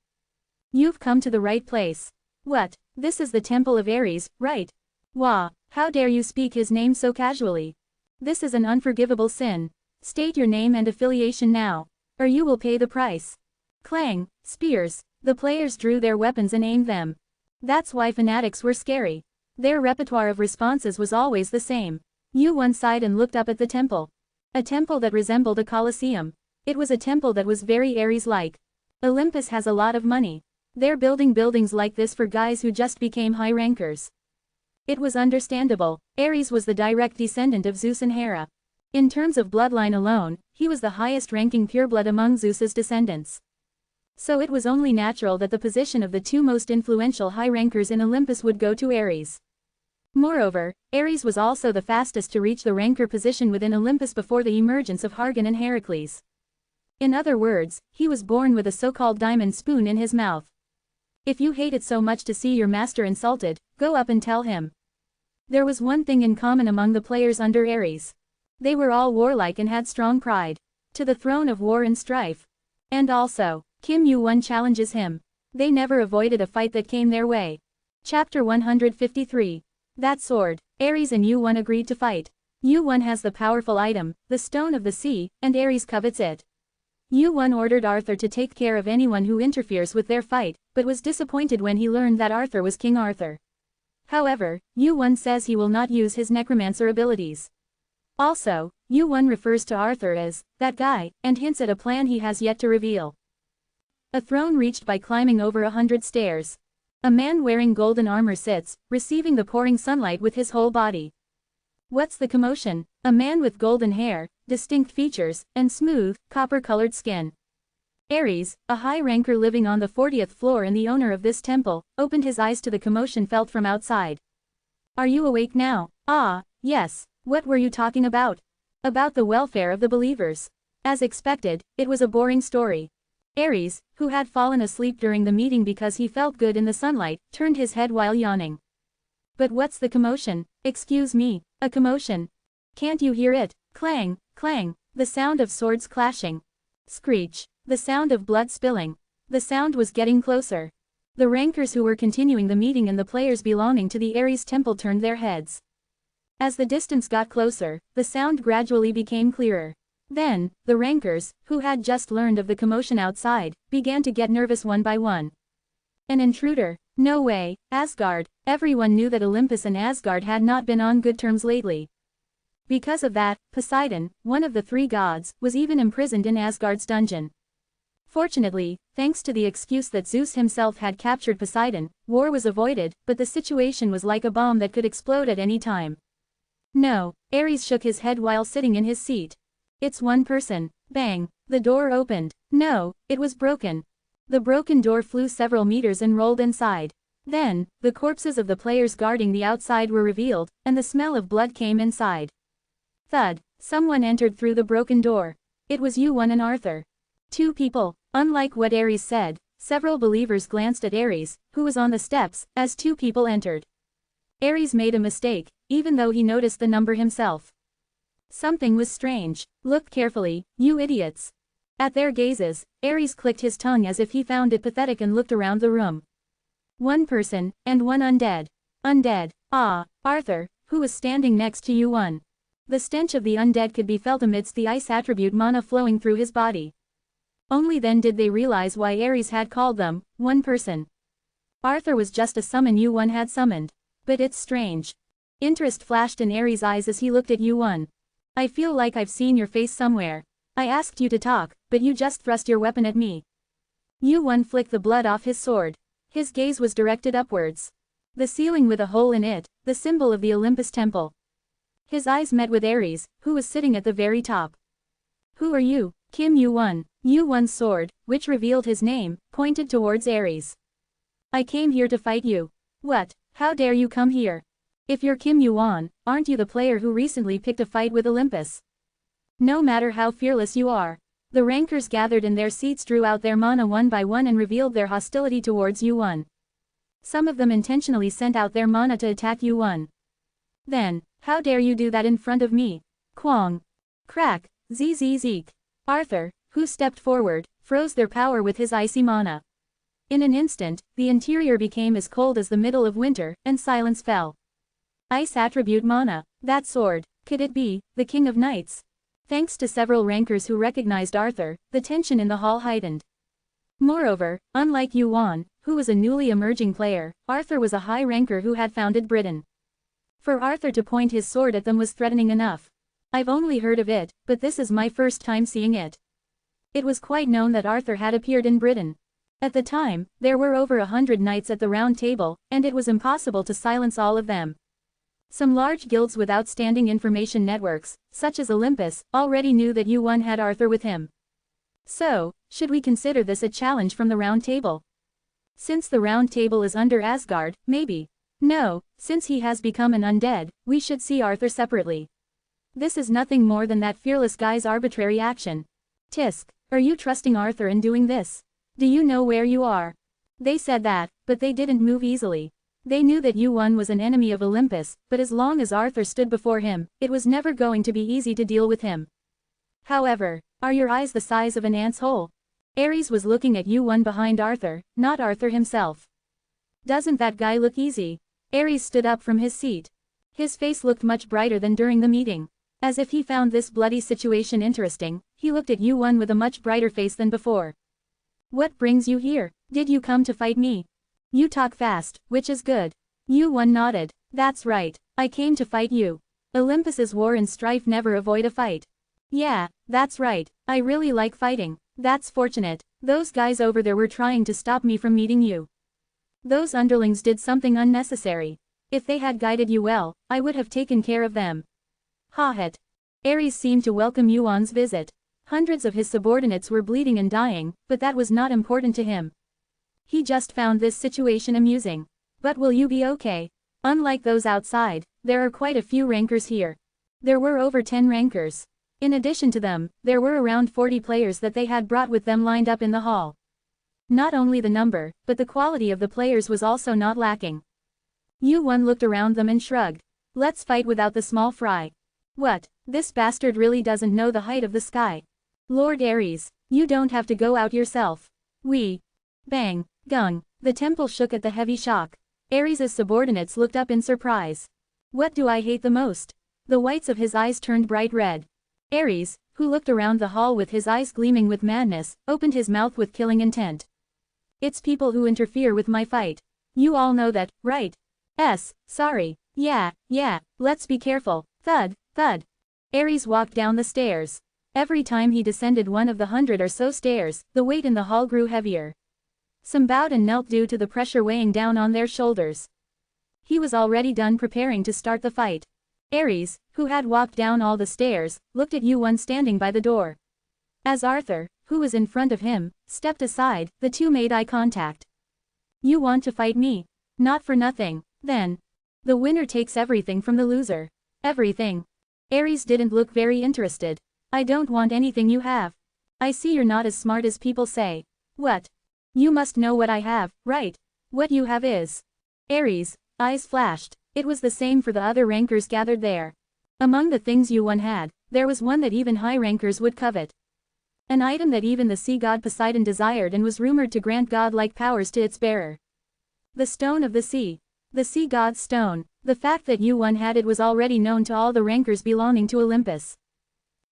[SPEAKER 1] You've come to the right place. What? This is the temple of Ares, right? Wah, how dare you speak his name so casually? This is an unforgivable sin. State your name and affiliation now, or you will pay the price. Clang, spears. The players drew their weapons and aimed them. That's why fanatics were scary. Their repertoire of responses was always the same. Yu-won sighed and looked up at the temple. A temple that resembled a coliseum. It was a temple that was very Ares-like. Olympus has a lot of money. They're building buildings like this for guys who just became high rankers. It was understandable. Ares was the direct descendant of Zeus and Hera. In terms of bloodline alone, he was the highest-ranking pureblood among Zeus's descendants. So it was only natural that the position of the two most influential high rankers in Olympus would go to Ares. Moreover, Ares was also the fastest to reach the ranker position within Olympus before the emergence of Hargan and Heracles. In other words, he was born with a so-called diamond spoon in his mouth. If you hate it so much to see your master insulted, go up and tell him. There was one thing in common among the players under Ares. They were all warlike and had strong pride. To the throne of war and strife. And also, Kim Yu-won challenges him. They never avoided a fight that came their way. Chapter 153. That sword. Ares and Yu-won agreed to fight. Yu-won has the powerful item, the Stone of the Sea, and Ares covets it. Yu-won ordered Arthur to take care of anyone who interferes with their fight, but was disappointed when he learned that Arthur was King Arthur. However, Yu-won says he will not use his necromancer abilities. Also, Yu-won refers to Arthur as that guy, and hints at a plan he has yet to reveal. A throne reached by climbing over 100 stairs. A man wearing golden armor sits, receiving the pouring sunlight with his whole body. What's the commotion? A man with golden hair, distinct features, and smooth, copper-colored skin. Ares, a high ranker living on the 40th floor and the owner of this temple, opened his eyes to the commotion felt from outside. Are you awake now? Ah, yes. What were you talking about? About the welfare of the believers. As expected, it was a boring story. Ares, who had fallen asleep during the meeting because he felt good in the sunlight, turned his head while yawning. But what's the commotion? Excuse me, a commotion. Can't you hear it? Clang, clang, the sound of swords clashing. Screech, the sound of blood spilling. The sound was getting closer. The rankers who were continuing the meeting and the players belonging to the Ares temple turned their heads. As the distance got closer, the sound gradually became clearer. Then, the rankers, who had just learned of the commotion outside, began to get nervous one by one. An intruder? No way, Asgard. Everyone knew that Olympus and Asgard had not been on good terms lately. Because of that, Poseidon, one of the three gods, was even imprisoned in Asgard's dungeon. Fortunately, thanks to the excuse that Zeus himself had captured Poseidon, war was avoided, but the situation was like a bomb that could explode at any time. No, Ares shook his head while sitting in his seat. It's one person. Bang, the door opened. No, it was broken. The broken door flew several meters and rolled inside. Then, the corpses of the players guarding the outside were revealed, and the smell of blood came inside. Thud, someone entered through the broken door. It was Yuan and Arthur. Two people. Unlike what Ares said, several believers glanced at Ares, who was on the steps, as two people entered. Ares made a mistake, even though he noticed the number himself. Something was strange. Look carefully, you idiots. At their gazes, Ares clicked his tongue as if he found it pathetic and looked around the room. One person, and one undead. Undead. Ah, Arthur, who was standing next to Yuan. The stench of the undead could be felt amidst the ice attribute mana flowing through his body. Only then did they realize why Ares had called them, one person. Arthur was just a summon Yuan had summoned. But it's strange. Interest flashed in Ares' eyes as he looked at Yuan. I feel like I've seen your face somewhere. I asked you to talk, but you just thrust your weapon at me. Yuan flicked the blood off his sword. His gaze was directed upwards. The ceiling with a hole in it, the symbol of the Olympus temple. His eyes met with Ares, who was sitting at the very top. Who are you? Kim Yuan. Yuan's sword, which revealed his name, pointed towards Ares. I came here to fight you. What? How dare you come here? If you're Kim Yuan, aren't you the player who recently picked a fight with Olympus? No matter how fearless you are. The rankers gathered in their seats drew out their mana one by one and revealed their hostility towards Yuan. Some of them intentionally sent out their mana to attack Yuan. Then, how dare you do that in front of me? Kwang. Crack, zzz. Arthur, who stepped forward, froze their power with his icy mana. In an instant, the interior became as cold as the middle of winter, and silence fell. Ice attribute mana. That sword. Could it be the King of Knights? Thanks to several rankers who recognized Arthur, the tension in the hall heightened. Moreover, unlike Yuan, who was a newly emerging player, Arthur was a high ranker who had founded Britain. For Arthur to point his sword at them was threatening enough. I've only heard of it, but this is my first time seeing it. It was quite known that Arthur had appeared in Britain. At the time, there were over 100 knights at the round table, and it was impossible to silence all of them. Some large guilds with outstanding information networks, such as Olympus, already knew that Yuan had Arthur with him. So, should we consider this a challenge from the round table? Since the round table is under Asgard, maybe. No, since he has become an undead, we should see Arthur separately. This is nothing more than that fearless guy's arbitrary action. Tisk, are you trusting Arthur in doing this? Do you know where you are? They said that, but they didn't move easily. They knew that Yuan was an enemy of Olympus, but as long as Arthur stood before him, it was never going to be easy to deal with him. However, are your eyes the size of an ant's hole? Ares was looking at Yuan behind Arthur, not Arthur himself. Doesn't that guy look easy? Ares stood up from his seat. His face looked much brighter than during the meeting. As if he found this bloody situation interesting, he looked at Yuan with a much brighter face than before. What brings you here? Did you come to fight me? You talk fast, which is good. Yuan nodded. That's right, I came to fight you. Olympus's war and strife never avoid a fight. Yeah, that's right, I really like fighting. That's fortunate. Those guys over there were trying to stop me from meeting you. Those underlings did something unnecessary. If they had guided you well, I would have taken care of them. Ha-het. Ares seemed to welcome Yuan's visit. Hundreds of his subordinates were bleeding and dying, but that was not important to him. He just found this situation amusing. But will you be okay? Unlike those outside, there are quite a few rankers here. There were over 10 rankers. In addition to them, there were around 40 players that they had brought with them lined up in the hall. Not only the number, but the quality of the players was also not lacking. Yuan looked around them and shrugged. Let's fight without the small fry. What? This bastard really doesn't know the height of the sky. Lord Ares, you don't have to go out yourself. Bang, gung, the temple shook at the heavy shock. Ares' subordinates looked up in surprise. What do I hate the most? The whites of his eyes turned bright red. Ares, who looked around the hall with his eyes gleaming with madness, opened his mouth with killing intent. It's people who interfere with my fight. You all know that, right? Sorry. Yeah, let's be careful. Thud, thud. Aries walked down the stairs. Every time he descended one of the 100 or so stairs, the weight in the hall grew heavier. Some bowed and knelt due to the pressure weighing down on their shoulders. He was already done preparing to start the fight. Aries, who had walked down all the stairs, looked at Yu-won standing by the door. As Arthur, who was in front of him, stepped aside, the two made eye contact. You want to fight me? Not for nothing, then. The winner takes everything from the loser. Everything. Aries didn't look very interested. I don't want anything you have. I see you're not as smart as people say. What? You must know what I have, right? What you have is. Aries' eyes flashed. It was the same for the other rankers gathered there. Among the things Yu-won had, there was one that even high rankers would covet. An item that even the sea god Poseidon desired and was rumored to grant godlike powers to its bearer. The Stone of the Sea. The sea god's stone. The fact that Yu-won had it was already known to all the rankers belonging to Olympus.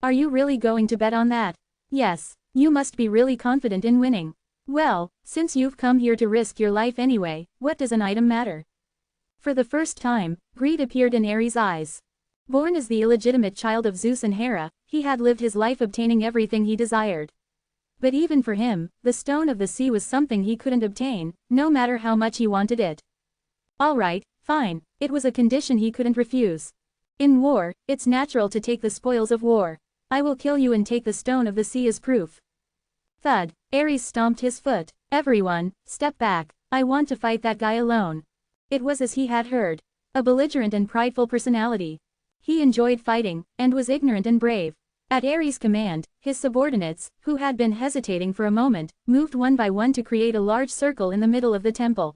[SPEAKER 1] Are you really going to bet on that? Yes. You must be really confident in winning. Well, since you've come here to risk your life anyway, what does an item matter? For the first time, greed appeared in Ares' eyes. Born as the illegitimate child of Zeus and Hera, he had lived his life obtaining everything he desired. But even for him, the Stone of the Sea was something he couldn't obtain, no matter how much he wanted it. Alright, fine, it was a condition he couldn't refuse. In war, it's natural to take the spoils of war. I will kill you and take the Stone of the Sea as proof. Thud. Ares stomped his foot. Everyone, step back. I want to fight that guy alone. It was as he had heard. A belligerent and prideful personality. He enjoyed fighting, and was ignorant and brave. At Ares' command, his subordinates, who had been hesitating for a moment, moved one by one to create a large circle in the middle of the temple.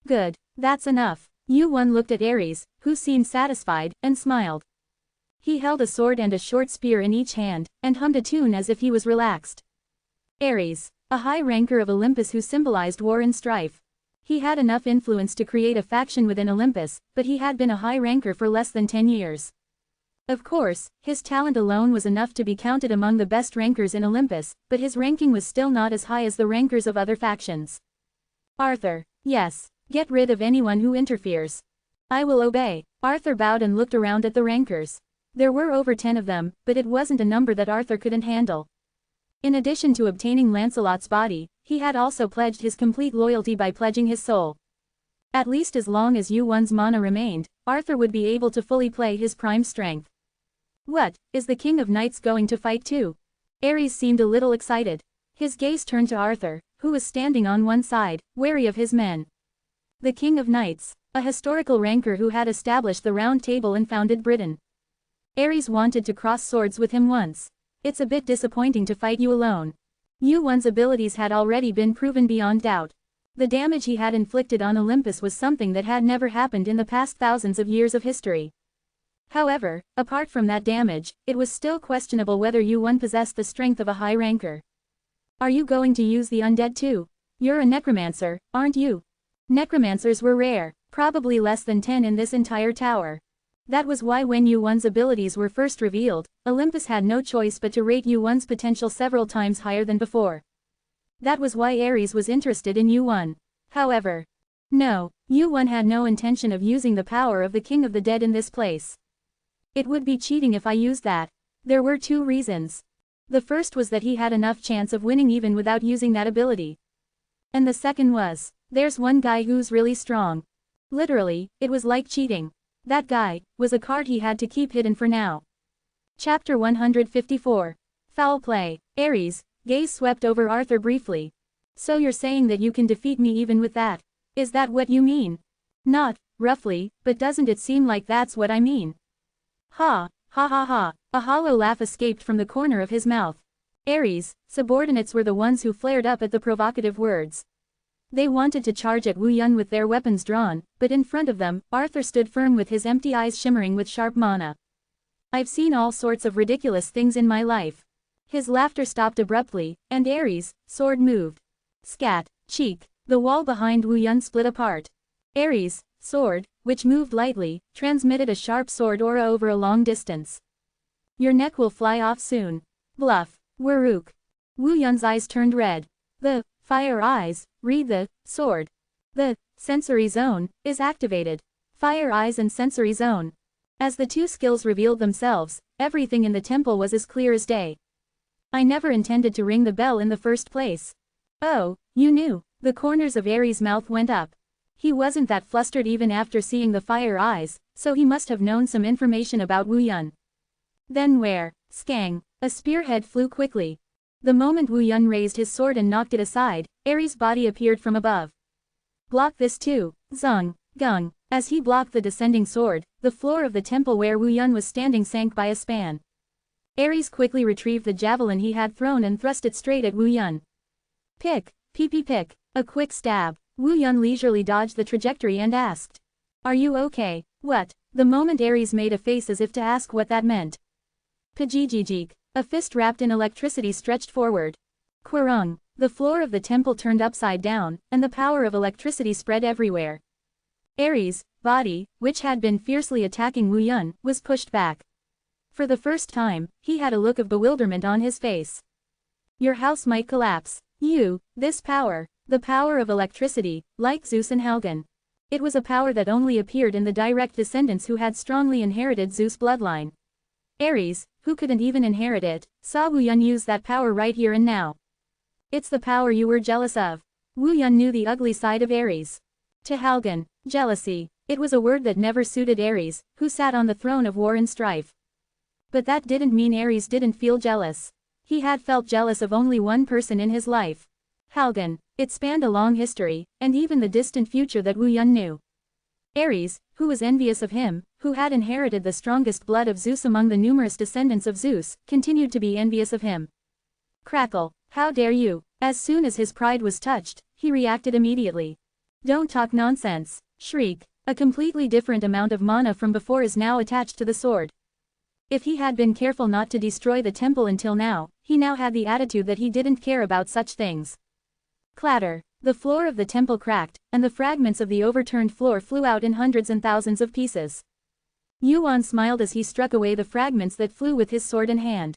[SPEAKER 1] Good. That's enough. Yu-won looked at Ares, who seemed satisfied, and smiled. He held a sword and a short spear in each hand, and hummed a tune as if he was relaxed. Ares, a high ranker of Olympus who symbolized war and strife. He had enough influence to create a faction within Olympus, but he had been a high ranker for less than 10 years. Of course, his talent alone was enough to be counted among the best rankers in Olympus, but his ranking was still not as high as the rankers of other factions. Arthur. Yes. Get rid of anyone who interferes. I will obey. Arthur bowed and looked around at the rankers. There were over 10 of them, but it wasn't a number that Arthur couldn't handle. In addition to obtaining Lancelot's body, he had also pledged his complete loyalty by pledging his soul. At least as long as Yu-won's mana remained, Arthur would be able to fully play his prime strength. What, is the King of Knights going to fight too? Ares seemed a little excited. His gaze turned to Arthur, who was standing on one side, wary of his men. The King of Knights, a historical ranker who had established the Round Table and founded Britain. Ares wanted to cross swords with him once. It's a bit disappointing to fight you alone. Yu-won's abilities had already been proven beyond doubt. The damage he had inflicted on Olympus was something that had never happened in the past thousands of years of history. However, apart from that damage, it was still questionable whether Yu-won possessed the strength of a high ranker. Are you going to use the undead too? You're a necromancer, aren't you? Necromancers were rare, probably less than 10 in this entire tower. That was why when Yu-won's abilities were first revealed, Olympus had no choice but to rate Yu-won's potential several times higher than before. That was why Ares was interested in Yu-won. However, no, Yu-won had no intention of using the power of the King of the Dead in this place. It would be cheating if I used that. There were 2 reasons. The first was that he had enough chance of winning even without using that ability. And the second was, there's one guy who's really strong. Literally, it was like cheating. That guy was a card he had to keep hidden for now. Chapter 154. Foul Play. Ares' gaze swept over Arthur briefly. So you're saying that you can defeat me even with that? Is that what you mean? Not, roughly, but doesn't it seem like that's what I mean? Ha, ha ha ha. A hollow laugh escaped from the corner of his mouth. Ares' subordinates were the ones who flared up at the provocative words. They wanted to charge at Wu Yun with their weapons drawn, but in front of them, Arthur stood firm with his empty eyes shimmering with sharp mana. I've seen all sorts of ridiculous things in my life. His laughter stopped abruptly, and Ares' sword moved. Scat, cheek, the wall behind Wu Yun split apart. Ares' sword, which moved lightly, transmitted a sharp sword aura over a long distance. Your neck will fly off soon. Bluff. Waruk. Wu Yun's eyes turned red. The fire eyes read the sword. The sensory zone is activated. Fire eyes and sensory zone. As the two skills revealed themselves, everything in the temple was as clear as day. I never intended to ring the bell in the first place. Oh, you knew. The corners of Aries' mouth went up. He wasn't that flustered even after seeing the fire eyes, so he must have known some information about Wu Yun. Then where? Skang. A spearhead flew quickly. The moment Wu Yun raised his sword and knocked it aside, Aries' body appeared from above. Block this too, Zung, Gung. As he blocked the descending sword, the floor of the temple where Wu Yun was standing sank by a span. Aries quickly retrieved the javelin he had thrown and thrust it straight at Wu Yun. Pick, pick. A quick stab. Wu Yun leisurely dodged the trajectory and asked. Are you okay? What? The moment Aries made a face as if to ask what that meant. Pajijijik. A fist wrapped in electricity stretched forward. Quirung. The floor of the temple turned upside down, and the power of electricity spread everywhere. Aries' body, which had been fiercely attacking Wu Yun, was pushed back. For the first time, he had a look of bewilderment on his face. Your house might collapse. This power. The power of electricity, like Zeus and Helgen. It was a power that only appeared in the direct descendants who had strongly inherited Zeus' bloodline. Aries, who couldn't even inherit it, saw Wu Yun use that power right here and now. It's the power you were jealous of. Wu Yun knew the ugly side of Aries. To Helgen, jealousy. It was a word that never suited Aries, who sat on the throne of war and strife. But that didn't mean Aries didn't feel jealous. He had felt jealous of only one person in his life. Helgen. It spanned a long history, and even the distant future that Wu Yun knew. Aries, who was envious of him, who had inherited the strongest blood of Zeus among the numerous descendants of Zeus, continued to be envious of him. Crackle. How dare you? As soon as his pride was touched, he reacted immediately. Don't talk nonsense. Shriek. A completely different amount of mana from before is now attached to the sword. If he had been careful not to destroy the temple until now, he now had the attitude that he didn't care about such things. Clatter. The floor of the temple cracked, and the fragments of the overturned floor flew out in hundreds and thousands of pieces. Yuan smiled as he struck away the fragments that flew with his sword in hand.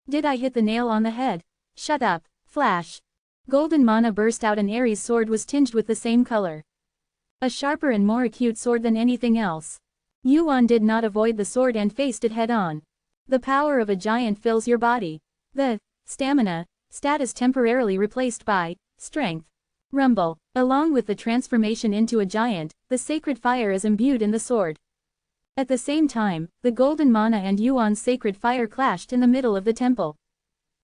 [SPEAKER 1] Did I hit the nail on the head? Shut up. Flash. Golden mana burst out and Aries' sword was tinged with the same color. A sharper and more acute sword than anything else. Yuan did not avoid the sword and faced it head-on. The power of a giant fills your body. The stamina status temporarily replaced by strength. Rumble. Along with the transformation into a giant, the sacred fire is imbued in the sword. At the same time, the golden mana and Yuan's sacred fire clashed in the middle of the temple.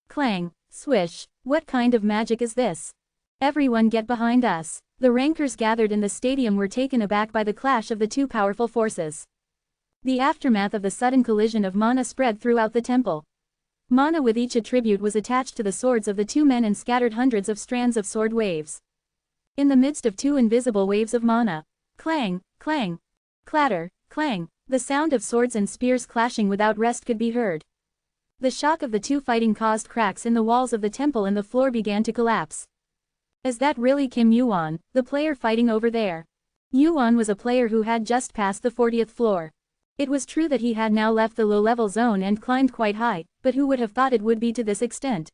[SPEAKER 1] Clang. Swish. What kind of magic is this? Everyone get behind us. The rankers gathered in the stadium were taken aback by the clash of the two powerful forces. The aftermath of the sudden collision of mana spread throughout the temple. Mana with each attribute was attached to the swords of the two men and scattered hundreds of strands of sword waves. In the midst of two invisible waves of mana. Clang, clang. Clatter, clang. The sound of swords and spears clashing without rest could be heard. The shock of the two fighting caused cracks in the walls of the temple and the floor began to collapse. Is that really Kim Yuan, the player fighting over there? Yuan was a player who had just passed the 40th floor. It was true that he had now left the low-level zone and climbed quite high, but who would have thought it would be to this extent?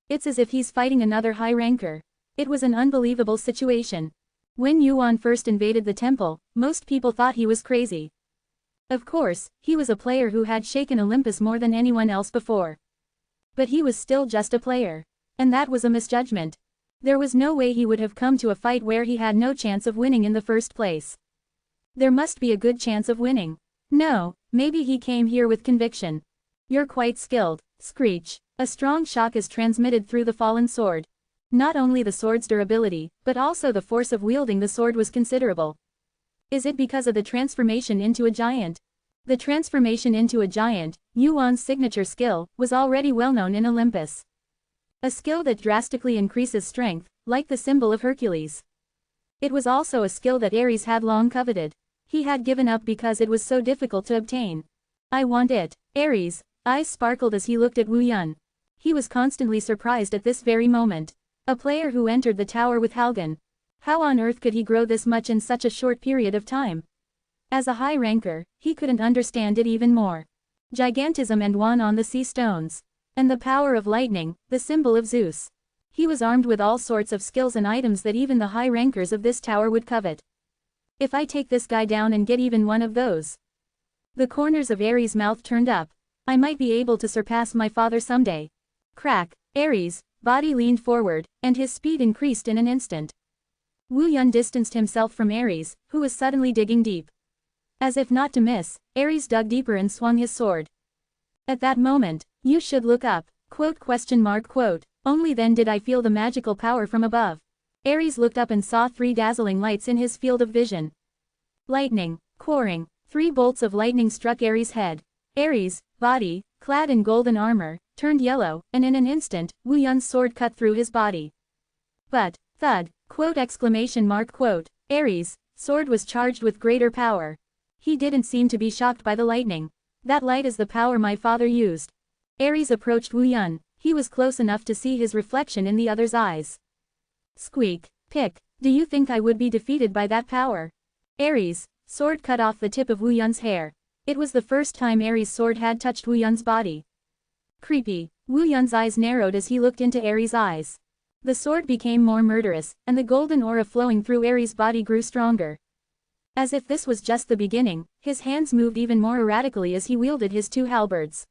[SPEAKER 1] It's as if he's fighting another high ranker. It was an unbelievable situation. When Yuan first invaded the temple, most people thought he was crazy. Of course, he was a player who had shaken Olympus more than anyone else before. But he was still just a player. And that was a misjudgment. There was no way he would have come to a fight where he had no chance of winning in the first place. There must be a good chance of winning. No, maybe he came here with conviction. You're quite skilled. Screech. A strong shock is transmitted through the fallen sword. Not only the sword's durability, but also the force of wielding the sword was considerable. Is it because of the transformation into a giant? The transformation into a giant, Yuan's signature skill, was already well known in Olympus. A skill that drastically increases strength, like the symbol of Hercules. It was also a skill that Aries had long coveted. He had given up because it was so difficult to obtain. I want it. Aries' eyes sparkled as he looked at Wu Yun. He was constantly surprised at this very moment. A player who entered the tower with Helgen. How on earth could he grow this much in such a short period of time? As a high ranker, he couldn't understand it even more. gigantism and one on the sea stones. And the power of lightning, the symbol of Zeus. He was armed with all sorts of skills and items that even the high rankers of this tower would covet. If I take this guy down and get even one of those. The corners of Ares' mouth turned up. I might be able to surpass my father someday. Crack. Ares' body leaned forward, and his speed increased in an instant. Wu Yun distanced himself from Ares, who was suddenly digging deep. As if not to miss, Ares dug deeper and swung his sword. At that moment, you should look up, quote. Only then did I feel the magical power from above. Ares looked up and saw 3 dazzling lights in his field of vision. Lightning, quarring, 3 bolts of lightning struck Ares' head. Ares' body, clad in golden armor, turned yellow, and in an instant, Wu Yun's sword cut through his body. But, thud, quote. Ares' sword was charged with greater power. He didn't seem to be shocked by the lightning. That light is the power my father used. Ares approached Wu Yun. He was close enough to see his reflection in the other's eyes. Squeak, pick, do you think I would be defeated by that power? Ares' sword cut off the tip of Wu Yun's hair. It was the first time Ares' sword had touched Wu Yun's body. Creepy. Wu Yun's eyes narrowed as he looked into Ares' eyes. The sword became more murderous, and the golden aura flowing through Ares' body grew stronger. As if this was just the beginning, his hands moved even more erratically as he wielded his 2 halberds.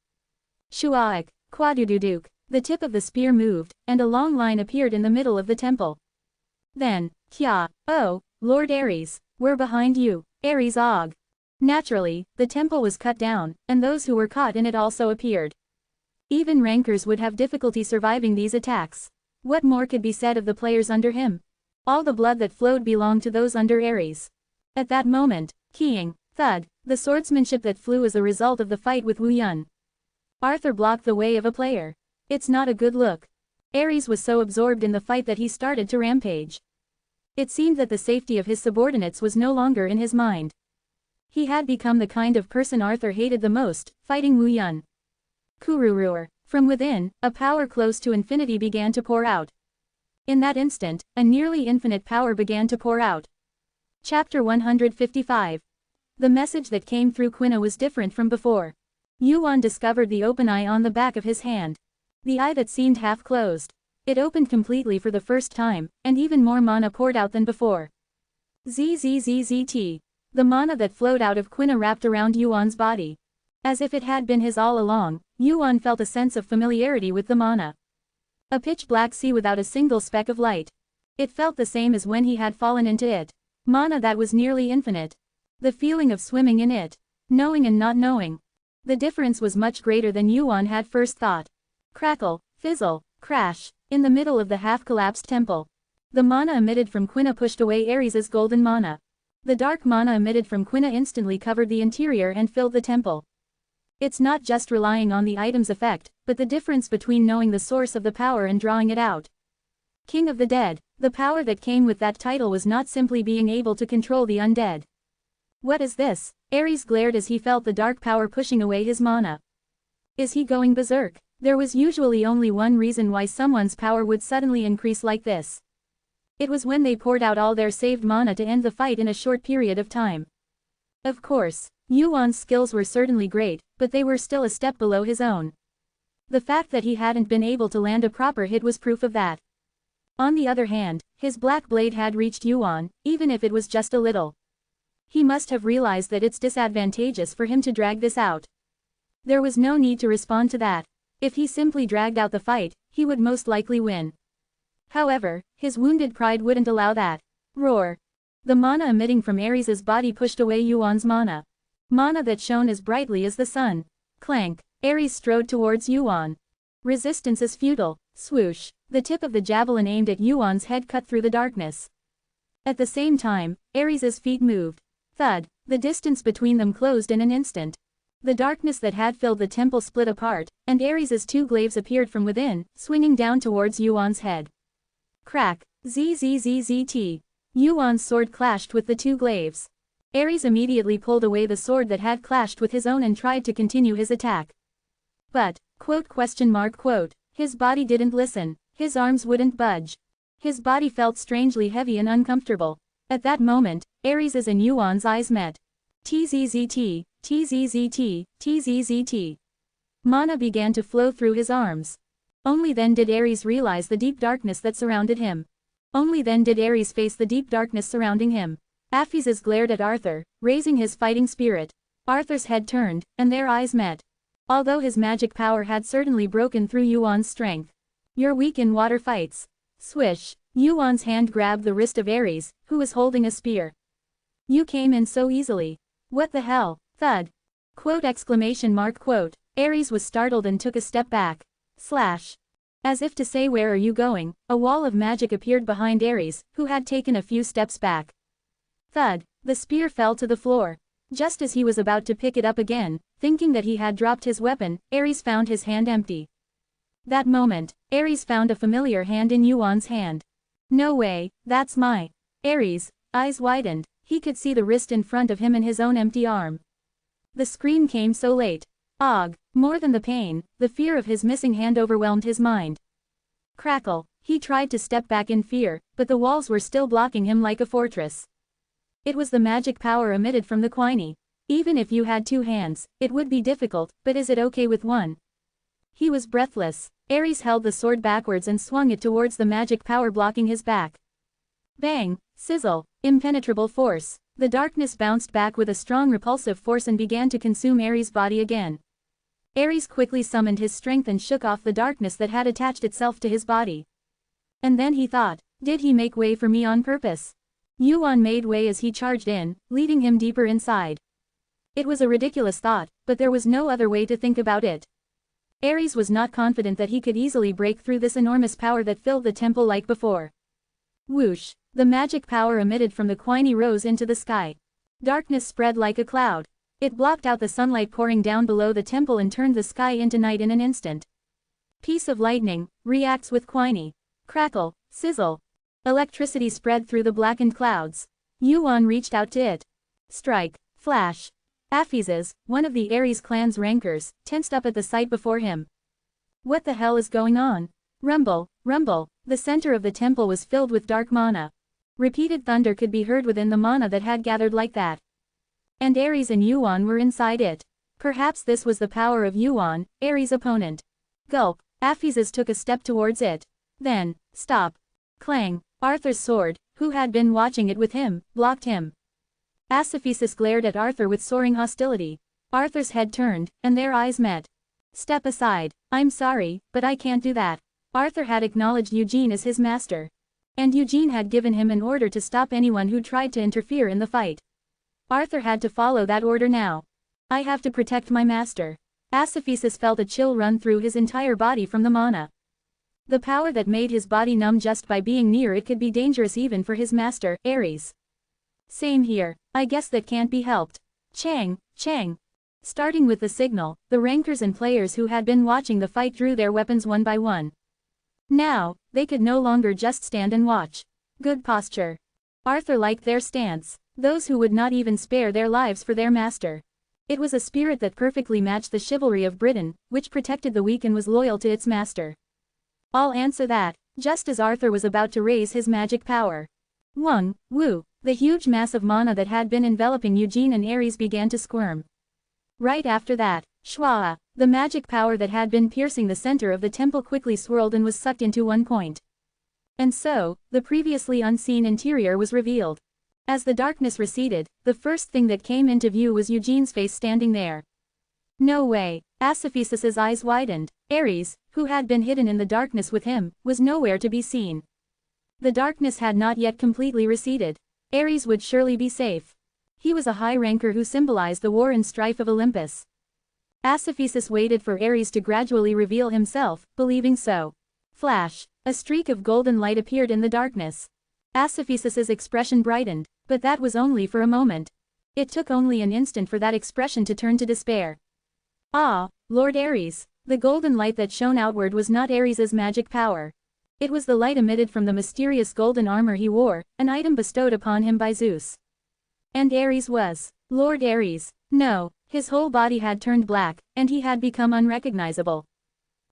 [SPEAKER 1] Shuaik, quadududuk, the tip of the spear moved, and a long line appeared in the middle of the temple. Then, Kya, oh, Lord Ares, we're behind you, Ares Og. Naturally, the temple was cut down, and those who were caught in it also appeared. Even rankers would have difficulty surviving these attacks. What more could be said of the players under him? All the blood that flowed belonged to those under Ares. At that moment, keying, thud, the swordsmanship that flew as a result of the fight with Wu Yun. Arthur blocked the way of a player. It's not a good look. Ares was so absorbed in the fight that he started to rampage. It seemed that the safety of his subordinates was no longer in his mind. He had become the kind of person Arthur hated the most, fighting Wu Yun. Kururur. From within, a power close to infinity began to pour out. In that instant, a nearly infinite power began to pour out. Chapter 155. The message that came through Quina was different from before. Yuan discovered the open eye on the back of his hand. The eye that seemed half closed. It opened completely for the first time, and even more mana poured out than before. Zzzt. The mana that flowed out of Quina wrapped around Yuan's body. As if it had been his all along, Yuan felt a sense of familiarity with the mana. A pitch-black sea without a single speck of light. It felt the same as when he had fallen into it. Mana that was nearly infinite. The feeling of swimming in it. Knowing and not knowing. The difference was much greater than Yuan had first thought. Crackle, fizzle, crash, in the middle of the half-collapsed temple. The mana emitted from Quina pushed away Ares' golden mana. The dark mana emitted from Quina instantly covered the interior and filled the temple. It's not just relying on the item's effect, but the difference between knowing the source of the power and drawing it out. King of the Dead, the power that came with that title was not simply being able to control the undead. What is this? Ares glared as he felt the dark power pushing away his mana. Is he going berserk? There was usually only one reason why someone's power would suddenly increase like this. It was when they poured out all their saved mana to end the fight in a short period of time. Of course, Yuan's skills were certainly great, but they were still a step below his own. The fact that he hadn't been able to land a proper hit was proof of that. On the other hand, his black blade had reached Yuan, even if it was just a little. He must have realized that it's disadvantageous for him to drag this out. There was no need to respond to that. If he simply dragged out the fight, he would most likely win. However, his wounded pride wouldn't allow that. Roar. The mana emitting from Ares' body pushed away Yuan's mana. Mana that shone as brightly as the sun. Clank. Ares strode towards Yuan. Resistance is futile. Swoosh. The tip of the javelin aimed at Yuan's head cut through the darkness. At the same time, Ares' feet moved. Thud. The distance between them closed in an instant. The darkness that had filled the temple split apart, and Ares' 2 glaives appeared from within, swinging down towards Yuan's head. Crack. Zzzt. Yuan's sword clashed with the 2 glaives. Ares immediately pulled away the sword that had clashed with his own and tried to continue his attack. But, his body didn't listen, his arms wouldn't budge. His body felt strangely heavy and uncomfortable. At that moment, Ares' and Yuan's eyes met. Tzzt, Tzzt, tzzt. Mana began to flow through his arms. Only then did Ares realize the deep darkness that surrounded him. Only then did Ares face the deep darkness surrounding him. Aphesis glared at Arthur, raising his fighting spirit. Arthur's head turned, and their eyes met. Although his magic power had certainly broken through Yuan's strength. You're weak in water fights. Swish. Yuan's hand grabbed the wrist of Ares, who was holding a spear. You came in so easily. What the hell? Thud. Quote exclamation mark quote. Ares was startled and took a step back. Slash. As if to say where are you going, a wall of magic appeared behind Ares, who had taken a few steps back. Thud. The spear fell to the floor. Just as he was about to pick it up again, thinking that he had dropped his weapon, Ares found his hand empty. That moment, Ares found a familiar hand in Yuan's hand. No way, that's my. Ares' eyes widened. He could see the wrist in front of him and his own empty arm. The scream came so late. Og, more than the pain, the fear of his missing hand overwhelmed his mind. Crackle, he tried to step back in fear, but the walls were still blocking him like a fortress. It was the magic power emitted from the quinine. Even if you had two hands, it would be difficult, but is it okay with one? He was breathless. Ares held the sword backwards and swung it towards the magic power blocking his back. Bang, sizzle, impenetrable force. The darkness bounced back with a strong repulsive force and began to consume Ares' body again. Ares quickly summoned his strength and shook off the darkness that had attached itself to his body. And then he thought, did he make way for me on purpose? Yuan made way as he charged in, leading him deeper inside. It was a ridiculous thought, but there was no other way to think about it. Ares was not confident that he could easily break through this enormous power that filled the temple like before. Whoosh! The magic power emitted from the quinine rose into the sky. Darkness spread like a cloud. It blocked out the sunlight pouring down below the temple and turned the sky into night in an instant. Piece of lightning, reacts with quinine. Crackle, sizzle. Electricity spread through the blackened clouds. Yuan reached out to it. Strike, flash. Aphesis, one of the Ares clan's rankers, tensed up at the sight before him. What the hell is going on? Rumble, rumble, the center of the temple was filled with dark mana. Repeated thunder could be heard within the mana that had gathered like that. And Ares and Yuan were inside it. Perhaps this was the power of Yuan, Ares' opponent. Gulp, Aphesis took a step towards it. Then, stop. Clang, Arthur's sword, who had been watching it with him, blocked him. Aphesis glared at Arthur with soaring hostility. Arthur's head turned, and their eyes met. Step aside. I'm sorry, but I can't do that. Arthur had acknowledged Eugene as his master. And Eugene had given him an order to stop anyone who tried to interfere in the fight. Arthur had to follow that order now. I have to protect my master. Aphesis felt a chill run through his entire body from the mana. The power that made his body numb just by being near it could be dangerous even for his master, Ares. Same here, I guess that can't be helped. Chang, Chang. Starting with the signal, the rankers and players who had been watching the fight drew their weapons one by one. Now, they could no longer just stand and watch. Good posture. Arthur liked their stance, those who would not even spare their lives for their master. It was a spirit that perfectly matched the chivalry of Britain, which protected the weak and was loyal to its master. I'll answer that, just as Arthur was about to raise his magic power. Wung, woo, the huge mass of mana that had been enveloping Eugene and Ares began to squirm. Right after that, shwa, the magic power that had been piercing the center of the temple quickly swirled and was sucked into one point. And so, the previously unseen interior was revealed. As the darkness receded, the first thing that came into view was Eugene's face standing there. No way, Aphesis's eyes widened. Ares, who had been hidden in the darkness with him, was nowhere to be seen. The darkness had not yet completely receded. Ares would surely be safe. He was a high ranker who symbolized the war and strife of Olympus. Aphesis waited for Ares to gradually reveal himself, believing so. Flash, a streak of golden light appeared in the darkness. Aphesis's expression brightened, but that was only for a moment. It took only an instant for that expression to turn to despair. Ah, Lord Ares, the golden light that shone outward was not Ares's magic power. It was the light emitted from the mysterious golden armor he wore, an item bestowed upon him by Zeus. And Ares was Lord Ares. No, his whole body had turned black, and he had become unrecognizable.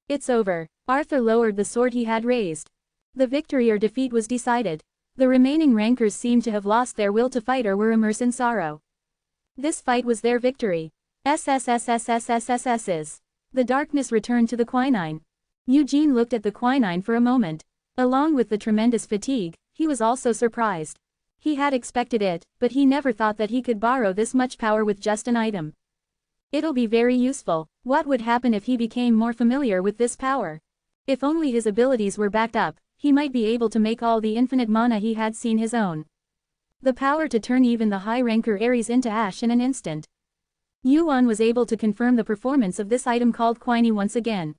[SPEAKER 1] It's over. Arthur lowered the sword he had raised. The victory or defeat was decided. The remaining rankers seemed to have lost their will to fight or were immersed in sorrow. This fight was their victory. SSSSSSSSs. The darkness returned to the quinine. Eugene looked at the quinine for a moment. Along with the tremendous fatigue, he was also surprised. He had expected it, but he never thought that he could borrow this much power with just an item. It'll be very useful. What would happen if he became more familiar with this power? If only his abilities were backed up, he might be able to make all the infinite mana he had seen his own. The power to turn even the high-ranker Ares into ash in an instant. Yuan was able to confirm the performance of this item called Quinine once again.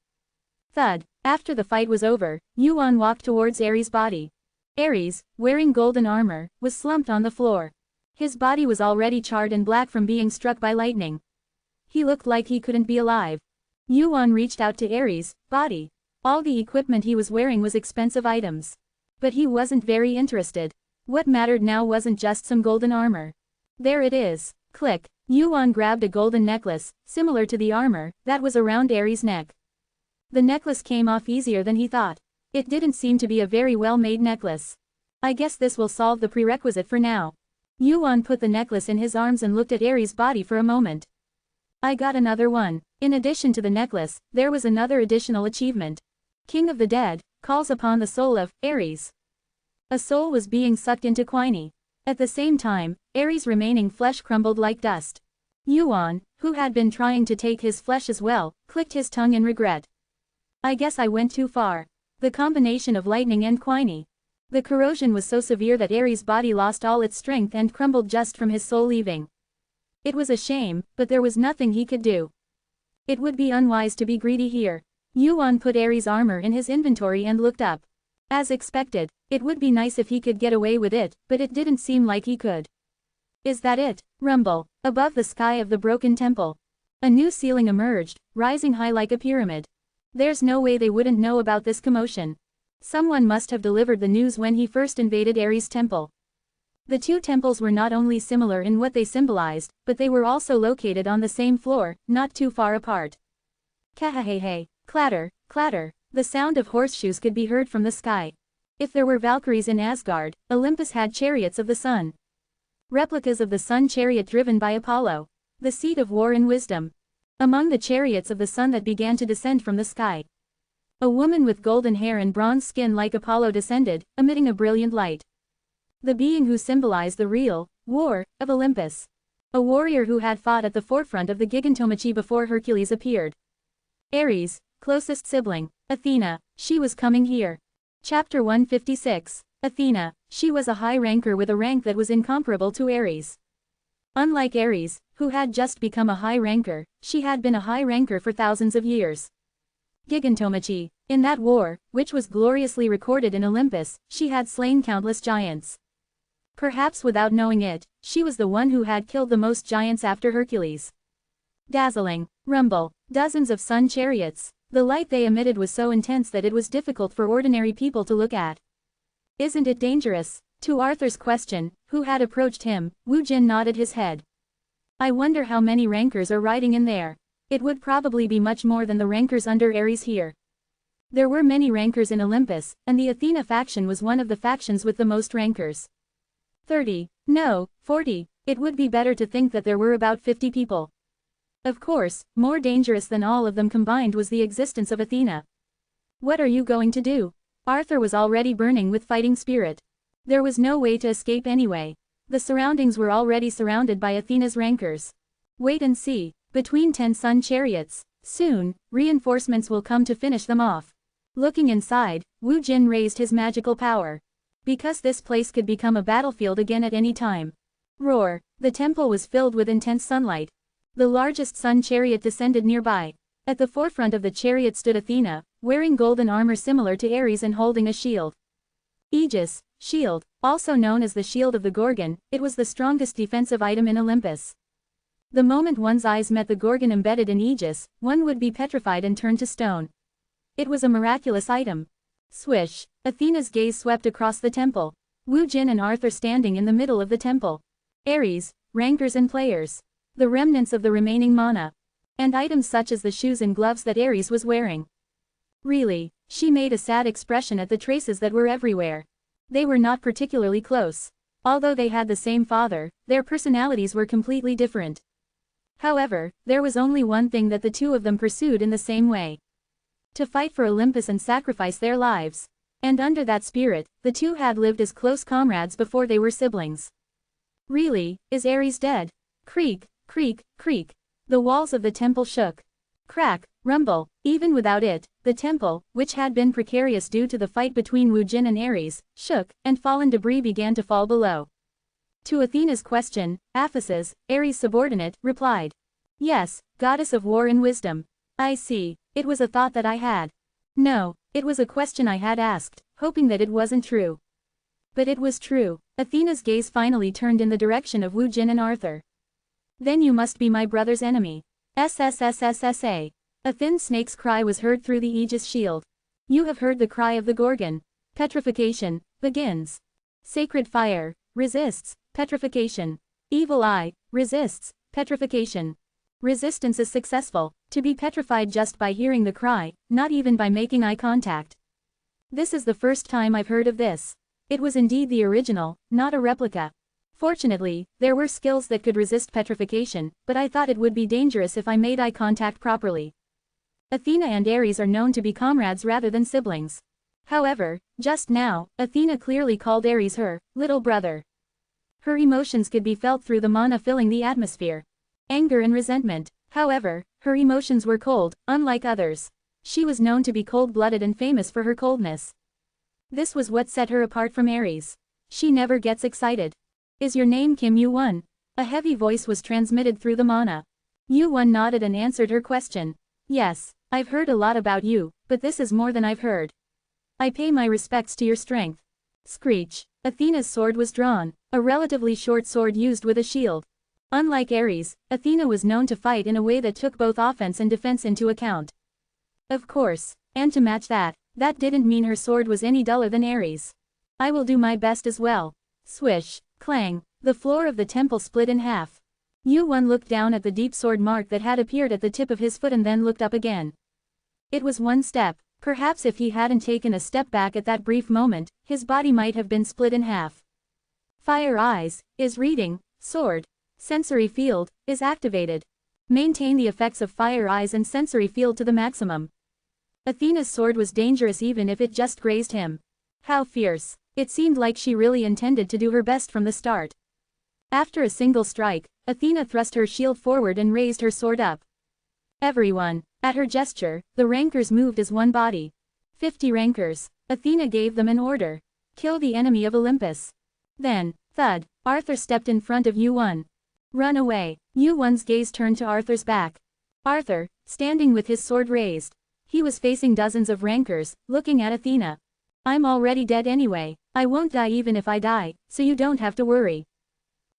[SPEAKER 1] Thud. After the fight was over, Yuan walked towards Ares' body. Ares, wearing golden armor, was slumped on the floor. His body was already charred and black from being struck by lightning. He looked like he couldn't be alive. Yuan reached out to Ares' body. All the equipment he was wearing was expensive items. But he wasn't very interested. What mattered now wasn't just some golden armor. There it is. Click. Yuan grabbed a golden necklace, similar to the armor, that was around Ares' neck. The necklace came off easier than he thought. It didn't seem to be a very well-made necklace. I guess this will solve the prerequisite for now. Yuan put the necklace in his arms and looked at Ares' body for a moment. I got another one. In addition to the necklace, there was another additional achievement. King of the Dead calls upon the soul of Ares. A soul was being sucked into Quinine. At the same time, Ares' remaining flesh crumbled like dust. Yuan, who had been trying to take his flesh as well, clicked his tongue in regret. I guess I went too far. The combination of lightning and Quinine. The corrosion was so severe that Ares' body lost all its strength and crumbled just from his soul leaving. It was a shame, but there was nothing he could do. It would be unwise to be greedy here. Yuan put Ares' armor in his inventory and looked up. As expected, it would be nice if he could get away with it, but it didn't seem like he could. Is that it? Rumble. Above the sky of the broken temple. A new ceiling emerged, rising high like a pyramid. There's no way they wouldn't know about this commotion. Someone must have delivered the news when he first invaded Ares' temple. The two temples were not only similar in what they symbolized, but they were also located on the same floor, not too far apart. Kahahehe. Clatter, clatter. The sound of horseshoes could be heard from the sky. If there were Valkyries in Asgard, Olympus had chariots of the sun. Replicas of the sun chariot driven by Apollo. The seat of war and wisdom. Among the chariots of the sun that began to descend from the sky. A woman with golden hair and bronze skin like Apollo descended, emitting a brilliant light. The being who symbolized the real war of Olympus. A warrior who had fought at the forefront of the Gigantomachy before Hercules appeared. Ares, closest sibling, Athena, she was coming here. Chapter 156. Athena, she was a high ranker with a rank that was incomparable to Ares. Unlike Ares, who had just become a high ranker, she had been a high ranker for thousands of years. Gigantomachy, in that war, which was gloriously recorded in Olympus, she had slain countless giants. Perhaps without knowing it, she was the one who had killed the most giants after Hercules. Dazzling. Rumble. Dozens of sun chariots. The light they emitted was so intense that it was difficult for ordinary people to look at. Isn't it dangerous? To Arthur's question, who had approached him, Wu Jin nodded his head. I wonder how many rankers are riding in there. It would probably be much more than the rankers under Ares here. There were many rankers in Olympus, and the Athena faction was one of the factions with the most rankers. 30, no, 40, it would be better to think that there were about 50 people. Of course, more dangerous than all of them combined was the existence of Athena. What are you going to do? Arthur was already burning with fighting spirit. There was no way to escape anyway. The surroundings were already surrounded by Athena's rankers. Wait and see. Between 10 sun chariots. Soon, reinforcements will come to finish them off. Looking inside, Wu Jin raised his magical power. Because this place could become a battlefield again at any time. Roar. The temple was filled with intense sunlight. The largest sun chariot descended nearby. At the forefront of the chariot stood Athena, wearing golden armor similar to Ares and holding a shield. Aegis, shield, also known as the shield of the Gorgon, it was the strongest defensive item in Olympus. The moment one's eyes met the Gorgon embedded in Aegis, one would be petrified and turned to stone. It was a miraculous item. Swish. Athena's gaze swept across the temple. Wu Jin and Arthur standing in the middle of the temple. Ares, rankers and players. The remnants of the remaining mana. And items such as the shoes and gloves that Ares was wearing. Really, she made a sad expression at the traces that were everywhere. They were not particularly close. Although they had the same father, their personalities were completely different. However, there was only one thing that the two of them pursued in the same way. To fight for Olympus and sacrifice their lives. And under that spirit, the two had lived as close comrades before they were siblings. Really, is Ares dead? Creak, creak, creak. The walls of the temple shook. Crack, rumble. Even without it, the temple, which had been precarious due to the fight between Wu Jin and Ares, shook, and fallen debris began to fall below. To Athena's question, Aphesis, Ares' subordinate, replied. Yes, goddess of war and wisdom. I see, it was a thought that I had. No, it was a question I had asked, hoping that it wasn't true. But it was true. Athena's gaze finally turned in the direction of Wu Jin and Arthur. Then you must be my brother's enemy. SSSSSA. A thin snake's cry was heard through the Aegis shield. You have heard the cry of the Gorgon. Petrification begins. Sacred fire resists petrification. Evil eye resists petrification. Resistance is successful, to be petrified just by hearing the cry, not even by making eye contact. This is the first time I've heard of this. It was indeed the original, not a replica. Fortunately, there were skills that could resist petrification, but I thought it would be dangerous if I made eye contact properly. Athena and Ares are known to be comrades rather than siblings. However, just now, Athena clearly called Ares her little brother. Her emotions could be felt through the mana filling the atmosphere. Anger and resentment. However, her emotions were cold, unlike others. She was known to be cold-blooded and famous for her coldness. This was what set her apart from Ares. She never gets excited. Is your name Kim Yu-won? A heavy voice was transmitted through the mana. Yu-won nodded and answered her question. Yes, I've heard a lot about you, but this is more than I've heard. I pay my respects to your strength. Screech. Athena's sword was drawn, a relatively short sword used with a shield. Unlike Ares, Athena was known to fight in a way that took both offense and defense into account. Of course, and to match that didn't mean her sword was any duller than Ares. I will do my best as well. Swish, clang, the floor of the temple split in half. Yu-won looked down at the deep sword mark that had appeared at the tip of his foot and then looked up again. It was one step. Perhaps if he hadn't taken a step back at that brief moment, his body might have been split in half. Fire eyes is reading, sword. Sensory field is activated. Maintain the effects of fire eyes and sensory field to the maximum. Athena's sword was dangerous even if it just grazed him. How fierce. It seemed like she really intended to do her best from the start. After a single strike, Athena thrust her shield forward and raised her sword up. Everyone. At her gesture, the rankers moved as one body. 50 rankers. Athena gave them an order. Kill the enemy of Olympus. Then, thud, Arthur stepped in front of Yu-won. Run away. Yu-won's gaze turned to Arthur's back. Arthur, standing with his sword raised. He was facing dozens of rankers, looking at Athena. I'm already dead anyway. I won't die even if I die, so you don't have to worry.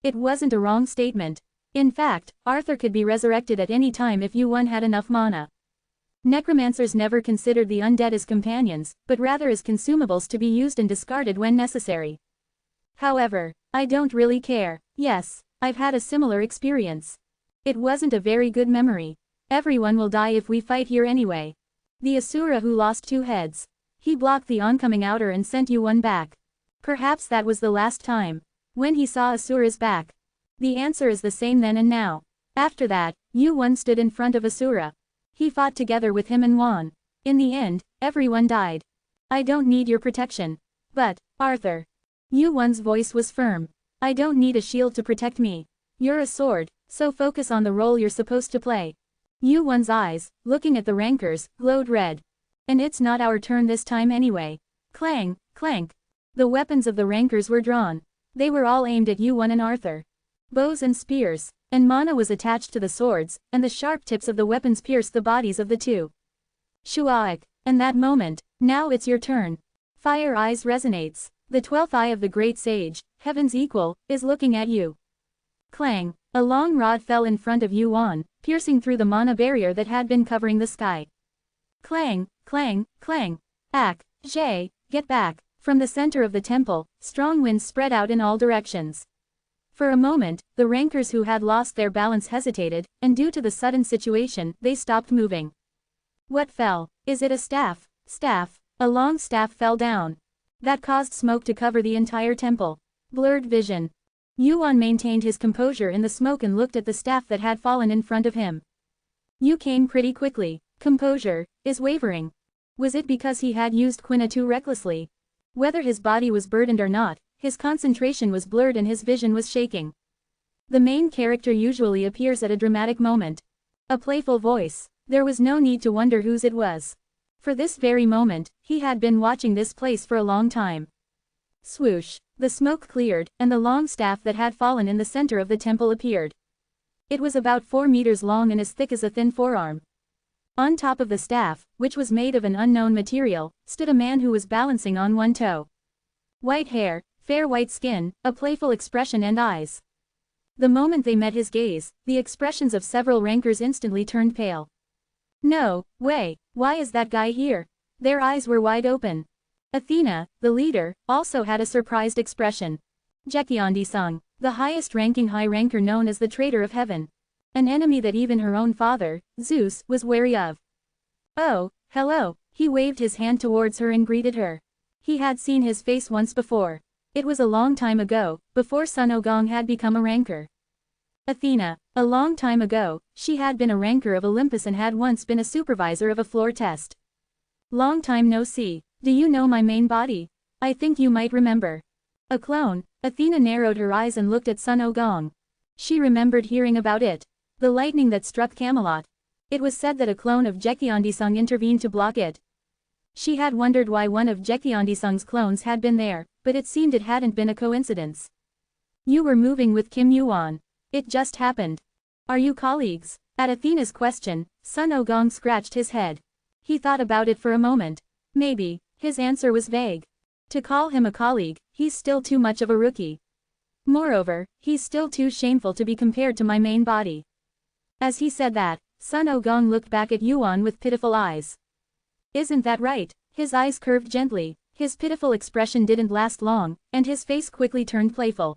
[SPEAKER 1] It wasn't a wrong statement. In fact, Arthur could be resurrected at any time if Yu-won had enough mana. Necromancers never considered the undead as companions, but rather as consumables to be used and discarded when necessary. However, I don't really care. Yes, I've had a similar experience. It wasn't a very good memory. Everyone will die if we fight here anyway. The Asura who lost 2 heads. He blocked the oncoming outer and sent Yu-won back. Perhaps that was the last time. When he saw Asura's back. The answer is the same then and now. After that, Yu-won stood in front of Asura. He fought together with him and won. In the end, everyone died. I don't need your protection. But, Arthur. Yu-won's voice was firm. I don't need a shield to protect me. You're a sword, so focus on the role you're supposed to play. Yu-won's eyes, looking at the rankers, glowed red. And it's not our turn this time anyway. Clang, clank. The weapons of the rankers were drawn. They were all aimed at Yu-won and Arthur. Bows and spears, and mana was attached to the swords, and the sharp tips of the weapons pierced the bodies of the two. Shuaik, and that moment, now it's your turn. Fire eyes resonates. The 12th eye of the great sage, heaven's equal, is looking at you. Clang, a long rod fell in front of Yu-won, piercing through the mana barrier that had been covering the sky. Clang, clang, clang. Ak, Jay, get back. From the center of the temple, strong winds spread out in all directions. For a moment, the rankers who had lost their balance hesitated, and due to the sudden situation, they stopped moving. What fell? Is it a staff? Staff. A long staff fell down. That caused smoke to cover the entire temple. Blurred vision. Yuan maintained his composure in the smoke and looked at the staff that had fallen in front of him. You came pretty quickly. Composure is wavering. Was it because he had used quina too recklessly? Whether his body was burdened or not, his concentration was blurred and his vision was shaking. The main character usually appears at a dramatic moment. A playful voice. There was no need to wonder whose it was. For this very moment, he had been watching this place for a long time. Swoosh. The smoke cleared, and the long staff that had fallen in the center of the temple appeared. It was about 4 meters long and as thick as a thin forearm. On top of the staff, which was made of an unknown material, stood a man who was balancing on one toe. White hair, fair white skin, a playful expression and eyes. The moment they met his gaze, the expressions of several rankers instantly turned pale. No way, why is that guy here? Their eyes were wide open. Athena, the leader, also had a surprised expression. Jekiandi-sung, the highest-ranking high ranker known as the Traitor of Heaven. An enemy that even her own father, Zeus, was wary of. Oh, hello, he waved his hand towards her and greeted her. He had seen his face once before. It was a long time ago, before Sun Ogong had become a ranker. Athena, a long time ago, she had been a ranker of Olympus and had once been a supervisor of a floor test. Long time no see. Do you know my main body? I think you might remember. A clone. Athena narrowed her eyes and looked at Sun Ogong. She remembered hearing about it. The lightning that struck Camelot. It was said that a clone of Jekiandi-sung intervened to block it. She had wondered why one of Jekiandi-sung's clones had been there, but it seemed it hadn't been a coincidence. You were moving with Kim Yuan. It just happened. Are you colleagues? At Athena's question, Sun Ogong scratched his head. He thought about it for a moment. Maybe. His answer was vague. To call him a colleague, he's still too much of a rookie. Moreover, he's still too shameful to be compared to my main body. As he said that, Sun Ogong looked back at Yuan with pitiful eyes. Isn't that right? His eyes curved gently, his pitiful expression didn't last long, and his face quickly turned playful.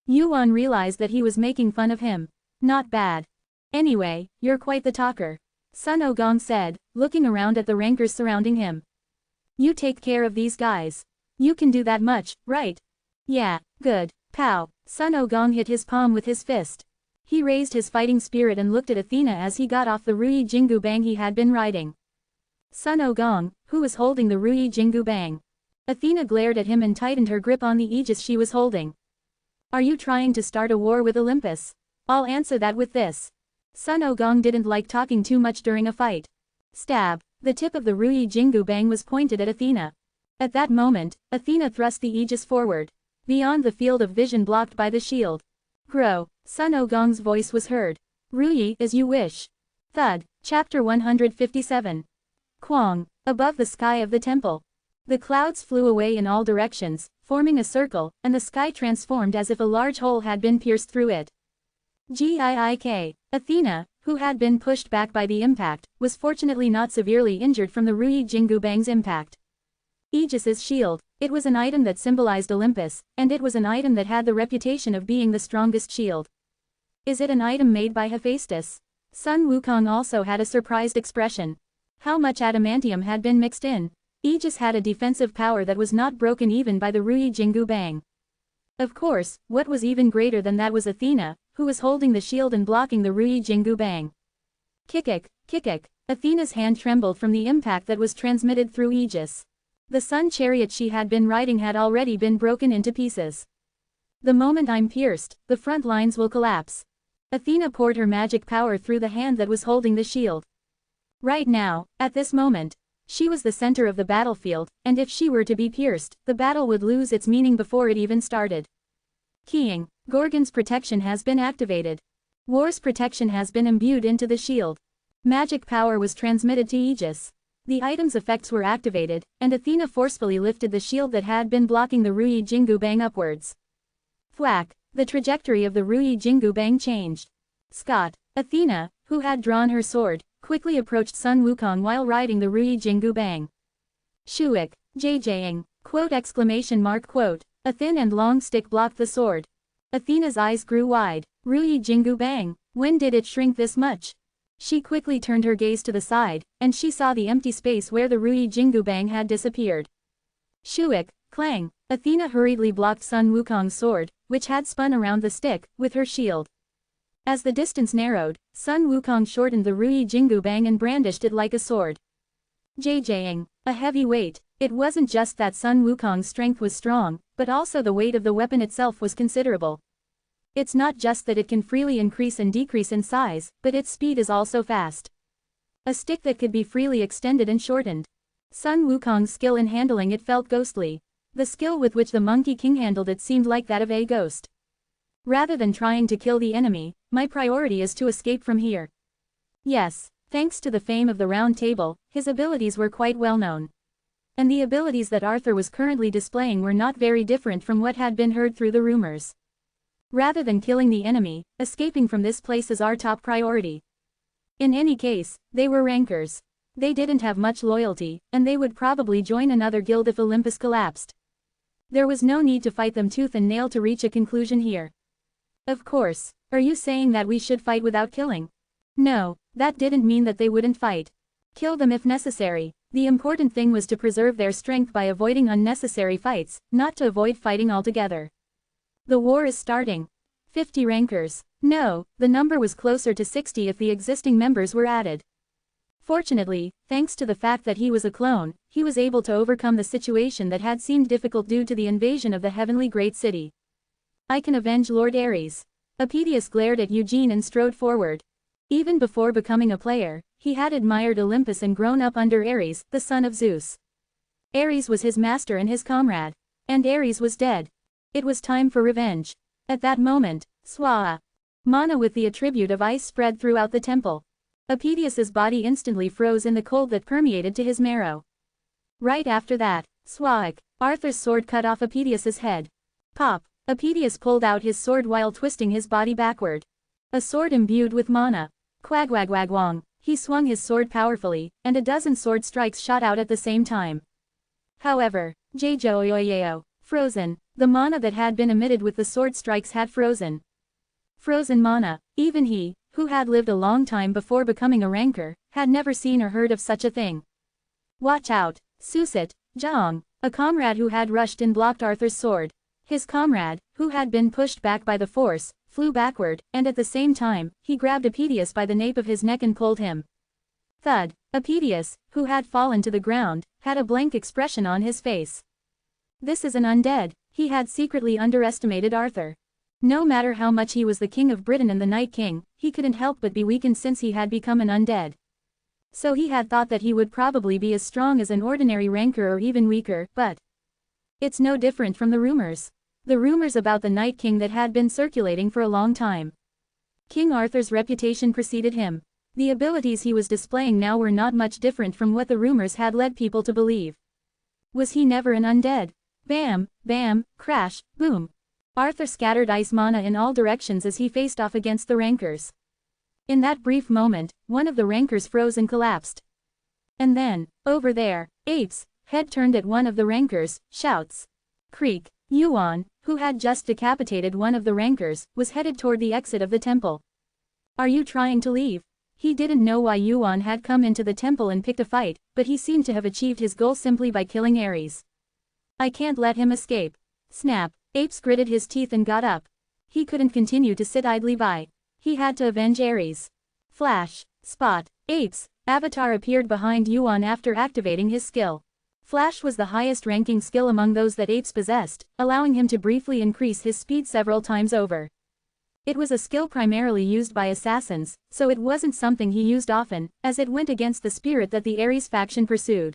[SPEAKER 1] Yuan realized that he was making fun of him. Not bad. Anyway, you're quite the talker. Sun Ogong said, looking around at the rankers surrounding him. You take care of these guys. You can do that much, right? Yeah, good. Pow. Sun Ogong hit his palm with his fist. He raised his fighting spirit and looked at Athena as he got off the Rui Jingu Bang he had been riding. Sun Ogong, who was holding the Rui Jingu Bang. Athena glared at him and tightened her grip on the aegis she was holding. Are you trying to start a war with Olympus? I'll answer that with this. Sun Ogong didn't like talking too much during a fight. Stab. The tip of the Rui Jingu Bang was pointed at Athena. At that moment, Athena thrust the aegis forward, beyond the field of vision blocked by the shield. Grow. Sun Ogong's voice was heard. Rui, as you wish. Thud. Chapter 157. Kwang. Above the sky of the temple. The clouds flew away in all directions, forming a circle, and the sky transformed as if a large hole had been pierced through it. Giik. Athena, who had been pushed back by the impact, was fortunately not severely injured from the Rui Jingu Bang's impact. Aegis's shield. It was an item that symbolized Olympus, and it was an item that had the reputation of being the strongest shield. Is it an item made by Hephaestus? Sun Wukong also had a surprised expression. How much adamantium had been mixed in? Aegis had a defensive power that was not broken even by the Rui Jingu Bang. Of course, what was even greater than that was Athena, who was holding the shield and blocking the Rui Jingu Bang. Kikik, kikik. Athena's hand trembled from the impact that was transmitted through Aegis. The sun chariot she had been riding had already been broken into pieces. The moment I'm pierced, the front lines will collapse. Athena poured her magic power through the hand that was holding the shield. Right now, at this moment, she was the center of the battlefield, and if she were to be pierced, the battle would lose its meaning before it even started. Keying. Gorgon's protection has been activated. War's protection has been imbued into the shield. Magic power was transmitted to Aegis. The item's effects were activated, and Athena forcefully lifted the shield that had been blocking the Rui Jingu Bang upwards. Thwack. The trajectory of the Rui Jingu Bang changed. Scott. Athena, who had drawn her sword, quickly approached Sun Wukong while riding the Rui Jingu Bang. Shuik. JJing. Quote exclamation mark quote. A thin and long stick blocked the sword. Athena's eyes grew wide. Rui Jingu Bang, when did it shrink this much? She quickly turned her gaze to the side, and she saw the empty space where the Rui Jingu Bang had disappeared. Shuik. Clang! Athena hurriedly blocked Sun Wukong's sword, which had spun around the stick, with her shield. As the distance narrowed, Sun Wukong shortened the Rui Jingu Bang and brandished it like a sword. Jing, a heavy weight. It wasn't just that Sun Wukong's strength was strong, but also the weight of the weapon itself was considerable. It's not just that it can freely increase and decrease in size, but its speed is also fast. A stick that could be freely extended and shortened. Sun Wukong's skill in handling it felt ghostly. The skill with which the Monkey King handled it seemed like that of a ghost. Rather than trying to kill the enemy, my priority is to escape from here. Yes, thanks to the fame of the Round Table, his abilities were quite well known. And the abilities that Arthur was currently displaying were not very different from what had been heard through the rumors. Rather than killing the enemy, escaping from this place is our top priority. In any case, they were rankers. They didn't have much loyalty, and they would probably join another guild if Olympus collapsed. There was no need to fight them tooth and nail to reach a conclusion here. Of course. Are you saying that we should fight without killing? No, that didn't mean that they wouldn't fight. Kill them if necessary. The important thing was to preserve their strength by avoiding unnecessary fights, not to avoid fighting altogether. The war is starting. 50 rankers. No, the number was closer to 60 if the existing members were added. Fortunately, thanks to the fact that he was a clone, he was able to overcome the situation that had seemed difficult due to the invasion of the heavenly great city. I can avenge Lord Ares. Epedius glared at Eugene and strode forward. Even before becoming a player, he had admired Olympus and grown up under Ares, the son of Zeus. Ares was his master and his comrade. And Ares was dead. It was time for revenge. At that moment, Swaha. Mana with the attribute of ice spread throughout the temple. Epedius's body instantly froze in the cold that permeated to his marrow. Right after that, Swaik, Arthur's sword cut off Epedius's head. Pop! Epedius pulled out his sword while twisting his body backward. A sword imbued with mana. Quagwagwagwong. He swung his sword powerfully, and a dozen sword strikes shot out at the same time. However, Jjoyoyeo, frozen, the mana that had been emitted with the sword strikes had frozen. Frozen mana, even he, who had lived a long time before becoming a ranker, had never seen or heard of such a thing. Watch out, Susit, Jong, a comrade who had rushed in blocked Arthur's sword. His comrade, who had been pushed back by the force, flew backward, and at the same time, he grabbed Epedius by the nape of his neck and pulled him. Thud! Epedius, who had fallen to the ground, had a blank expression on his face. This is an undead. He had secretly underestimated Arthur. No matter how much he was the king of Britain and the Night King, he couldn't help but be weakened since he had become an undead. So he had thought that he would probably be as strong as an ordinary ranker or even weaker, but it's no different from the rumors. The rumors about the Night King that had been circulating for a long time. King Arthur's reputation preceded him. The abilities he was displaying now were not much different from what the rumors had led people to believe. Was he never an undead? Bam, bam, crash, boom. Arthur scattered ice mana in all directions as he faced off against the rankers. In that brief moment, one of the rankers froze and collapsed. And then, over there, Apes, head turned at one of the rankers, shouts. Creak. Yuan, who had just decapitated one of the rankers, was headed toward the exit of the temple. Are you trying to leave? He didn't know why Yuan had come into the temple and picked a fight, but he seemed to have achieved his goal simply by killing Ares. I can't let him escape. Snap! Apes gritted his teeth and got up. He couldn't continue to sit idly by. He had to avenge Ares. Flash! Spot! Apes! Avatar appeared behind Yuan after activating his skill. Flash was the highest ranking skill among those that Apes possessed, allowing him to briefly increase his speed several times over. It was a skill primarily used by assassins, so it wasn't something he used often, as it went against the spirit that the Ares faction pursued.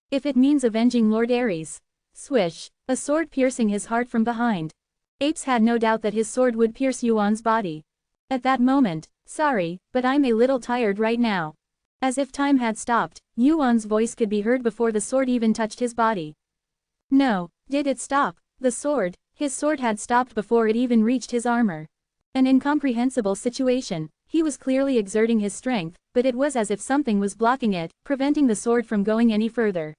[SPEAKER 1] If it means avenging Lord Ares. Swish! A sword piercing his heart from behind. Apes had no doubt that his sword would pierce Yuan's body. At that moment, sorry, but I'm a little tired right now. As if time had stopped, Yuan's voice could be heard before the sword even touched his body. No, did it stop? The sword, his sword had stopped before it even reached his armor. An incomprehensible situation. He was clearly exerting his strength, but it was as if something was blocking it, preventing the sword from going any further.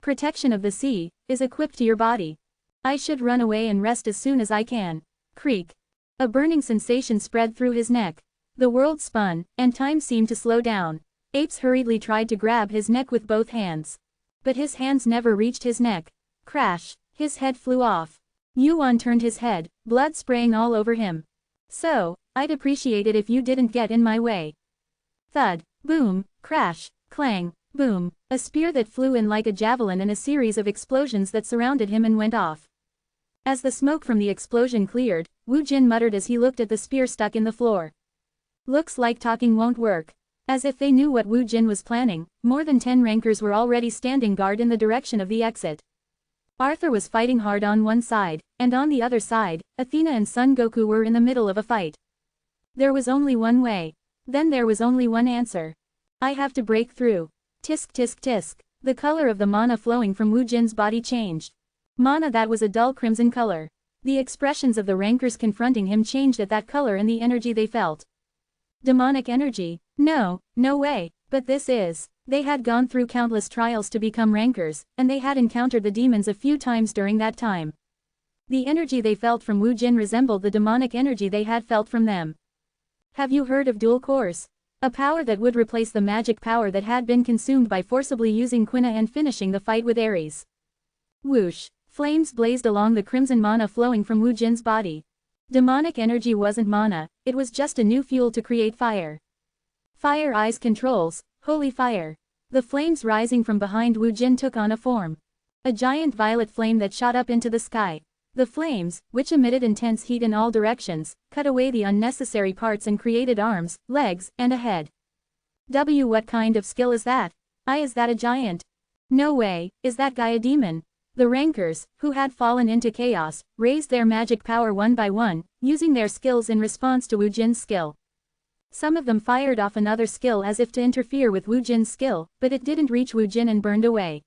[SPEAKER 1] Protection of the sea is equipped to your body. I should run away and rest as soon as I can. Creak. A burning sensation spread through his neck. The world spun, and time seemed to slow down. Apes hurriedly tried to grab his neck with both hands. But his hands never reached his neck. Crash! His head flew off. Yuan turned his head, blood spraying all over him. So, I'd appreciate it if you didn't get in my way. Thud, boom, crash, clang, boom, a spear that flew in like a javelin and a series of explosions that surrounded him and went off. As the smoke from the explosion cleared, Wu Jin muttered as he looked at the spear stuck in the floor. Looks like talking won't work. As if they knew what Wu Jin was planning, more than 10 rankers were already standing guard in the direction of the exit. Arthur was fighting hard on one side, and on the other side, Athena and Son Goku were in the middle of a fight. There was only one way. Then there was only one answer. I have to break through. Tisk tisk tisk. The color of the mana flowing from Wu Jin's body changed. Mana that was a dull crimson color. The expressions of the rankers confronting him changed at that color and the energy they felt. Demonic energy? No, no way, but this is. They had gone through countless trials to become rankers, and they had encountered the demons a few times during that time. The energy they felt from Wu Jin resembled the demonic energy they had felt from them. Have you heard of dual cores? A power that would replace the magic power that had been consumed by forcibly using Quina and finishing the fight with Ares. Whoosh! Flames blazed along the crimson mana flowing from Wu Jin's body. Demonic energy wasn't mana, it was just a new fuel to create fire. Fire Eyes controls, holy fire. The flames rising from behind Wu Jin took on a form. A giant violet flame that shot up into the sky. The flames, which emitted intense heat in all directions, cut away the unnecessary parts and created arms, legs, and a head. What kind of skill is that? Is that a giant? No way, is that guy a demon? The rankers, who had fallen into chaos, raised their magic power one by one, using their skills in response to Wu Jin's skill. Some of them fired off another skill as if to interfere with Wu Jin's skill, but it didn't reach Wu Jin and burned away.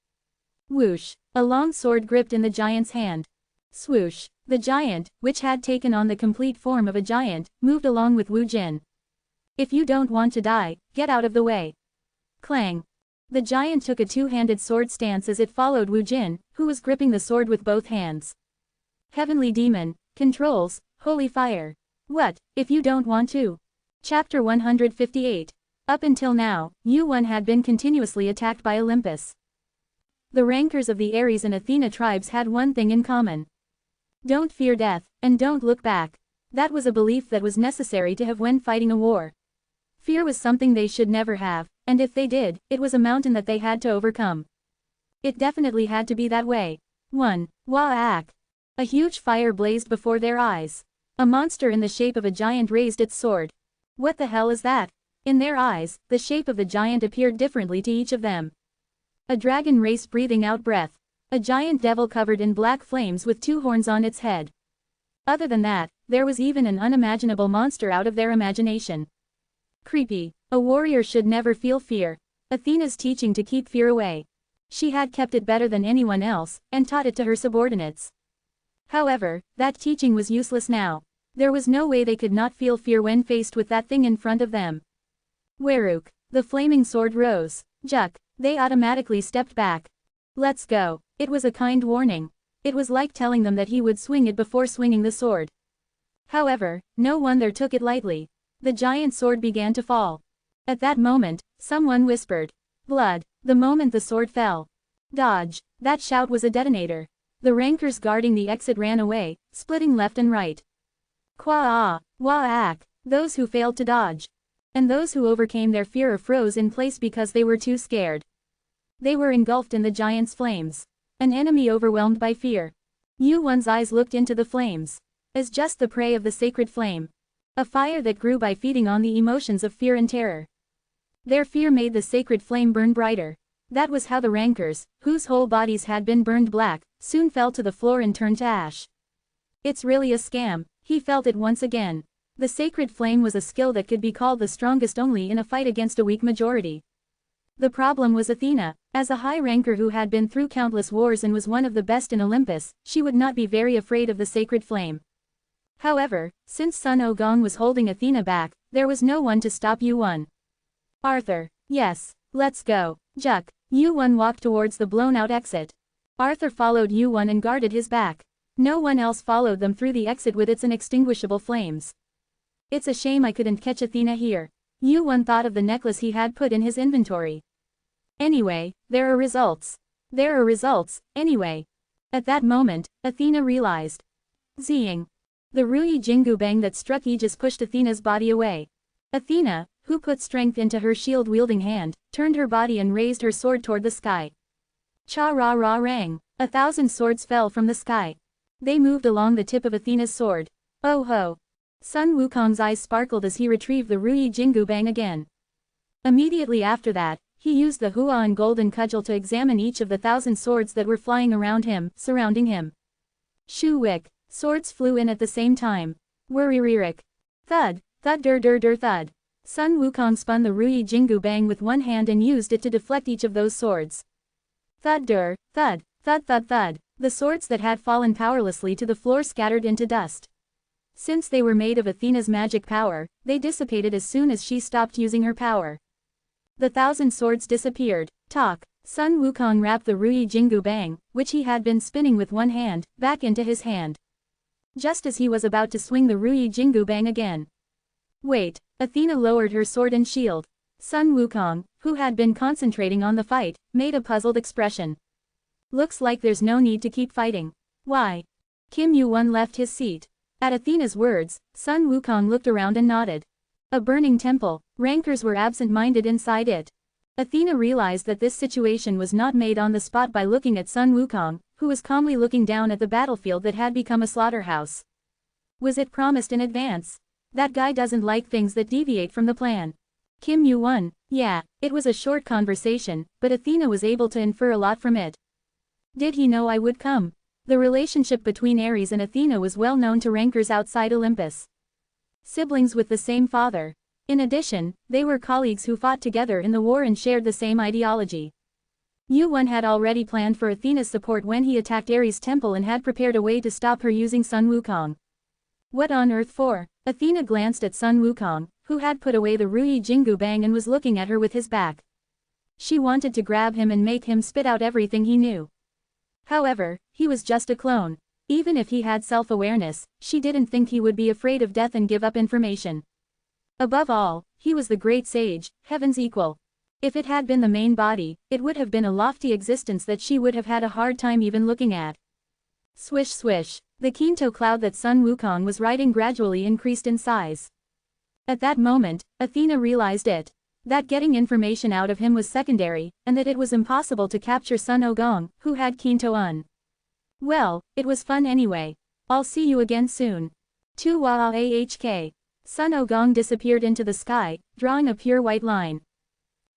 [SPEAKER 1] Whoosh! A long sword gripped in the giant's hand. Swoosh! The giant, which had taken on the complete form of a giant, moved along with Wu Jin. If you don't want to die, get out of the way. Clang! The giant took a two-handed sword stance as it followed Wu Jin, who was gripping the sword with both hands. Heavenly Demon, controls, holy fire. What, if you don't want to? Chapter 158. Up until now, Yu-1 had been continuously attacked by Olympus. The rankers of the Ares and Athena tribes had one thing in common. Don't fear death, and don't look back. That was a belief that was necessary to have when fighting a war. Fear was something they should never have, and if they did, it was a mountain that they had to overcome. It definitely had to be that way. 1. Wah-ak! A huge fire blazed before their eyes. A monster in the shape of a giant raised its sword. What the hell is that? In their eyes, the shape of the giant appeared differently to each of them. A dragon race breathing out breath. A giant devil covered in black flames with 2 horns on its head. Other than that, there was even an unimaginable monster out of their imagination. Creepy. A warrior should never feel fear. Athena's teaching to keep fear away. She had kept it better than anyone else, and taught it to her subordinates. However, that teaching was useless now. There was no way they could not feel fear when faced with that thing in front of them. Weruk. The flaming sword rose. Juk. They automatically stepped back. Let's go. It was a kind warning. It was like telling them that he would swing it before swinging the sword. However, no one there took it lightly. The giant sword began to fall. At that moment, someone whispered. Blood. The moment the sword fell. Dodge. That shout was a detonator. The rankers guarding the exit ran away, splitting left and right. Kwa-ah, wah-ak, those who failed to dodge. And those who overcame their fear or froze in place because they were too scared. They were engulfed in the giant's flames. An enemy overwhelmed by fear. Yu-1's eyes looked into the flames. As just the prey of the sacred flame. A fire that grew by feeding on the emotions of fear and terror. Their fear made the sacred flame burn brighter. That was how the rankers, whose whole bodies had been burned black, soon fell to the floor and turned to ash. It's really a scam, he felt it once again. The sacred flame was a skill that could be called the strongest only in a fight against a weak majority. The problem was Athena. As a high ranker who had been through countless wars and was one of the best in Olympus, she would not be very afraid of the sacred flame. However, since Sun Ogong was holding Athena back, there was no one to stop Yu-1. Arthur. Yes, let's go. Juk. Yu-1 walked towards the blown-out exit. Arthur followed Yu-1 and guarded his back. No one else followed them through the exit with its inextinguishable flames. It's a shame I couldn't catch Athena here. Yu-1 thought of the necklace he had put in his inventory. Anyway, there are results. There are results, anyway. At that moment, Athena realized. Zing. The Ruyi Jingu bang that struck Aegis pushed Athena's body away. Athena, who put strength into her shield-wielding hand, turned her body and raised her sword toward the sky. Cha-ra-ra-rang. 1,000 swords fell from the sky. They moved along the tip of Athena's sword. Oh ho! Sun Wukong's eyes sparkled as he retrieved the Ruyi Jingu bang again. Immediately after that, he used the Hua and golden cudgel to examine each of the 1,000 swords that were flying around him, surrounding him. Shu wick. Swords flew in at the same time. Whirriririk. Thud, thud dur dur dur thud. Sun Wukong spun the Ruyi Jingu bang with one hand and used it to deflect each of those swords. Thud dur, thud, thud thud thud. The swords that had fallen powerlessly to the floor scattered into dust. Since they were made of Athena's magic power, they dissipated as soon as she stopped using her power. The 1,000 swords disappeared. Talk. Sun Wukong wrapped the Ruyi Jingu bang, which he had been spinning with one hand, back into his hand. Just as he was about to swing the Ruyi Jingu bang again. Wait. Athena lowered her sword and shield. Sun Wukong, who had been concentrating on the fight, made a puzzled expression. Looks like there's no need to keep fighting. Why? Kim Yu-won left his seat. At Athena's words, Sun Wukong looked around and nodded. A burning temple. Rankers were absent-minded inside it. Athena realized that this situation was not made on the spot by looking at Sun Wukong, who was calmly looking down at the battlefield that had become a slaughterhouse. Was it promised in advance? That guy doesn't like things that deviate from the plan. Kim Yu-won. Yeah, it was a short conversation, but Athena was able to infer a lot from it. Did he know I would come? The relationship between Ares and Athena was well known to rankers outside Olympus. Siblings with the same father. In addition, they were colleagues who fought together in the war and shared the same ideology. Yu-won had already planned for Athena's support when he attacked Ares' temple and had prepared a way to stop her using Sun Wukong. What on earth for? Athena glanced at Sun Wukong, who had put away the Ruyi Jingu bang and was looking at her with his back. She wanted to grab him and make him spit out everything he knew. However, he was just a clone. Even if he had self-awareness, she didn't think he would be afraid of death and give up information. Above all, he was the great sage, heaven's equal. If it had been the main body, it would have been a lofty existence that she would have had a hard time even looking at. Swish swish. The Kinto cloud that Sun Wukong was riding gradually increased in size. At that moment, Athena realized it. That getting information out of him was secondary, and that it was impossible to capture Sun Ogong, who had Kinto-un. Well, it was fun anyway. I'll see you again soon. Tu wa ahk. Sun Ogong disappeared into the sky, drawing a pure white line.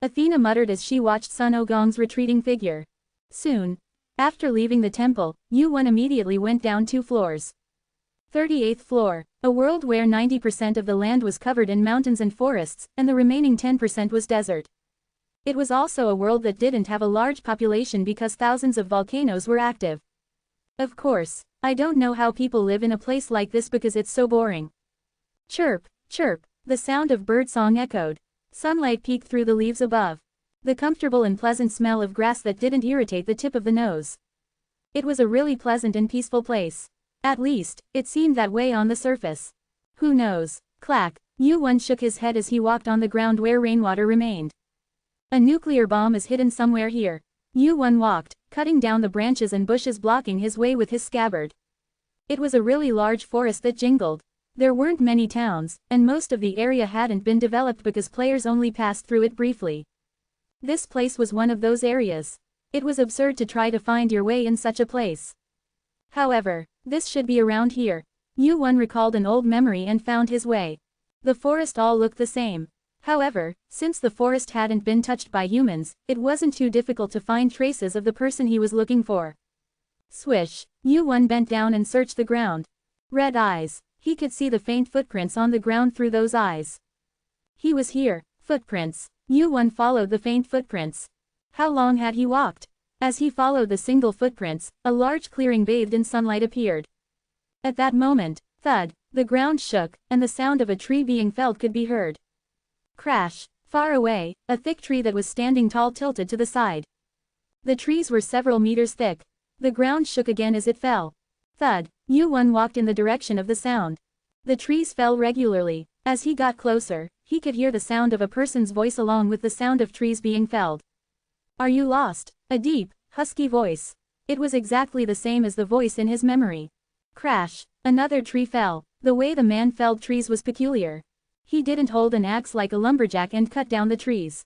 [SPEAKER 1] Athena muttered as she watched Sun Ogong's retreating figure. Soon. After leaving the temple, Yu-won immediately went down 2 floors. 38th floor. A world where 90% of the land was covered in mountains and forests, and the remaining 10% was desert. It was also a world that didn't have a large population because thousands of volcanoes were active. Of course, I don't know how people live in a place like this because it's so boring. Chirp, chirp, the sound of birdsong echoed. Sunlight peeked through the leaves above. The comfortable and pleasant smell of grass that didn't irritate the tip of the nose. It was a really pleasant and peaceful place. At least, it seemed that way on the surface. Who knows? Clack. Yu-won shook his head as he walked on the ground where rainwater remained. A nuclear bomb is hidden somewhere here. Yu-won walked, cutting down the branches and bushes blocking his way with his scabbard. It was a really large forest that jingled. There weren't many towns, and most of the area hadn't been developed because players only passed through it briefly. This place was one of those areas. It was absurd to try to find your way in such a place. However, this should be around here. Yu-won recalled an old memory and found his way. The forest all looked the same. However, since the forest hadn't been touched by humans, it wasn't too difficult to find traces of the person he was looking for. Swish. Yu-won bent down and searched the ground. Red eyes. He could see the faint footprints on the ground through those eyes. He was here. Footprints. Yu-won followed the faint footprints. How long had he walked? As he followed the single footprints, a large clearing bathed in sunlight appeared. At that moment, thud, the ground shook, and the sound of a tree being felled could be heard. Crash. Far away, a thick tree that was standing tall tilted to the side. The trees were several meters thick. The ground shook again as it fell. Thud. Yu-won walked in the direction of the sound. The trees fell regularly. As he got closer, he could hear the sound of a person's voice along with the sound of trees being felled. Are you lost? A deep, husky voice. It was exactly the same as the voice in his memory. Crash! Another tree fell. The way the man felled trees was peculiar. He didn't hold an axe like a lumberjack and cut down the trees.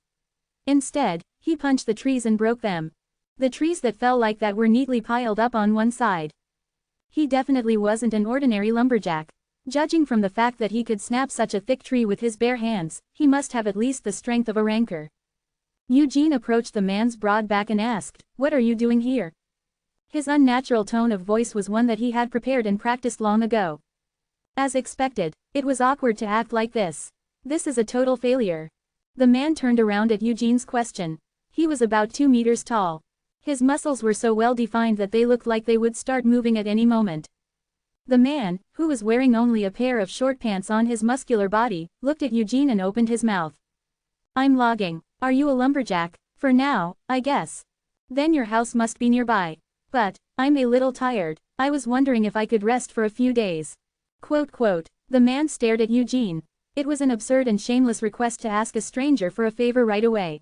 [SPEAKER 1] Instead, he punched the trees and broke them. The trees that fell like that were neatly piled up on one side. He definitely wasn't an ordinary lumberjack. Judging from the fact that he could snap such a thick tree with his bare hands, he must have at least the strength of a ranker. Eugene approached the man's broad back and asked, "What are you doing here?" His unnatural tone of voice was one that he had prepared and practiced long ago. As expected, it was awkward to act like this. This is a total failure. The man turned around at Eugene's question. He was about 2 meters tall. His muscles were so well defined that they looked like they would start moving at any moment. The man, who was wearing only a pair of short pants on his muscular body, looked at Eugene and opened his mouth. "I'm logging. Are you a lumberjack? For now, I guess. Then your house must be nearby. But, I'm a little tired. I was wondering if I could rest for a few days." The man stared at Eugene. It was an absurd and shameless request to ask a stranger for a favor right away.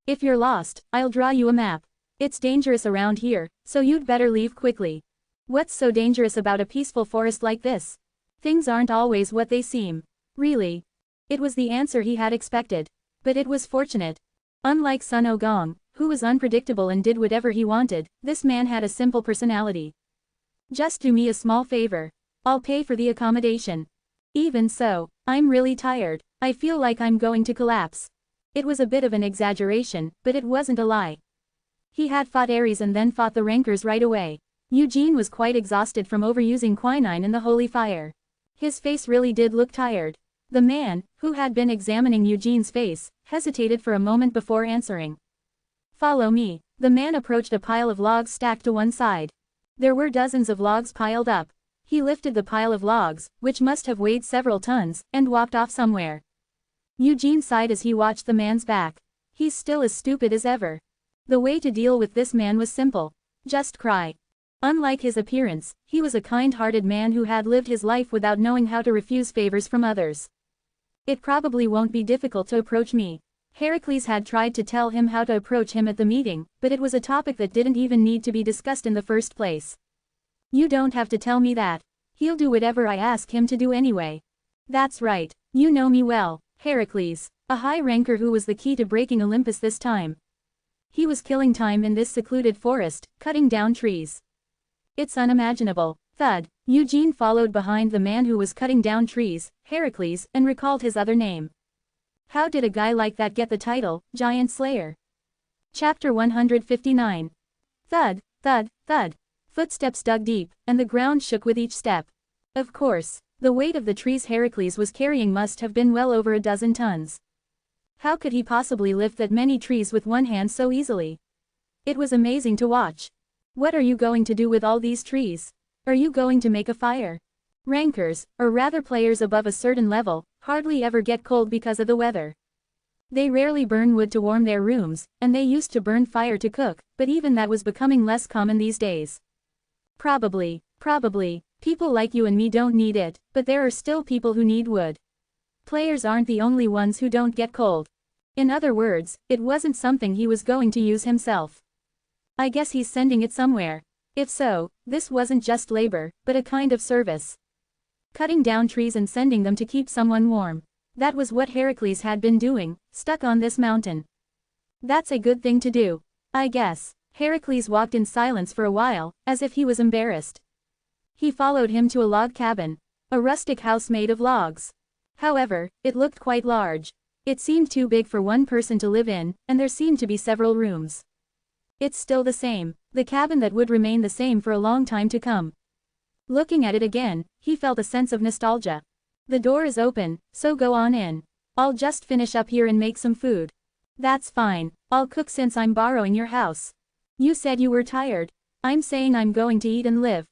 [SPEAKER 1] "If you're lost, I'll draw you a map. It's dangerous around here, so you'd better leave quickly." What's so dangerous about a peaceful forest like this? Things aren't always what they seem. Really? It was the answer he had expected. But it was fortunate. Unlike Sun Ogong, who was unpredictable and did whatever he wanted, this man had a simple personality. "Just do me a small favor. I'll pay for the accommodation. Even so, I'm really tired. I feel like I'm going to collapse." It was a bit of an exaggeration, but it wasn't a lie. He had fought Aries and then fought the rankers right away. Eugene was quite exhausted from overusing quinine in the holy fire. His face really did look tired. The man, who had been examining Eugene's face, hesitated for a moment before answering. "Follow me." The man approached a pile of logs stacked to one side. There were dozens of logs piled up. He lifted the pile of logs, which must have weighed several tons, and walked off somewhere. Eugene sighed as he watched the man's back. He's still as stupid as ever. The way to deal with this man was simple. Just cry. Unlike his appearance, he was a kind-hearted man who had lived his life without knowing how to refuse favors from others. "It probably won't be difficult to approach me." Heracles had tried to tell him how to approach him at the meeting, but it was a topic that didn't even need to be discussed in the first place. "You don't have to tell me that. He'll do whatever I ask him to do anyway." "That's right. You know me well, Heracles, a high ranker who was the key to breaking Olympus this time." He was killing time in this secluded forest, cutting down trees. "It's unimaginable." Thud. Eugene followed behind the man who was cutting down trees, Heracles, and recalled his other name. How did a guy like that get the title, Giant Slayer? Chapter 159. Thud, thud, thud. Footsteps dug deep, and the ground shook with each step. Of course, the weight of the trees Heracles was carrying must have been well over a dozen tons. How could he possibly lift that many trees with one hand so easily? It was amazing to watch. "What are you going to do with all these trees? Are you going to make a fire?" Rankers, or rather players above a certain level, hardly ever get cold because of the weather. They rarely burn wood to warm their rooms, and they used to burn fire to cook, but even that was becoming less common these days. Probably, people like you and me don't need it, but there are still people who need wood. Players aren't the only ones who don't get cold. In other words, it wasn't something he was going to use himself. I guess he's sending it somewhere. If so, this wasn't just labor, but a kind of service. Cutting down trees and sending them to keep someone warm. That was what Heracles had been doing, stuck on this mountain. That's a good thing to do, I guess. Heracles walked in silence for a while, as if he was embarrassed. He followed him to a log cabin, a rustic house made of logs. However, it looked quite large. It seemed too big for one person to live in, and there seemed to be several rooms. It's still the same, the cabin that would remain the same for a long time to come. Looking at it again, he felt a sense of nostalgia. The door is open, so go on in. I'll just finish up here and make some food. That's fine, I'll cook since I'm borrowing your house. You said you were tired. I'm saying I'm going to eat and live.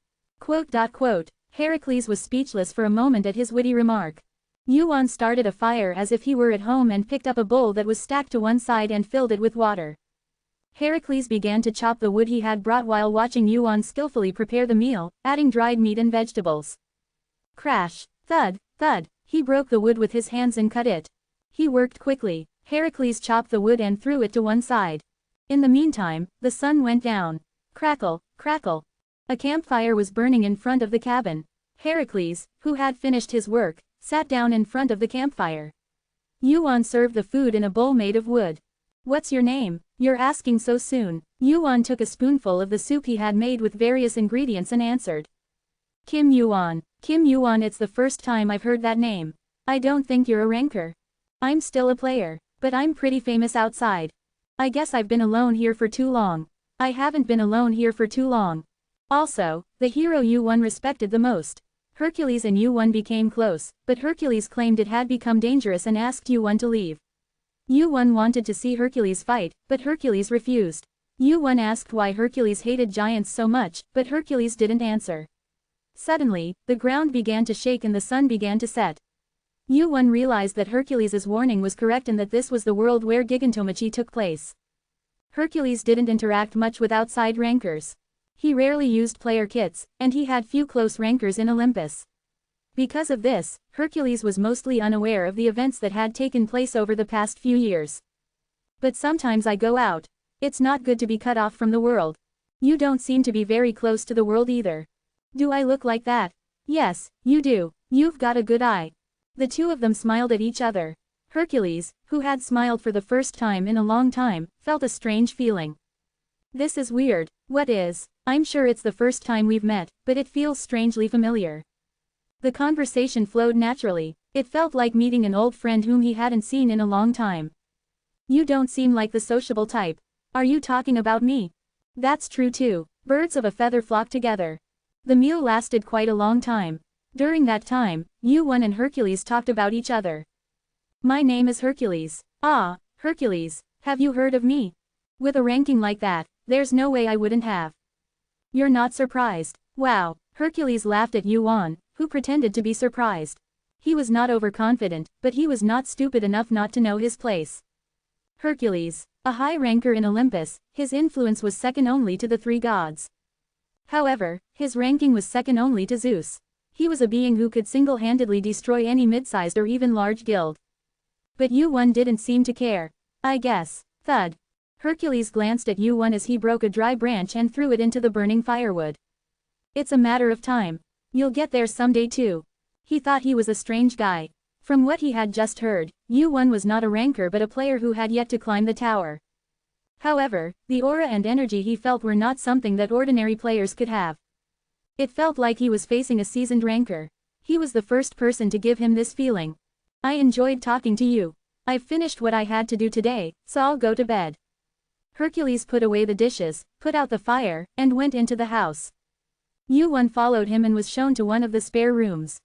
[SPEAKER 1] Heracles was speechless for a moment at his witty remark. Yuan started a fire as if he were at home and picked up a bowl that was stacked to one side and filled it with water. Heracles began to chop the wood he had brought while watching Yuan skillfully prepare the meal, adding dried meat and vegetables. Crash, thud, thud, he broke the wood with his hands and cut it. He worked quickly. Heracles chopped the wood and threw it to one side. In the meantime, the sun went down. Crackle, Crackle. A campfire was burning in front of the cabin. Heracles, who had finished his work, sat down in front of the campfire. Yuan served the food in a bowl made of wood. What's your name? You're asking so soon. Yuan took a spoonful of the soup he had made with various ingredients and answered. Kim Yuan. Kim Yuan, it's the first time I've heard that name. I don't think you're a ranker. I'm still a player, but I'm pretty famous outside. I guess I've been alone here for too long. I haven't been alone here for too long. Also, the hero Yuan respected the most. Hercules and Yuan became close, but Hercules claimed it had become dangerous and asked Yuan to leave. Yuan wanted to see Hercules fight, but Hercules refused. Yuan asked why Hercules hated giants so much, but Hercules didn't answer. Suddenly, the ground began to shake and the sun began to set. Yuan realized that Hercules' warning was correct and that this was the world where Gigantomachy took place. Hercules didn't interact much with outside rankers. He rarely used player kits, and he had few close rankers in Olympus. Because of this, Hercules was mostly unaware of the events that had taken place over the past few years. But sometimes I go out. It's not good to be cut off from the world. You don't seem to be very close to the world either. Do I look like that? Yes, you do. You've got a good eye. The two of them smiled at each other. Hercules, who had smiled for the first time in a long time, felt a strange feeling. This is weird. What is? I'm sure it's the first time we've met, but it feels strangely familiar. The conversation flowed naturally. It felt like meeting an old friend whom he hadn't seen in a long time. You don't seem like the sociable type. Are you talking about me? That's true too. Birds of a feather flock together. The meal lasted quite a long time. During that time, Yuan and Hercules talked about each other. My name is Hercules. Ah, Hercules, have you heard of me? With a ranking like that, there's no way I wouldn't have. You're not surprised. Wow. Hercules laughed at Yuan, who pretended to be surprised. He was not overconfident, but he was not stupid enough not to know his place. Hercules, a high ranker in Olympus, his influence was second only to the three gods. However, his ranking was second only to Zeus. He was a being who could single-handedly destroy any mid-sized or even large guild. But Yuan didn't seem to care. I guess. Thud. Hercules glanced at Yuan as he broke a dry branch and threw it into the burning firewood. It's a matter of time. You'll get there someday too. He thought he was a strange guy. From what he had just heard, Yuan was not a ranker but a player who had yet to climb the tower. However, the aura and energy he felt were not something that ordinary players could have. It felt like he was facing a seasoned ranker. He was the first person to give him this feeling. I enjoyed talking to you. I've finished what I had to do today, so I'll go to bed. Hercules put away the dishes, put out the fire, and went into the house. Yuan followed him and was shown to one of the spare rooms.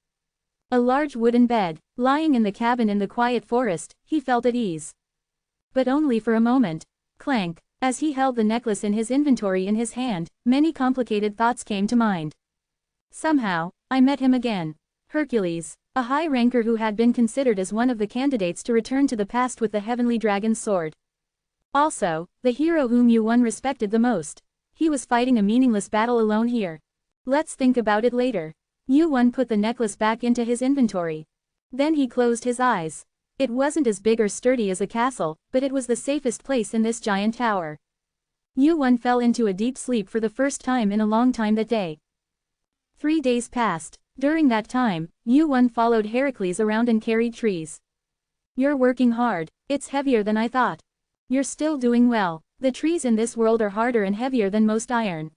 [SPEAKER 1] A large wooden bed, lying in the cabin in the quiet forest, he felt at ease. But only for a moment. Clank. As he held the necklace in his inventory in his hand, many complicated thoughts came to mind. Somehow, I met him again. Hercules, a high ranker who had been considered as one of the candidates to return to the past with the heavenly dragon's sword. Also, the hero whom Yuan respected the most. He was fighting a meaningless battle alone here. Let's think about it later. Yuan put the necklace back into his inventory. Then he closed his eyes. It wasn't as big or sturdy as a castle, but it was the safest place in this giant tower. Yuan fell into a deep sleep for the first time in a long time that day. 3 days passed. During that time, Yuan followed Heracles around and carried trees. You're working hard. It's heavier than I thought. You're still doing well. The trees in this world are harder and heavier than most iron.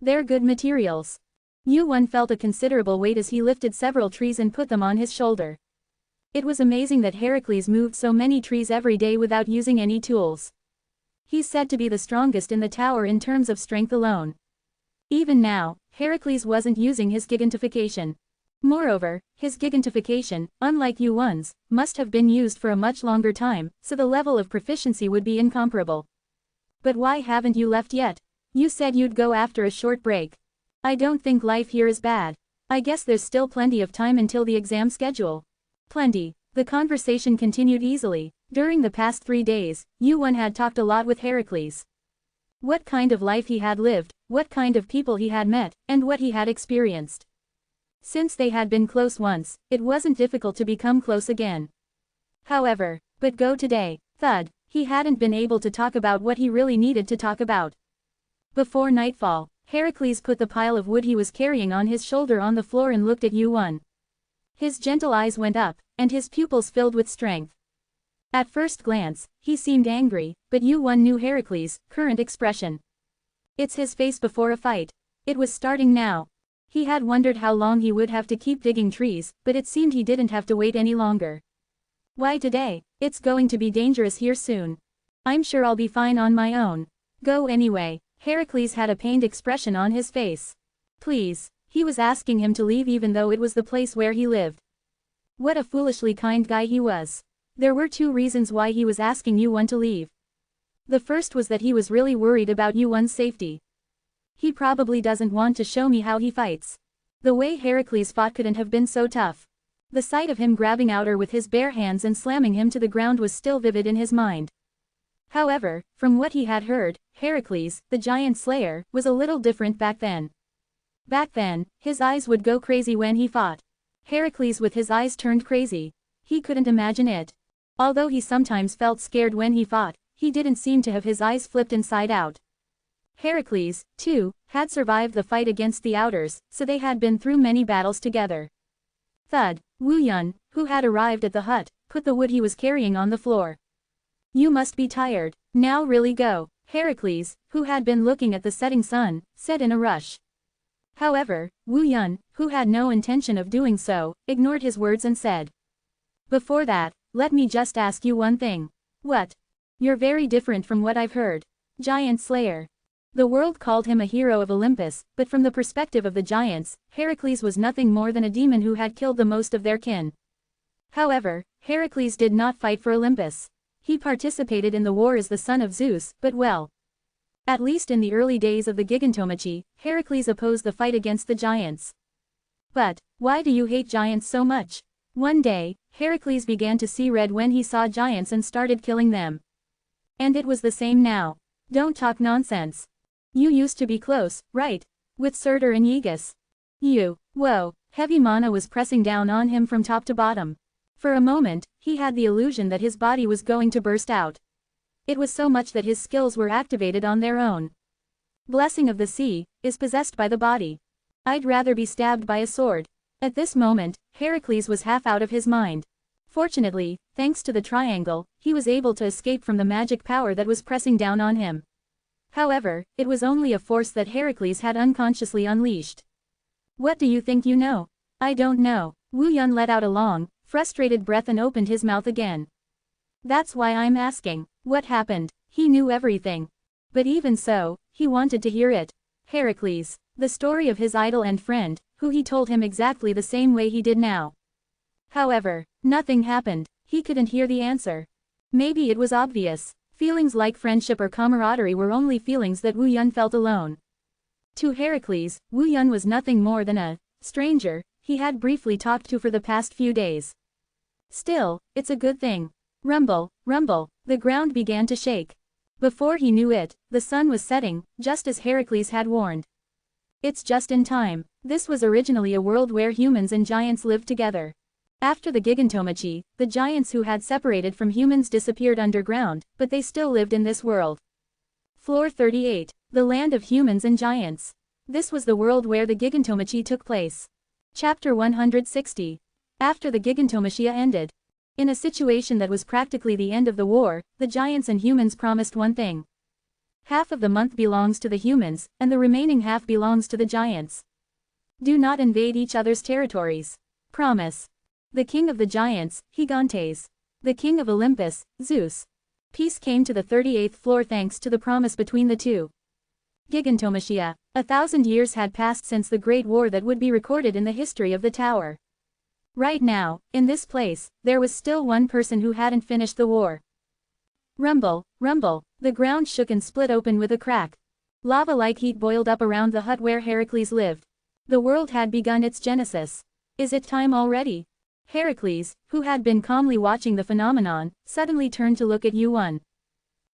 [SPEAKER 1] They're good materials. Yuan felt a considerable weight as he lifted several trees and put them on his shoulder. It was amazing that Heracles moved so many trees every day without using any tools. He's said to be the strongest in the tower in terms of strength alone. Even now, Heracles wasn't using his gigantification. Moreover, his gigantification, unlike Yuan's, must have been used for a much longer time, so the level of proficiency would be incomparable. But why haven't you left yet? You said you'd go after a short break. I don't think life here is bad. I guess there's still plenty of time until the exam schedule. Plenty. The conversation continued easily. During the past 3 days, Yuan had talked a lot with Heracles. What kind of life he had lived, what kind of people he had met, and what he had experienced. Since they had been close once, it wasn't difficult to become close again. However, but go today, thud, he hadn't been able to talk about what he really needed to talk about. Before nightfall, Heracles put the pile of wood he was carrying on his shoulder on the floor and looked at Yuan. His gentle eyes went up, and his pupils filled with strength. At first glance, he seemed angry, but Yuan knew Heracles' current expression. It's his face before a fight. It was starting now. He had wondered how long he would have to keep digging trees, but it seemed he didn't have to wait any longer. Why today? It's going to be dangerous here soon. I'm sure I'll be fine on my own. Go anyway. Heracles had a pained expression on his face. Please. He was asking him to leave even though it was the place where he lived. What a foolishly kind guy he was. There were two reasons why he was asking Yuan to leave. The first was that he was really worried about Yuan's safety. He probably doesn't want to show me how he fights. The way Heracles fought couldn't have been so tough. The sight of him grabbing Outer with his bare hands and slamming him to the ground was still vivid in his mind. However, from what he had heard, Heracles, the giant slayer, was a little different back then. Back then, his eyes would go crazy when he fought. Heracles with his eyes turned crazy. He couldn't imagine it. Although he sometimes felt scared when he fought, he didn't seem to have his eyes flipped inside out. Heracles, too, had survived the fight against the Outers, so they had been through many battles together. Thud. Wu Yun, who had arrived at the hut, put the wood he was carrying on the floor. You must be tired. Now really go. Heracles, who had been looking at the setting sun, said in a rush. However, Wu Yun, who had no intention of doing so, ignored his words and said. Before that, let me just ask you one thing. What? You're very different from what I've heard. Giant Slayer. The world called him a hero of Olympus, but from the perspective of the giants, Heracles was nothing more than a demon who had killed the most of their kin. However, Heracles did not fight for Olympus. He participated in the war as the son of Zeus, but well. At least in the early days of the Gigantomachy, Heracles opposed the fight against the giants. But, why do you hate giants so much? One day, Heracles began to see red when he saw giants and started killing them. And it was the same now. Don't talk nonsense. You used to be close, right? With Surtur and Aegis. Whoa, heavy mana was pressing down on him from top to bottom. For a moment, he had the illusion that his body was going to burst out. It was so much that his skills were activated on their own. Blessing of the Sea is possessed by the body. I'd rather be stabbed by a sword. At this moment, Heracles was half out of his mind. Fortunately, thanks to the triangle, he was able to escape from the magic power that was pressing down on him. However, it was only a force that Heracles had unconsciously unleashed. What do you think you know? I don't know. Wu Yun let out a long, frustrated breath and opened his mouth again. That's why I'm asking. What happened? He knew everything. But even so, he wanted to hear it. Heracles. The story of his idol and friend, who he told him exactly the same way he did now. However, nothing happened. He couldn't hear the answer. Maybe it was obvious. Feelings like friendship or camaraderie were only feelings that Wu Yun felt alone. To Heracles, Wu Yun was nothing more than a stranger he had briefly talked to for the past few days. Still, it's a good thing. Rumble, rumble, the ground began to shake. Before he knew it, the sun was setting, just as Heracles had warned. It's just in time. This was originally a world where humans and giants lived together. After the Gigantomachy, the giants who had separated from humans disappeared underground, but they still lived in this world. Floor 38. The land of humans and giants. This was the world where the Gigantomachy took place. Chapter 160. After the Gigantomachy ended. In a situation that was practically the end of the war, the giants and humans promised one thing. Half of the month belongs to the humans, and the remaining half belongs to the giants. Do not invade each other's territories. Promise. The king of the giants, Gigantes. The king of Olympus, Zeus. Peace came to the 38th floor thanks to the promise between the two. Gigantomachia. 1,000 years had passed since the Great War that would be recorded in the history of the tower. Right now, in this place, there was still one person who hadn't finished the war. Rumble, rumble, the ground shook and split open with a crack. Lava-like heat boiled up around the hut where Heracles lived. The world had begun its genesis. Is it time already? Heracles, who had been calmly watching the phenomenon, suddenly turned to look at Yuan.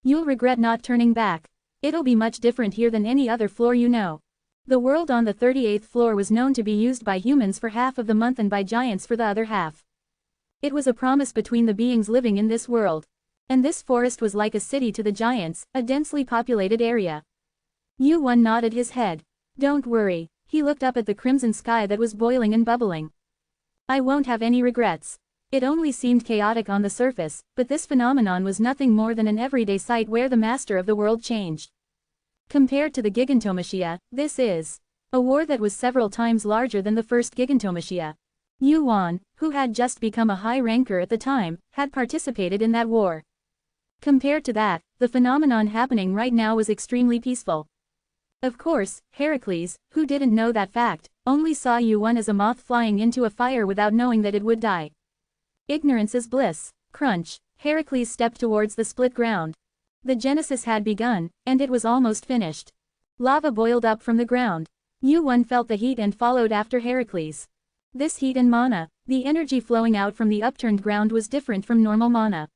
[SPEAKER 1] You'll regret not turning back. It'll be much different here than any other floor you know. The world on the 38th floor was known to be used by humans for half of the month and by giants for the other half. It was a promise between the beings living in this world. And this forest was like a city to the giants, a densely populated area. Yuan nodded his head. Don't worry. He looked up at the crimson sky that was boiling and bubbling. I won't have any regrets. It only seemed chaotic on the surface, but this phenomenon was nothing more than an everyday sight where the master of the world changed. Compared to the Gigantomachia, this is a war that was several times larger than the first Gigantomachia. Yuan, who had just become a high ranker at the time, had participated in that war. Compared to that, the phenomenon happening right now was extremely peaceful. Of course, Heracles, who didn't know that fact, only saw Yuan as a moth flying into a fire without knowing that it would die. Ignorance is bliss. Crunch. Heracles stepped towards the split ground. The genesis had begun, and it was almost finished. Lava boiled up from the ground. Yuan felt the heat and followed after Heracles. This heat and mana, the energy flowing out from the upturned ground was different from normal mana.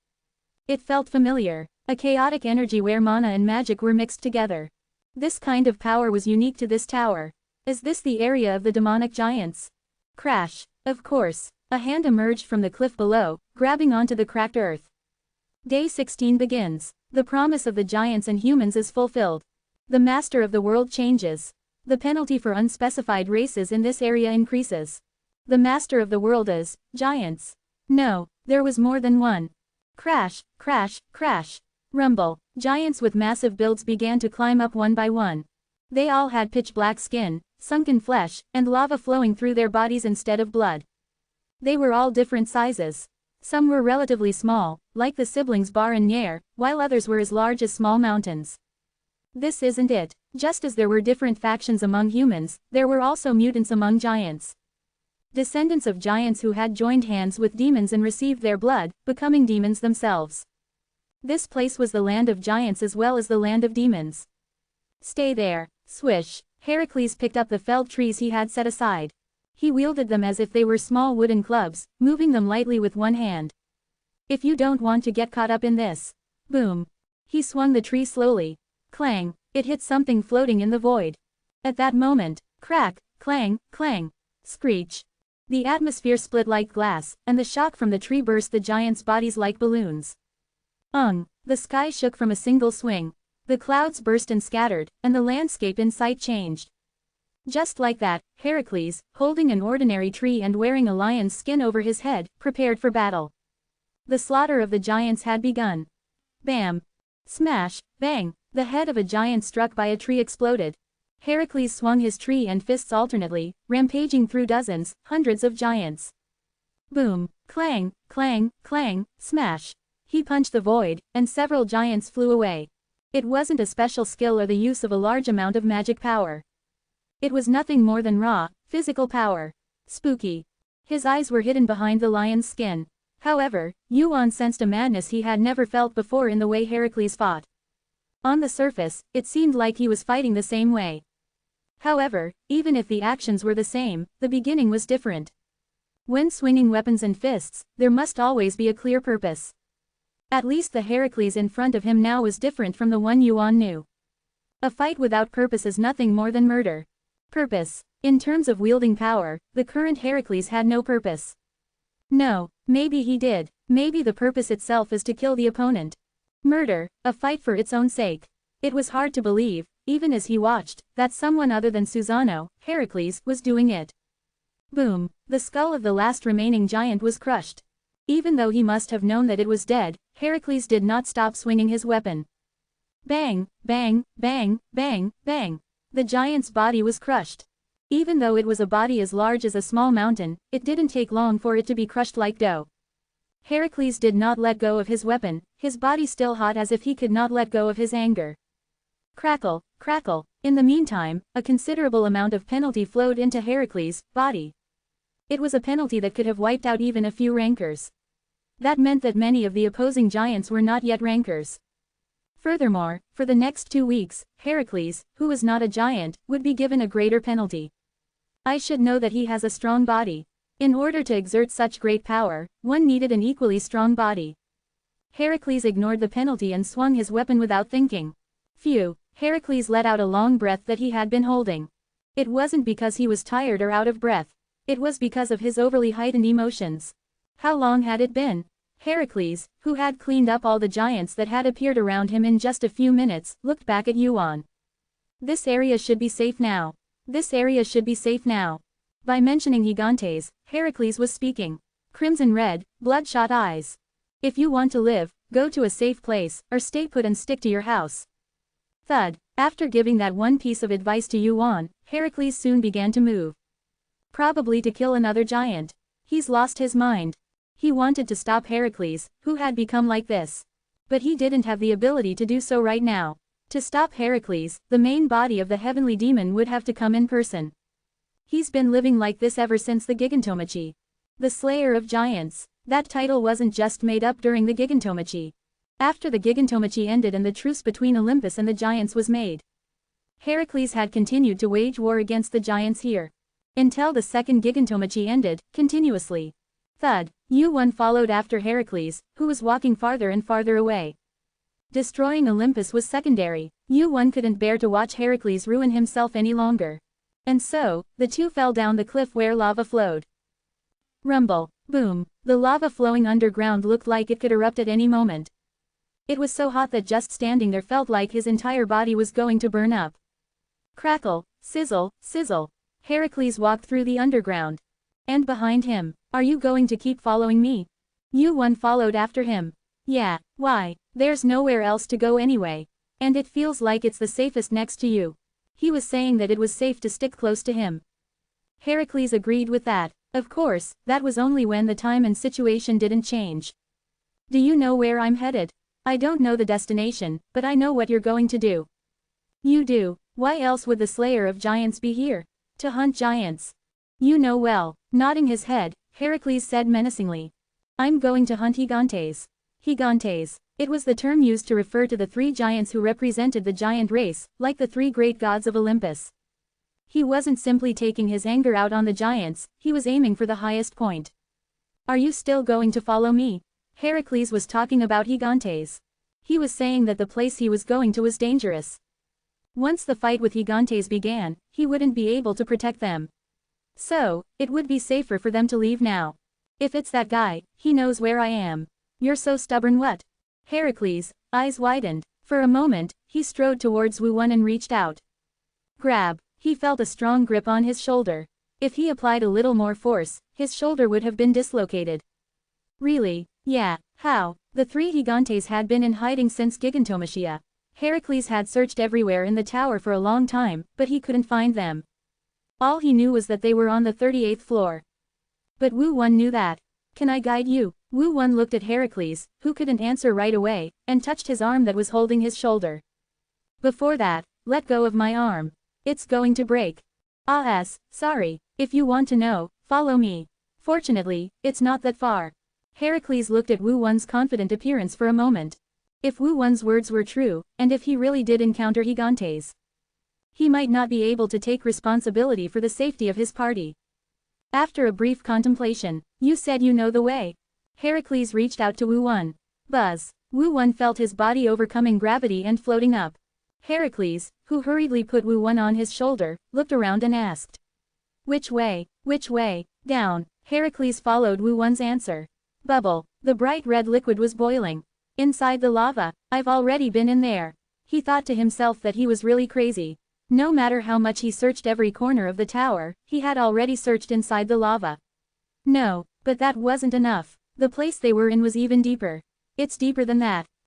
[SPEAKER 1] It felt familiar, a chaotic energy where mana and magic were mixed together. This kind of power was unique to this tower. Is this the area of the demonic giants? Crash. Of course. A hand emerged from the cliff below, grabbing onto the cracked earth. Day 16 begins. The promise of the giants and humans is fulfilled. The master of the world changes. The penalty for unspecified races in this area increases. The master of the world is giants. No, there was more than one. Crash, crash, crash. Rumble. Giants with massive builds began to climb up one by one. They all had pitch-black skin, sunken flesh, and lava flowing through their bodies instead of blood. They were all different sizes. Some were relatively small, like the siblings Bar and Nair, while others were as large as small mountains. This isn't it. Just as there were different factions among humans, there were also mutants among giants. Descendants of giants who had joined hands with demons and received their blood, becoming demons themselves. This place was the land of giants as well as the land of demons. Stay there. Swish. Heracles picked up the felled trees he had set aside. He wielded them as if they were small wooden clubs, moving them lightly with one hand. If you don't want to get caught up in this. Boom. He swung the tree slowly. Clang. It hit something floating in the void. At that moment, crack, clang, clang. Screech. The atmosphere split like glass, and the shock from the tree burst the giants' bodies like balloons. The sky shook from a single swing. The clouds burst and scattered, and the landscape in sight changed. Just like that, Heracles, holding an ordinary tree and wearing a lion's skin over his head, prepared for battle. The slaughter of the giants had begun. Bam! Smash! Bang! The head of a giant struck by a tree exploded. Heracles swung his tree and fists alternately, rampaging through dozens, hundreds of giants. Boom! Clang! Clang! Clang! Smash! He punched the void, and several giants flew away. It wasn't a special skill or the use of a large amount of magic power. It was nothing more than raw, physical power. Spooky. His eyes were hidden behind the lion's skin. However, Yuan sensed a madness he had never felt before in the way Heracles fought. On the surface, it seemed like he was fighting the same way. However, even if the actions were the same, the beginning was different. When swinging weapons and fists, there must always be a clear purpose. At least the Heracles in front of him now was different from the one Yuan knew. A fight without purpose is nothing more than murder. Purpose. In terms of wielding power, the current Heracles had no purpose. No, maybe he did. Maybe the purpose itself is to kill the opponent. Murder, a fight for its own sake. It was hard to believe, even as he watched, that someone other than Susanoo, Heracles, was doing it. Boom! The skull of the last remaining giant was crushed. Even though he must have known that it was dead, Heracles did not stop swinging his weapon. Bang! Bang! Bang! Bang! Bang! The giant's body was crushed. Even though it was a body as large as a small mountain, it didn't take long for it to be crushed like dough. Heracles did not let go of his weapon, his body still hot as if he could not let go of his anger. Crackle, crackle. In the meantime, a considerable amount of penalty flowed into Heracles' body. It was a penalty that could have wiped out even a few rankers. That meant that many of the opposing giants were not yet rankers. Furthermore, for the next 2 weeks, Heracles, who was not a giant, would be given a greater penalty. I should know that he has a strong body. In order to exert such great power, one needed an equally strong body. Heracles ignored the penalty and swung his weapon without thinking. Phew, Heracles let out a long breath that he had been holding. It wasn't because he was tired or out of breath. It was because of his overly heightened emotions. How long had it been? Heracles, who had cleaned up all the giants that had appeared around him in just a few minutes, looked back at Yuan. This area should be safe now. This area should be safe now. By mentioning gigantes, Heracles was speaking. Crimson red, bloodshot eyes. If you want to live, go to a safe place, or stay put and stick to your house. Thud. After giving that one piece of advice to Yuan, Heracles soon began to move. Probably to kill another giant. He's lost his mind. He wanted to stop Heracles, who had become like this. But he didn't have the ability to do so right now. To stop Heracles, the main body of the heavenly demon would have to come in person. He's been living like this ever since the Gigantomachy. The Slayer of Giants. That title wasn't just made up during the Gigantomachy. After the Gigantomachy ended and the truce between Olympus and the giants was made, Heracles had continued to wage war against the giants here. Until the second Gigantomachy ended, continuously. Thud. Yuan followed after Heracles, who was walking farther and farther away. Destroying Olympus was secondary. Yuan couldn't bear to watch Heracles ruin himself any longer. And so, the two fell down the cliff where lava flowed. Rumble. Boom. The lava flowing underground looked like it could erupt at any moment. It was so hot that just standing there felt like his entire body was going to burn up. Crackle, sizzle, sizzle. Heracles walked through the underground. And behind him, are you going to keep following me? Yuan followed after him. Yeah, why, there's nowhere else to go anyway. And it feels like it's the safest next to you. He was saying that it was safe to stick close to him. Heracles agreed with that. Of course, that was only when the time and situation didn't change. Do you know where I'm headed? I don't know the destination, but I know what you're going to do. You do. Why else would the Slayer of Giants be here? To hunt giants. You know well. Nodding his head, Heracles said menacingly. I'm going to hunt gigantes. Gigantes. It was the term used to refer to the three giants who represented the giant race, like the three great gods of Olympus. He wasn't simply taking his anger out on the giants, he was aiming for the highest point. Are you still going to follow me? Heracles was talking about gigantes. He was saying that the place he was going to was dangerous. Once the fight with gigantes began, he wouldn't be able to protect them. So, it would be safer for them to leave now. If it's that guy, he knows where I am. You're so stubborn what? Heracles' eyes widened. For a moment, he strode towards Yuan and reached out. Grab. He felt a strong grip on his shoulder. If he applied a little more force, his shoulder would have been dislocated. Really? Yeah, how? The three gigantes had been in hiding since Gigantomachia. Heracles had searched everywhere in the tower for a long time, but he couldn't find them. All he knew was that they were on the 38th floor. But Yuan knew that. Can I guide you? Yuan looked at Heracles, who couldn't answer right away, and touched his arm that was holding his shoulder. Before that, let go of my arm. It's going to break. Sorry. If you want to know, follow me. Fortunately, it's not that far. Heracles looked at Yuan's confident appearance for a moment. If Yuan's words were true, and if he really did encounter gigantes, he might not be able to take responsibility for the safety of his party. After a brief contemplation, you said you know the way. Heracles reached out to Yuan. Buzz. Yuan felt his body overcoming gravity and floating up. Heracles, who hurriedly put Yuan on his shoulder, looked around and asked. Which way? Which way? Down. Heracles followed Yuan's answer. Bubble. The bright red liquid was boiling. Inside the lava. I've already been in there. He thought to himself that he was really crazy. No matter how much he searched every corner of the tower, he had already searched inside the lava. No, but that wasn't enough. The place they were in was even deeper. It's deeper than that.